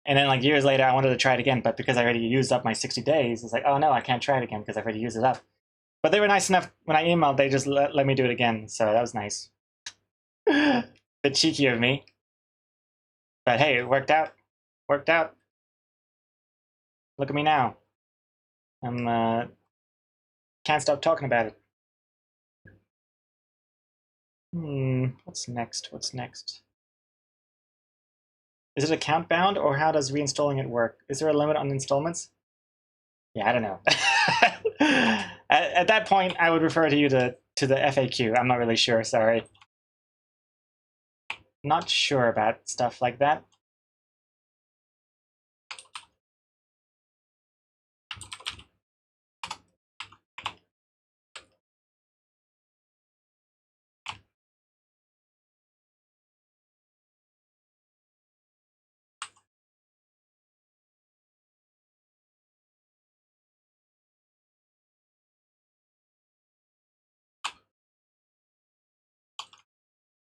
And then like years later, I wanted to try it again, but because I already used up my 60 days, it's like, oh no, I can't try it again because I've already used it up. But they were nice enough when I emailed, they just let me do it again, so that was nice. Bit cheeky of me, but hey, it worked out. Worked out. Look at me now. I'm can't stop talking about it. What's next? What's next? Is it account bound, or how does reinstalling it work? Is there a limit on installments? Yeah, I don't know. At that point, I would refer to you to the FAQ. I'm not really sure, sorry. Not sure about stuff like that.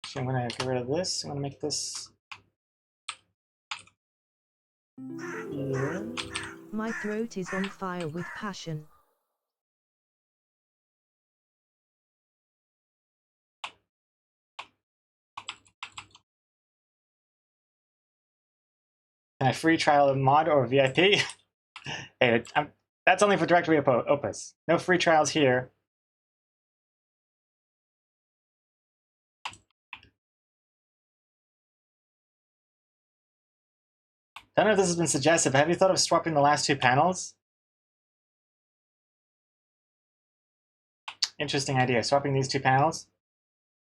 So I'm gonna get rid of this. I'm gonna make this here. My throat is on fire with passion. Can I free trial a mod or VIP? Hey, that's only for directory Opus. No free trials here. I don't know if this has been suggested, but have you thought of swapping the last two panels? Interesting idea, swapping these two panels.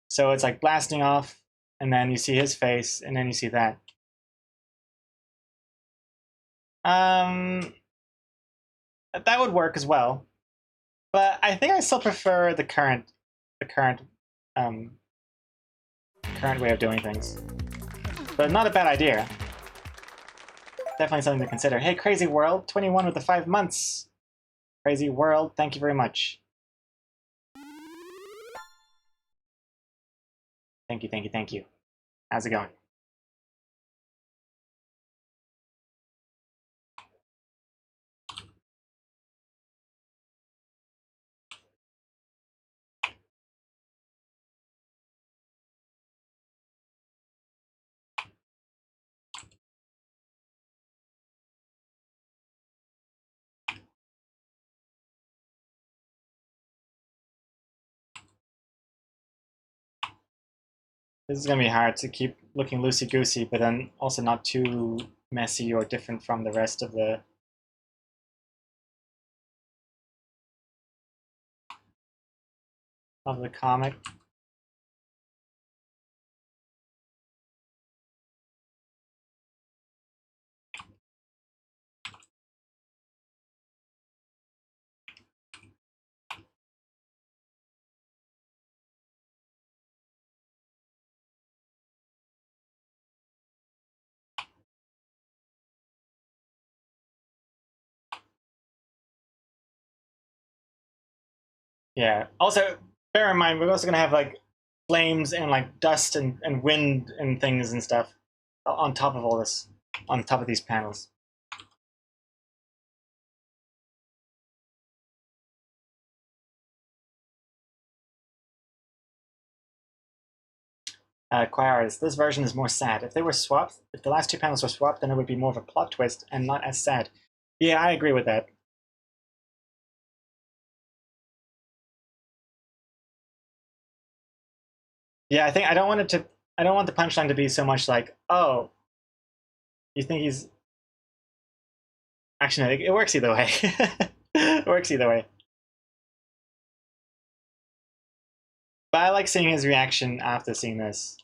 So it's like blasting off, and then you see his face, and then you see that. That would work as well. But I think I still prefer the current way of doing things. But not a bad idea. Definitely something to consider. Hey, Crazy World, 21 with the 5 months. Crazy World, thank you very much. Thank you, thank you, thank you. How's it going? This is going to be hard to keep looking loosey-goosey, but then also not too messy or different from the rest of the comic. Yeah. Also, bear in mind, we're also going to have like flames and like dust and wind and things and stuff on top of all this, on top of these panels. Quires, this version is more sad. If they were swapped, if the last two panels were swapped, then it would be more of a plot twist and not as sad. Yeah, I agree with that. Yeah, I think I don't want the punchline to be so much like, oh, You think he's... Actually, no, it works either way. It works either way. But I like seeing his reaction after seeing this.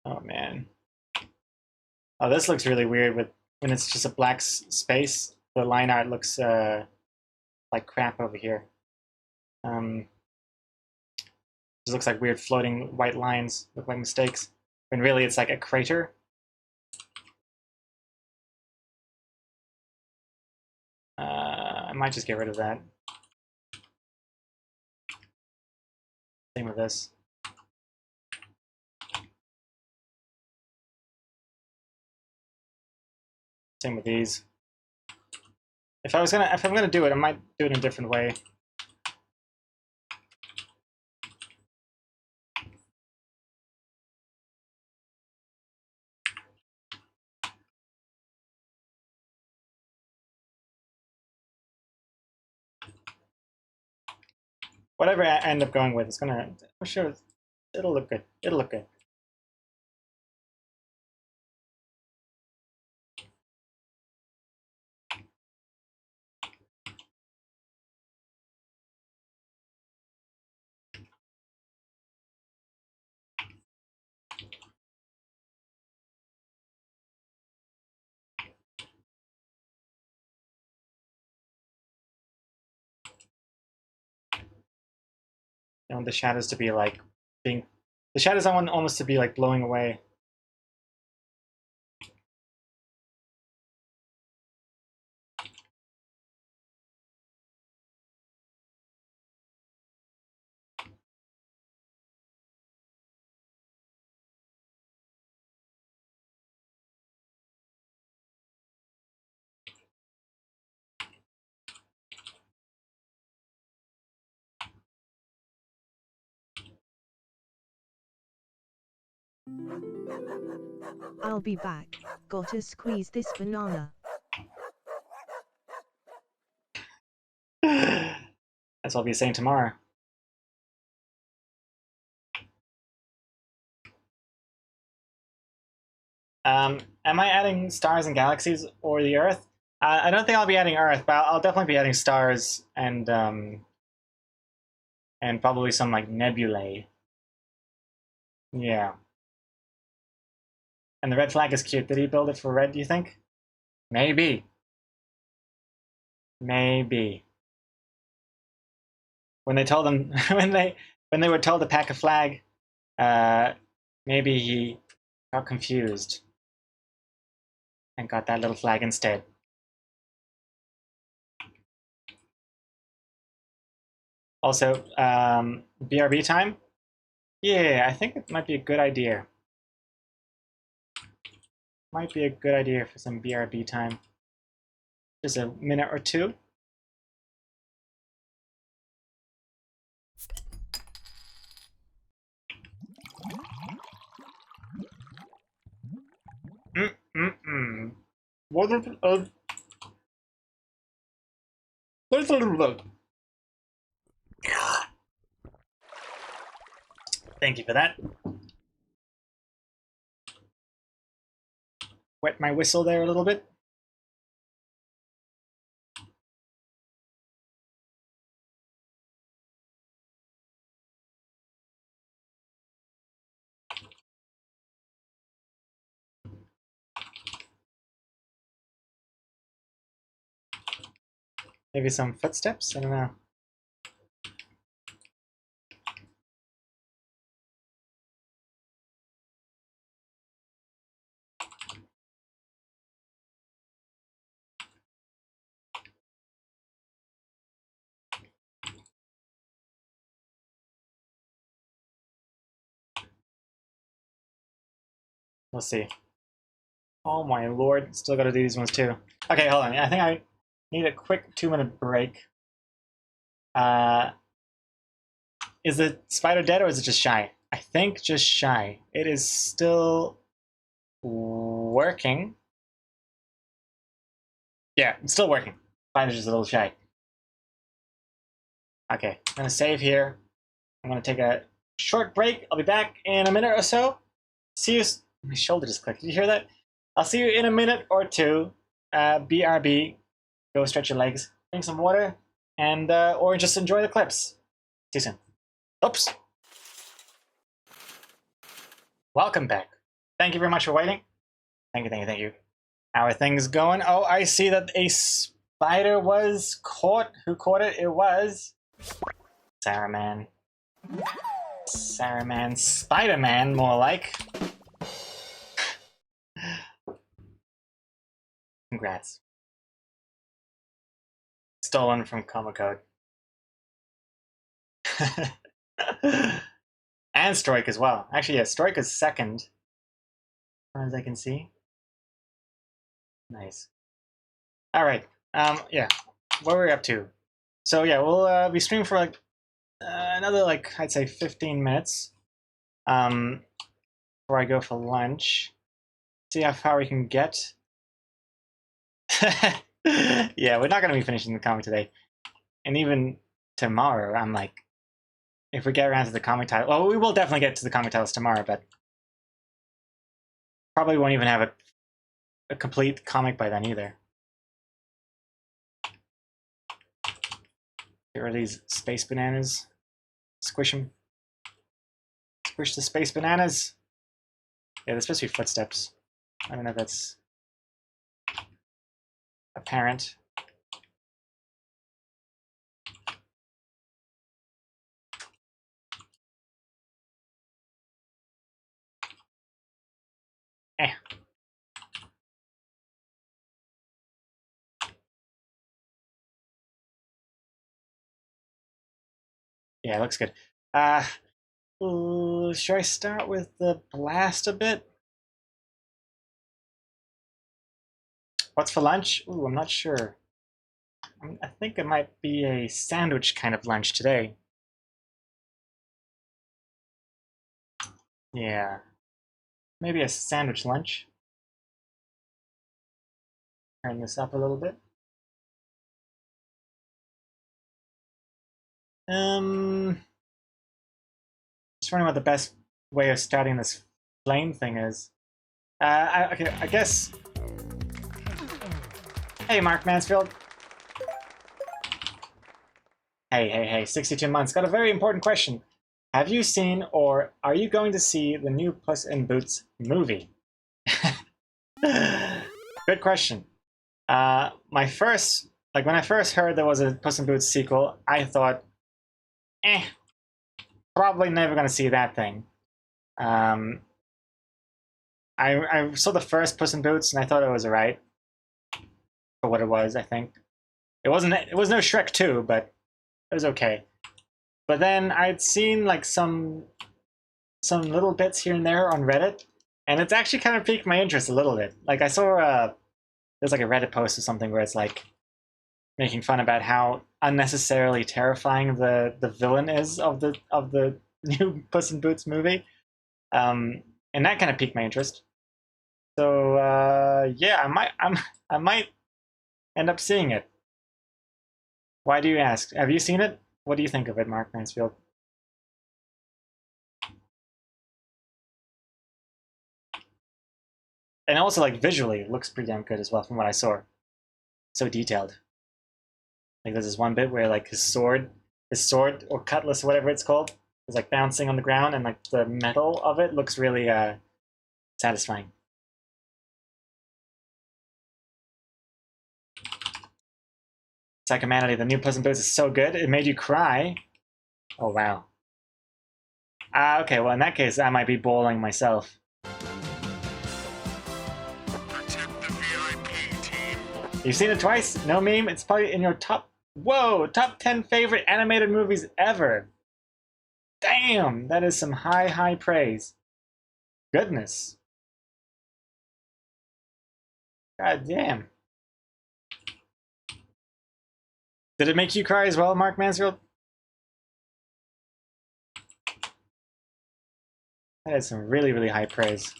Oh man. Oh, this looks really weird with when it's just a black space. The line art looks like crap over here. It looks like weird floating white lines, look like mistakes. When really it's like a crater. I might just get rid of that. Same with this. Same with these. If I'm gonna do it, I might do it in a different way. Whatever I end up going with, I'm sure it'll look good. It'll look good. I want the shadows to be like being, the shadows I want almost to be like blowing away. I'll be back. Gotta squeeze this banana. That's what I'll be saying tomorrow. Am I adding stars and galaxies or the Earth? I don't think I'll be adding Earth, but I'll definitely be adding stars and probably some like nebulae. Yeah. And the red flag is cute. Did he build it for red, do you think? Maybe. Maybe. When they told them when they were told to pack a flag, uh, maybe he got confused and got that little flag instead. Also, BRB time? Yeah, I think it might be a good idea. Might be a good idea for some BRB time. Just a minute or two. Mm-mm-mm. Thank you for that. Wet my whistle there a little bit. Maybe some footsteps? I don't know. We'll see. Oh my lord, still gotta do these ones too. Okay, hold on. I think I need a quick 2-minute break. Is the spider dead or is it just shy? I think just shy. It is still working. Yeah, it's still working. Spider's just a little shy. Okay, I'm gonna save here. I'm gonna take a short break. I'll be back in a minute or so. See you. My shoulder just clicked. Did you hear that? I'll see you in a minute or two. BRB. Go stretch your legs, drink some water, and or just enjoy the clips. See you soon. Oops. Welcome back. Thank you very much for waiting. Thank you, thank you, thank you. How are things going? Oh, I see that a spider was caught. Who caught it? It was Saruman. Saruman. Spider-Man, more like. Congrats. Stolen from Comic Code. And Strike as well. Actually, yeah, Strike is second, as far as I can see. Nice. All right. Yeah. What were we up to? So yeah, we'll be streaming for like another like I'd say 15 minutes. Before I go for lunch. See how far we can get. Yeah, we're not gonna be finishing the comic today, and even tomorrow. I'm like, if we get around to the comic title, well, we will definitely get to the comic titles tomorrow, but probably won't even have a complete comic by then either. Get rid of these space bananas. Squish them. Squish the space bananas. Yeah, there's supposed to be footsteps. I don't know if that's apparent. Eh. Yeah, it looks good. Should I start with the blast a bit? What's for lunch? Ooh, I'm not sure. I think it might be a sandwich kind of lunch today. Yeah. Maybe a sandwich lunch. Turn this up a little bit. Just wondering what the best way of starting this flame thing is. Okay, I guess. Hey, Mark Mansfield. Hey, 62 months. Got a very important question. Have you seen or are you going to see the new Puss in Boots movie? Good question. When I first heard there was a Puss in Boots sequel, I thought, probably never gonna see that thing. I saw the first Puss in Boots and I thought it was alright for what it was. I think it was no Shrek 2, but it was okay. But then I'd seen like some little bits here and there on Reddit, and it's actually kind of piqued my interest a little bit. Like I saw there's like a Reddit post or something where it's like making fun about how unnecessarily terrifying the villain is of the new Puss in Boots movie, and that kind of piqued my interest. So yeah, I might end up seeing it. Why do you ask? Have you seen it? What do you think of it, Mark Mansfield? And also, like visually, it looks pretty damn good as well from what I saw. So detailed. Like there's this one bit where like his sword or cutlass, whatever it's called, is like bouncing on the ground, and like the metal of it looks really satisfying. Psychomanity, the new Puss in Boots is so good, it made you cry. Oh wow. Okay, well in that case, I might be bawling myself. You've seen it twice? No meme? It's probably in your top 10 favorite animated movies ever. Damn, that is some high praise. Goodness. God damn. Did it make you cry as well, Mark Mansfield? That had some really, really high praise.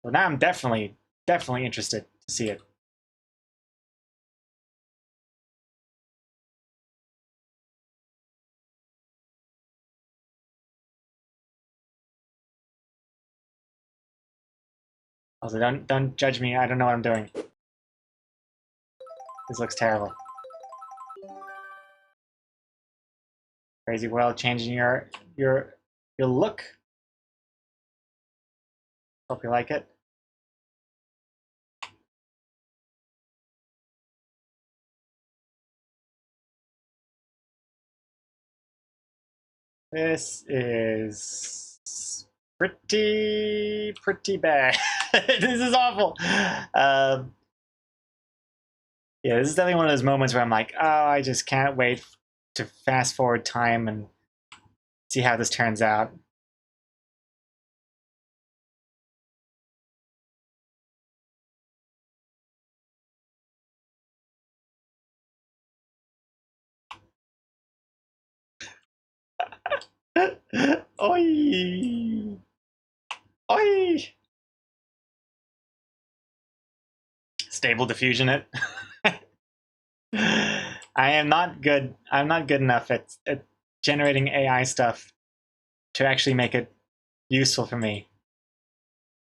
Well, now I'm definitely interested to see it. Also, don't judge me. I don't know what I'm doing. This looks terrible. Crazy world changing your look. Hope you like it. This is pretty bad. This is awful. Yeah, this is definitely one of those moments where I'm like, oh, I just can't wait to fast forward time and see how this turns out. Oi! Oi! Stable diffusion it. I am not good. I'm not good enough at generating AI stuff to actually make it useful for me.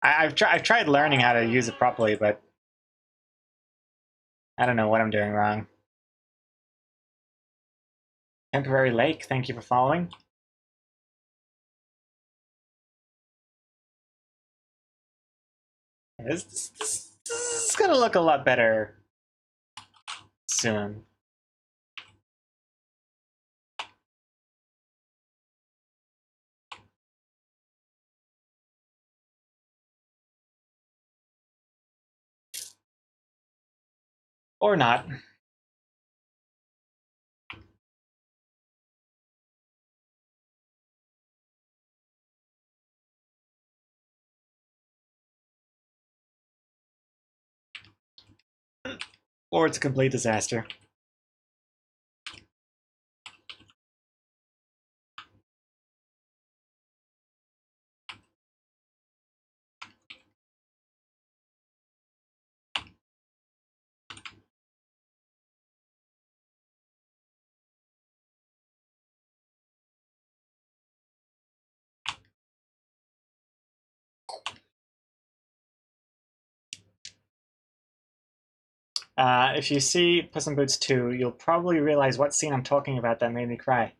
I've tried learning how to use it properly, but I don't know what I'm doing wrong. Temporary lake, thank you for following. This is gonna look a lot better soon. Or not. Or it's a complete disaster. If you see Puss in Boots 2, you'll probably realize what scene I'm talking about that made me cry.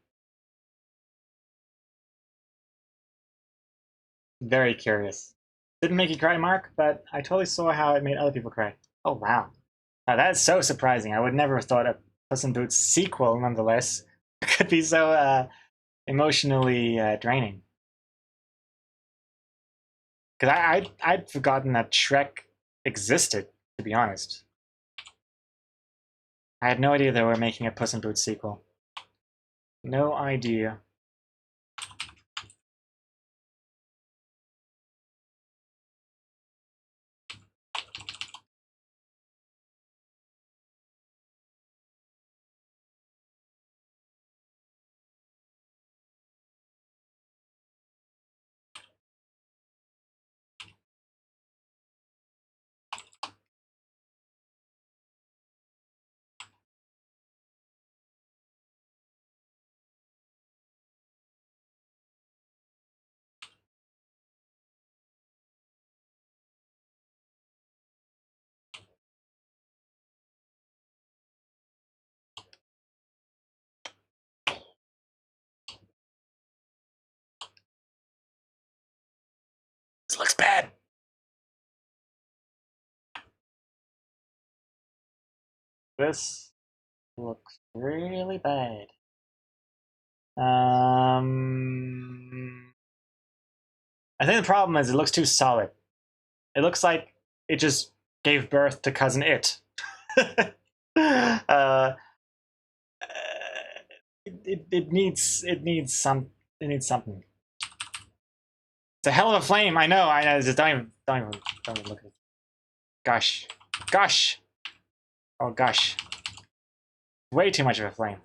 Very curious. Didn't make you cry, Mark, but I totally saw how it made other people cry. Oh, wow. Now, that is so surprising. I would never have thought a Puss in Boots sequel, nonetheless, could be so emotionally draining. Because I'd forgotten that Shrek existed, to be honest. I had no idea they were making a Puss in Boots sequel. No idea. This looks bad. This looks really bad. I think the problem is it looks too solid. It looks like it just gave birth to Cousin It. uh, it needs something. It's a hell of a flame. I know. Just don't even look at it. Gosh. Gosh! Oh gosh. Way too much of a flame.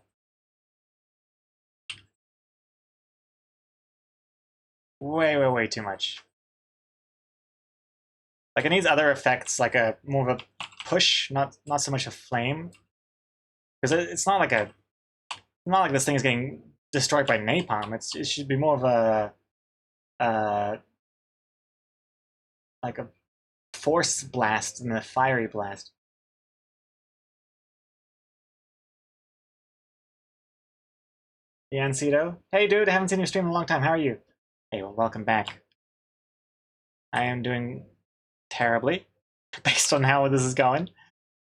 Way too much. Like it needs other effects, like a more of a push, not so much a flame. Because it's not like this thing is getting destroyed by napalm. It should be more of a like a force blast than a fiery blast. Yeah, Ancito. Hey dude, I haven't seen you stream in a long time. How are you? Hey, well, welcome back. I am doing terribly, based on how this is going.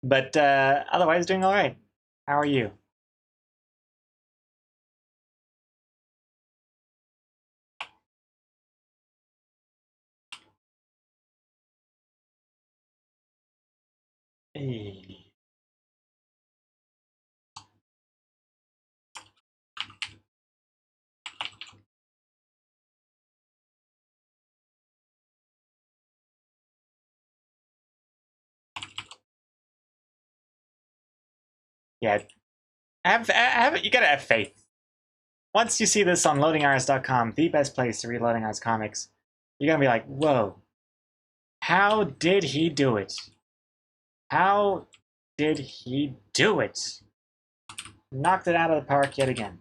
But otherwise doing alright. How are you? Hey. Yeah, you gotta have faith. Once you see this on loadinghours.com, the best place to read Loading Hours comics, you're gonna be like, whoa, how did he do it? How did he do it? Knocked it out of the park yet again.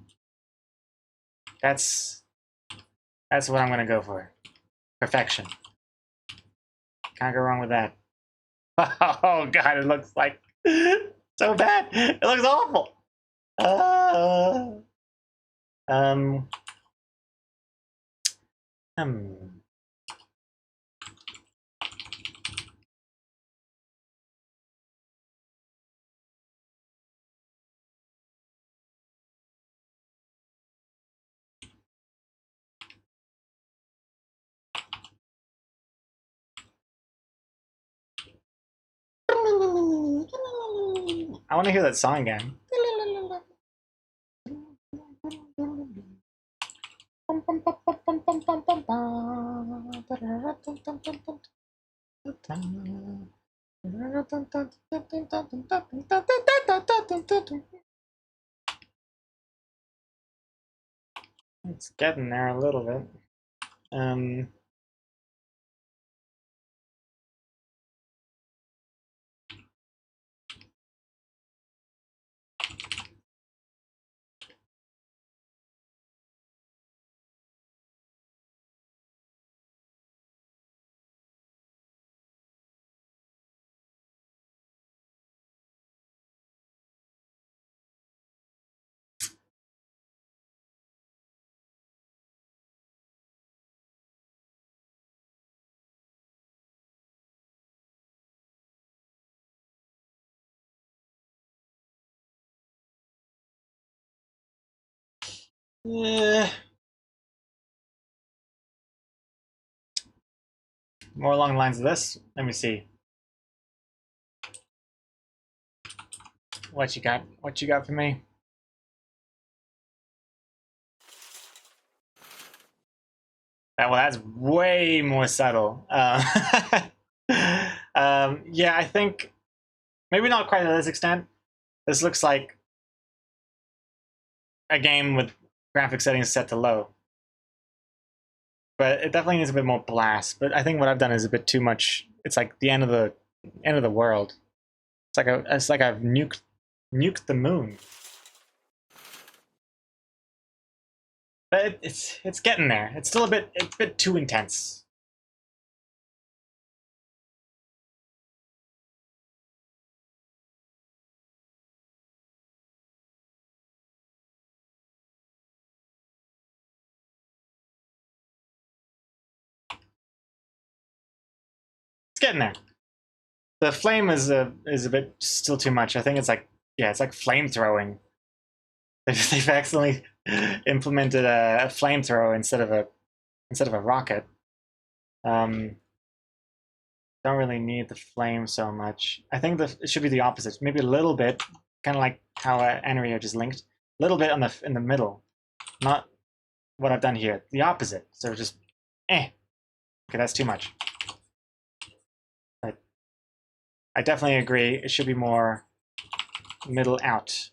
That's what I'm gonna go for. Perfection. Can't go wrong with that. Oh god, it looks like so bad. It looks awful. Um. Hmm. I want to hear that song again. It's getting there a little bit. Yeah. More along the lines of this. Let me see. What you got? What you got for me? Well, that's way more subtle. Yeah, I think maybe not quite to this extent. This looks like a game with graphic settings set to low, but it definitely needs a bit more blast. But I think what I've done is a bit too much. It's like the end of the world. It's like I've nuked the moon. But it's getting there. It's still a bit too intense. It's getting there. The flame is a bit still too much. I think it's like it's like flamethrowing. They've accidentally implemented a flamethrower instead of a rocket. Don't really need the flame so much. I think it should be the opposite. Maybe a little bit, kind of like how Enrio just linked. A little bit in the middle, not what I've done here. The opposite. So just Okay, that's too much. I definitely agree. It should be more middle out.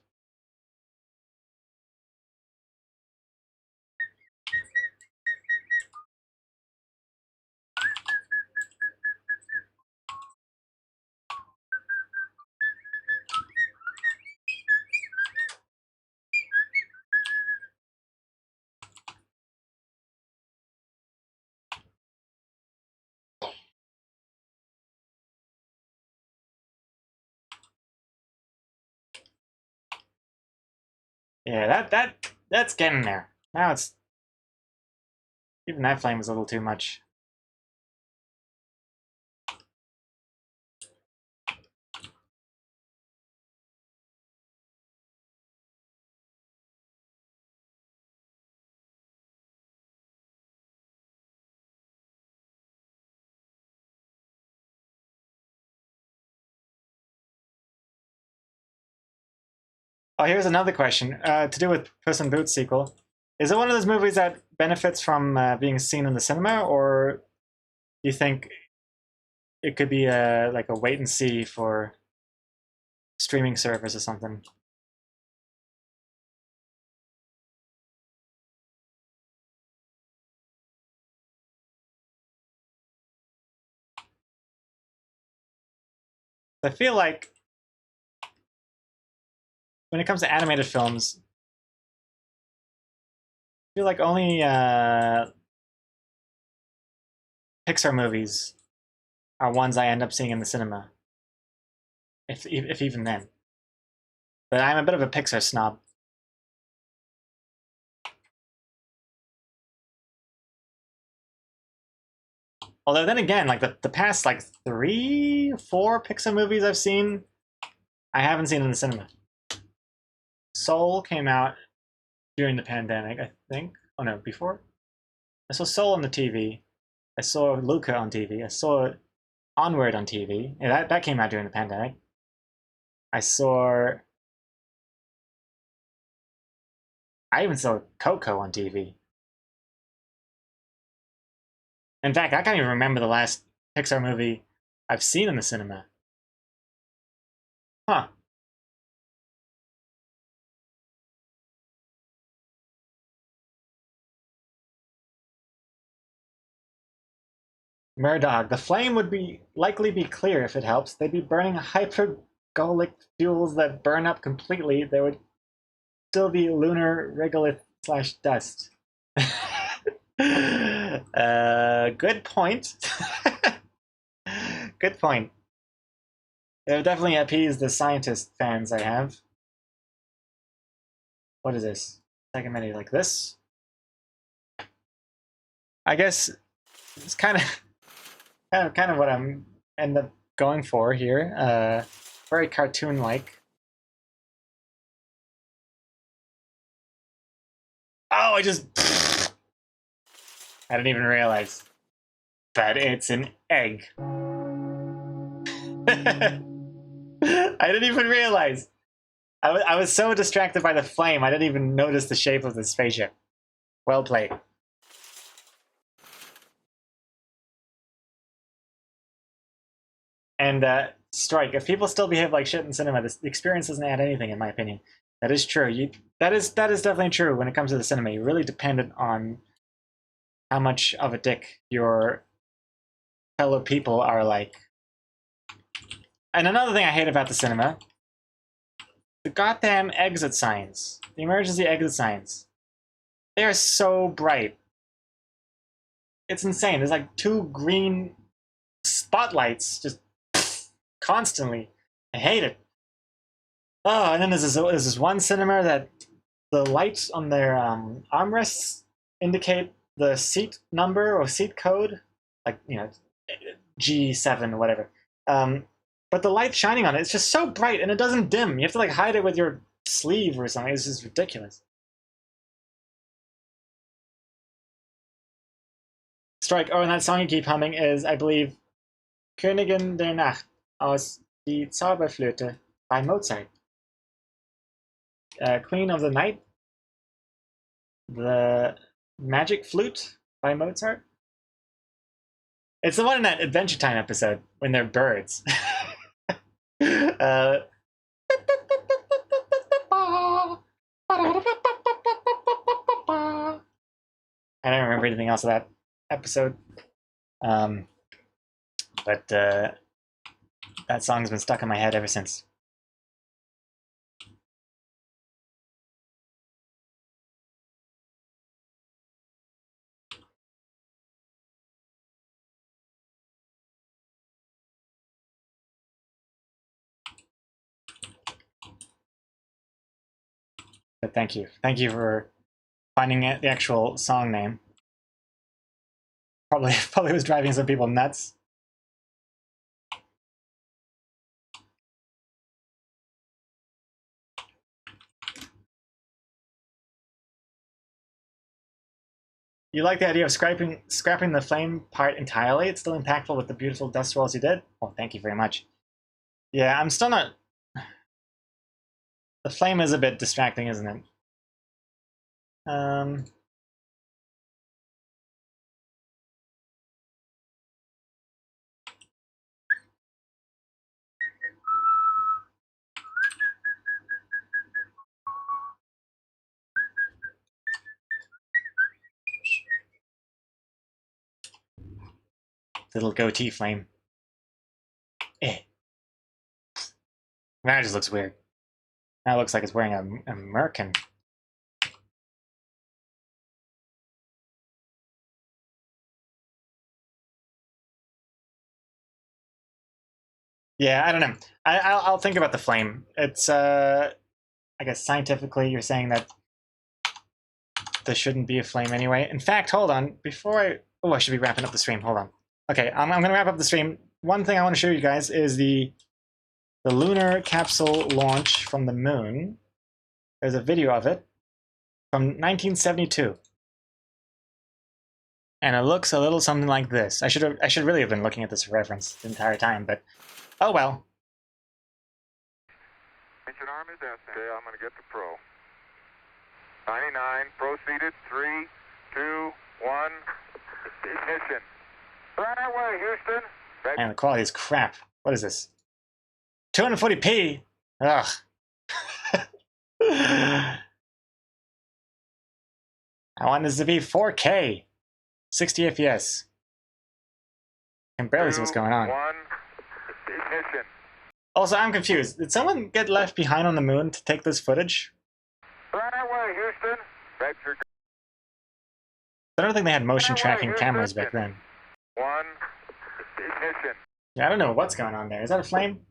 Yeah, that's getting there. Now it's even that flame was a little too much. Oh, here's another question to do with Puss in Boots sequel. Is it one of those movies that benefits from being seen in the cinema, or do you think it could be like a wait and see for streaming service or something? I feel like when it comes to animated films, I feel like only Pixar movies are ones I end up seeing in the cinema, if even then. But I'm a bit of a Pixar snob. Although then again, like the past like 3, 4 Pixar movies I've seen, I haven't seen in the cinema. Soul came out during the pandemic, I think. Oh no, before? I saw Soul on the TV. I saw Luca on TV. I saw Onward on TV. Yeah, that came out during the pandemic. I even saw Coco on TV. In fact, I can't even remember the last Pixar movie I've seen in the cinema. Huh. Murdog. The flame would be likely be clear if it helps. They'd be burning hypergolic fuels that burn up completely. There would still be lunar regolith slash dust. Good point. Good point. It would definitely appease the scientist fans I have. What is this? Second menu like this? I guess it's kind of what I'm end up going for here. Very cartoon-like. Oh, I didn't even realize that it's an egg. I didn't even realize. I was so distracted by the flame, I didn't even notice the shape of the spaceship. Well played. And Strike, if people still behave like shit in cinema, the experience doesn't add anything, in my opinion. That is true. That is definitely true when it comes to the cinema. You're really dependent on how much of a dick your fellow people are like. And another thing I hate about the cinema, the goddamn exit signs, the emergency exit signs. They are so bright. It's insane. There's like 2 green spotlights just constantly. I hate it. Oh, and then there's this one cinema that the lights on their armrests indicate the seat number or seat code, like, G7 or whatever. But the light shining on it, it's just so bright and it doesn't dim. You have to like hide it with your sleeve or something. It's just ridiculous. Strike. Oh, and that song you keep humming is, I believe, Königin der Nacht aus Die Zauberflöte by Mozart. Queen of the Night, the Magic Flute by Mozart. It's the one in that Adventure Time episode when they're birds. uh, I don't remember anything else of that episode. Um, but that song's been stuck in my head ever since. But thank you. Thank you for finding it, the actual song name. Probably was driving some people nuts. You like the idea of scrapping the flame part entirely? It's still impactful with the beautiful dust swirls you did? Oh, thank you very much. Yeah, I'm still not... The flame is a bit distracting, isn't it? Little goatee flame. Eh. That just looks weird. That looks like it's wearing a merkin. Yeah, I don't know. I'll think about the flame. It's I guess scientifically you're saying that there shouldn't be a flame anyway. In fact, hold on. I should be wrapping up the stream. Hold on. Okay, I'm gonna wrap up the stream. One thing I want to show you guys is the lunar capsule launch from the moon. There's a video of it from 1972. And it looks a little something like this. I should really have been looking at this reference the entire time, but oh well. Mission arm is essay. I'm going to get the pro. 99, proceeded. 3, 2, 1. Ignition. Right away, Houston. Man, the quality is crap. What is this? 240p? Ugh. I want this to be 4K. 60 FPS. I can barely see what's going on. 1. Ignition. Also, I'm confused. Did someone get left behind on the moon to take this footage? Right away, Houston. That's your... I don't think they had motion tracking cameras back then. 1. Ignition. Yeah, I don't know what's going on there. Is that a flame?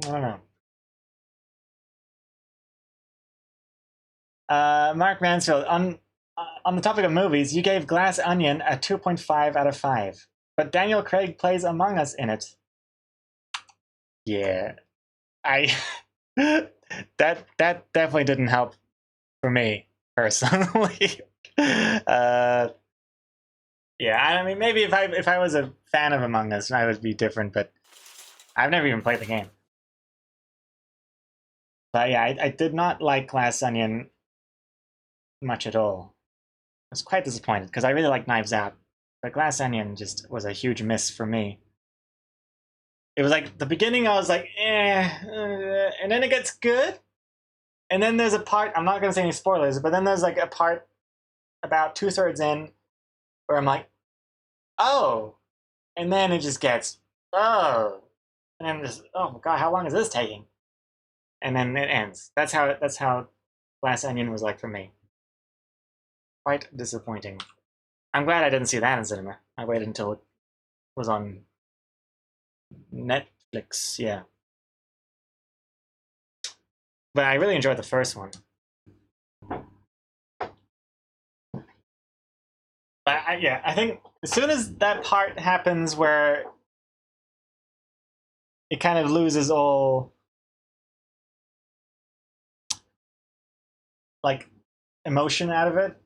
I don't know. Mark Mansfield, on the topic of movies, you gave Glass Onion a 2.5 out of 5, but Daniel Craig plays Among Us in it. Yeah, that definitely didn't help for me personally. Yeah, I mean, maybe if I was a fan of Among Us, I would be different, but I've never even played the game. But yeah, I did not like Glass Onion much at all. I was quite disappointed because I really like Knives Out, but Glass Onion just was a huge miss for me. It was like the beginning, I was like, and then it gets good, and then there's a part. I'm not gonna say any spoilers, but then there's like a part about 2/3 in where I'm like, oh, and then it just gets oh, and then just oh my god, how long is this taking? And then it ends. That's how Glass Onion was like for me. Quite disappointing. I'm glad I didn't see that in cinema. I waited until it was on Netflix, yeah. But I really enjoyed the first one. But I think as soon as that part happens where it kind of loses all like emotion out of it,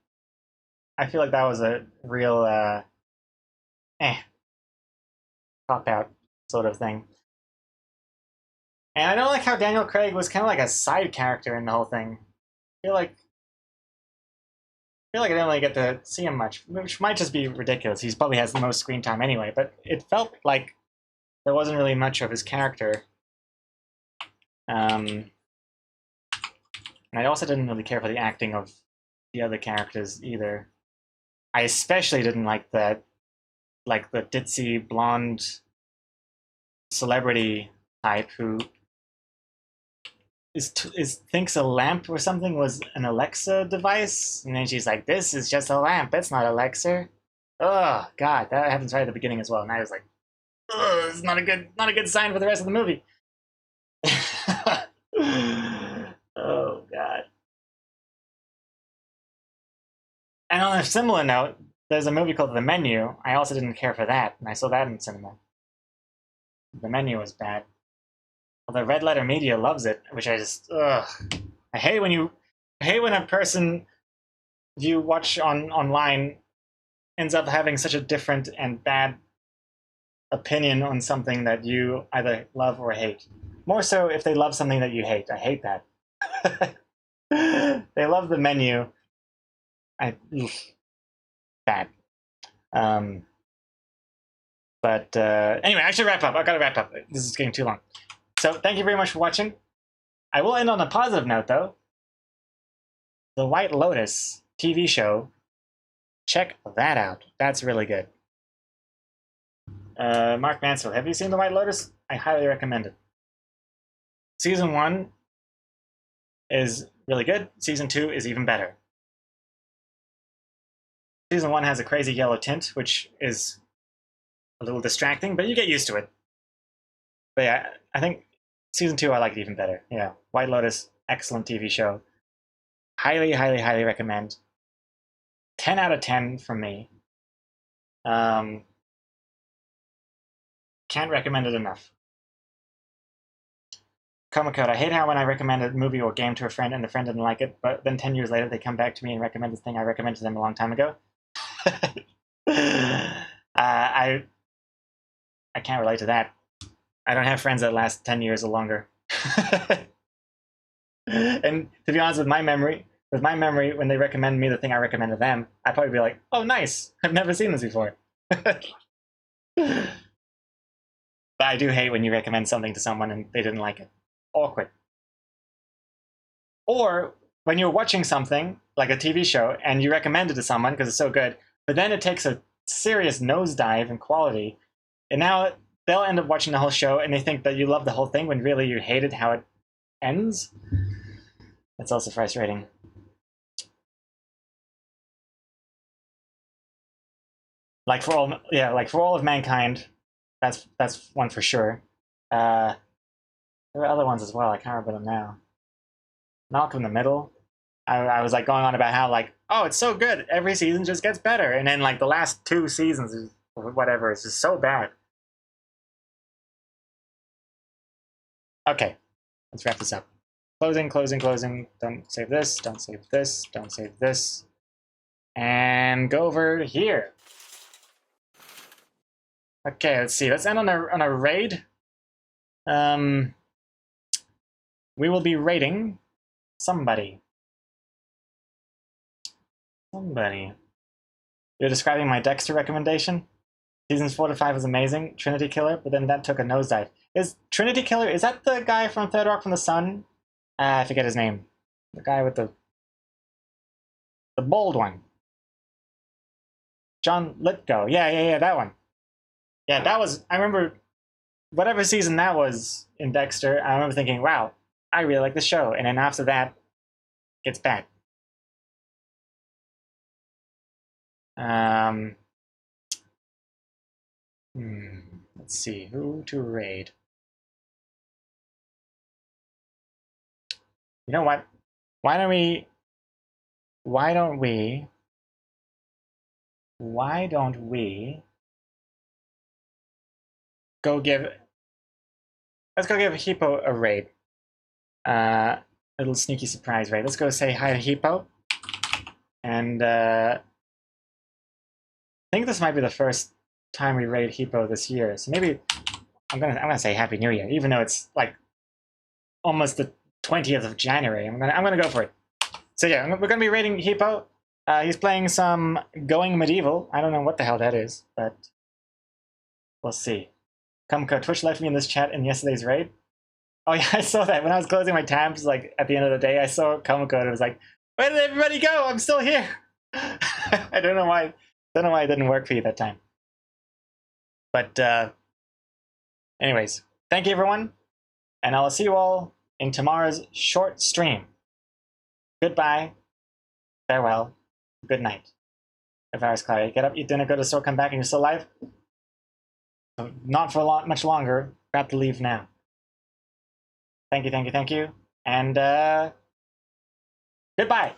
I feel like that was a real cop out sort of thing. And I don't like how Daniel Craig was kind of like a side character in the whole thing. I feel like I didn't really get to see him much, which might just be ridiculous. He probably has the most screen time anyway, but it felt like there wasn't really much of his character. And I also didn't really care for the acting of the other characters either. I especially didn't like the ditzy blonde celebrity type who thinks a lamp or something was an Alexa device, and then she's like, "This is just a lamp. It's not Alexa." Oh God, that happens right at the beginning as well, and I was like, "Oh, it's not a good sign for the rest of the movie." Oh God. And on a similar note, there's a movie called The Menu. I also didn't care for that, and I saw that in cinema. The Menu was bad. Although Red Letter Media loves it, which I just I hate when a person you watch online ends up having such a different and bad opinion on something that you either love or hate. More so if they love something that you hate. I hate that. They love The Menu. Bad. But anyway, I should wrap up. I gotta wrap up. This is getting too long. So thank you very much for watching. I will end on a positive note, though. The White Lotus TV show. Check that out. That's really good. Mark Mansfield, have you seen The White Lotus? I highly recommend it. Season 1 is really good. Season 2 is even better. Season 1 has a crazy yellow tint, which is a little distracting, but you get used to it. But yeah, I think Season 2 I like it even better. Yeah, White Lotus, excellent TV show. Highly, highly, highly recommend. 10 out of 10 from me. Can't recommend it enough. Coma Code, I hate how when I recommend a movie or game to a friend and the friend didn't like it, but then 10 years later they come back to me and recommend the thing I recommended to them a long time ago. I can't relate to that. I don't have friends that last 10 years or longer. And to be honest, with my memory, when they recommend me the thing I recommended them, I'd probably be like, "Oh, nice! I've never seen this before." But I do hate when you recommend something to someone and they didn't like it. Awkward. Or when you're watching something, like a TV show, and you recommend it to someone because it's so good, but then it takes a serious nosedive in quality, and now they'll end up watching the whole show and they think that you love the whole thing when really you hated how it ends. That's also frustrating. Like for all of mankind, that's one for sure. There are other ones as well. I can't remember them now. Malcolm in the Middle. I was like going on about how like, oh, it's so good. Every season just gets better, and then like the last 2 seasons or whatever is just so bad. Okay, let's wrap this up. Closing, closing, closing. Don't save this. Don't save this. Don't save this. And go over here. Okay, let's see. Let's end on a raid. We will be raiding somebody. Somebody. You're describing my Dexter recommendation? Seasons 4 to 5 is amazing. Trinity Killer, but then that took a nosedive. Is Trinity Killer, is that the guy from Third Rock from the Sun? I forget his name. The guy with the bold one. John Lithgow. Yeah, that one. Yeah, that was, I remember, whatever season that was in Dexter, I remember thinking, wow, I really like the show. And then after that, it's bad. Let's see, who to raid. You know what? Why don't we let's go give Hippo a raid. A little sneaky surprise raid. Let's go say hi to Hippo. And I think this might be the first time we raid Hippo this year. So maybe I'm gonna say Happy New Year, even though it's like almost the 20th of January. I'm gonna go for it. So yeah, we're gonna be raiding Hippo. He's playing some Going Medieval. I don't know what the hell that is, but we'll see. Kamiko, Twitch left me in this chat in yesterday's raid. Oh yeah, I saw that. When I was closing my tabs, like, at the end of the day, I saw Kamiko and it was like, where did everybody go? I'm still here. I don't know why. Don't know why it didn't work for you that time. But anyways, thank you everyone, and I'll see you all in tomorrow's short stream. Goodbye, farewell, good night. Avaris Clary, get up, eat dinner, go to the store, come back, and you're still alive? Not for much longer. We have to leave now. Thank you, and goodbye.